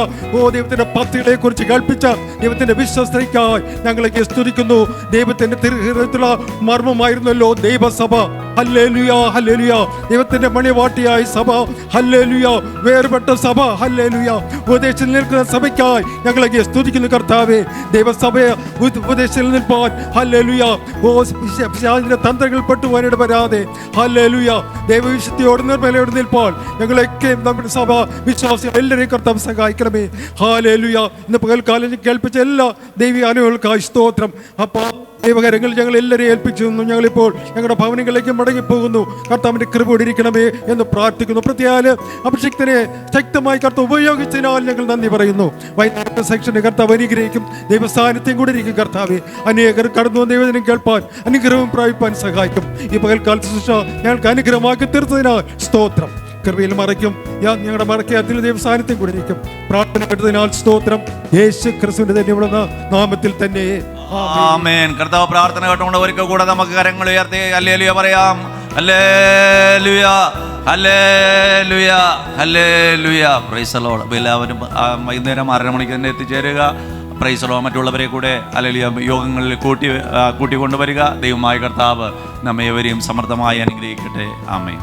ദൈവത്തിന്റെ പദ്ധതികളെ കുറിച്ച് കേൾപ്പിച്ച ദൈവത്തിന്റെ വിശ്വസ്തയ്ക്കായി ഞങ്ങളെ സ്തുതിക്കുന്നു. ദൈവത്തിന്റെ തിരുഹൃദയത്തിലുള്ള മർമ്മമായിരുന്നല്ലോ ദൈവസഭ. Hallelujah, hallelujah. ദൈവത്തിന്റെ മണിവാട്ടിയായ സഭ. ഹല്ലേലൂയ. വേർപെട്ട സഭ. ഹല്ലേലൂയ. ഉപദേശത്തിൽ നിൽക്കുന്ന സഭയ്ക്കായി ഞങ്ങളെ സ്തുതിക്കുന്നു കർത്താവേ. ദൈവസഭയെ ഉപദേശത്തിൽ നിൽപ്പാൻ ഹല്ലേലൂയ, തന്ത്രങ്ങൾ പെട്ടുപോകാനിട വരാതെ ഹല്ലേലൂയ, ദൈവവിശുദ്ധിയോട് നിർമ്മലയോട് നിൽപ്പാൻ ഞങ്ങളൊക്കെ നമ്മുടെ സഭ വിശ്വാസികൾ എല്ലാവരെയും കർത്താവ് സഹായിക്കണമേ. ഹല്ലേലൂയ. ഇന്ന് പകൽക്കാലം കേൾപ്പിച്ച എല്ലാ ദൈവീയ അനുഭവങ്ങൾക്കായി സ്തോത്രം. അപ്പോൾ ദൈവകരങ്ങൾ ഞങ്ങൾ എല്ലാവരെയും ഏൽപ്പിച്ചു തന്നു. ഞങ്ങളിപ്പോൾ ഞങ്ങളുടെ ഭവനങ്ങളിലേക്ക് മടങ്ങിപ്പോകുന്നു. കർത്താവിൻ്റെ കൃപയോടിരിക്കണമേ എന്ന് പ്രാർത്ഥിക്കുന്നു. പ്രത്യേക അഭിഷിക്തനെ ശക്തമായി കർത്താവ് ഉപയോഗിച്ചതിനാൽ ഞങ്ങൾ നന്ദി പറയുന്നു. വൈകുന്നേരത്തെ സെക്ഷന് കർത്താവ് അനുഗ്രഹിക്കും. ദൈവസ്ഥാനത്തെയും കൂടെ ഇരിക്കും കർത്താവെ. അനേകർ കടന്നു ദൈവദിനം കേൾപ്പാൻ അനുഗ്രഹവും പ്രാപിപ്പാൻ സഹായിക്കും. ഈ പകൽക്കാലത്ത് ശിക്ഷ ഞങ്ങൾക്ക് അനുഗ്രഹമാക്കി തീർത്തതിനാൽ സ്തോത്രം. കൃപയിൽ മറയ്ക്കും. ഞങ്ങളുടെ മറയ്ക്കത്തിൽ ദൈവസ്ഥാനത്തെ കൂടെ ഇരിക്കും. പ്രാർത്ഥന കേട്ടതിനാൽ സ്തോത്രം. യേശു ക്രിസ്തുവിന്റെ തന്നെ നാമത്തിൽ തന്നെ ആമേൻ. കർത്താവ് പ്രാർത്ഥന കേട്ടുകൊണ്ട് ഒരിക്കൽ കൂടെ നമുക്ക് കരങ്ങൾ ഉയർത്തി ഹല്ലേലൂയ പറയാം. Hallelujah, hallelujah, hallelujah. Price the Lord. എല്ലാവരും വൈകുന്നേരം 6:30 മണിക്ക് തന്നെ എത്തിച്ചേരുക. Price the Lord. മറ്റുള്ളവരെ കൂടെ ഹല്ലേലൂയ യോഗങ്ങളിൽ കൂട്ടിക്കൊണ്ടുവരിക. ദൈവമായ കർത്താവ് നമ്മെ ഏവരെയും സമൃദ്ധമായി അനുഗ്രഹിക്കട്ടെ. ആമേൻ.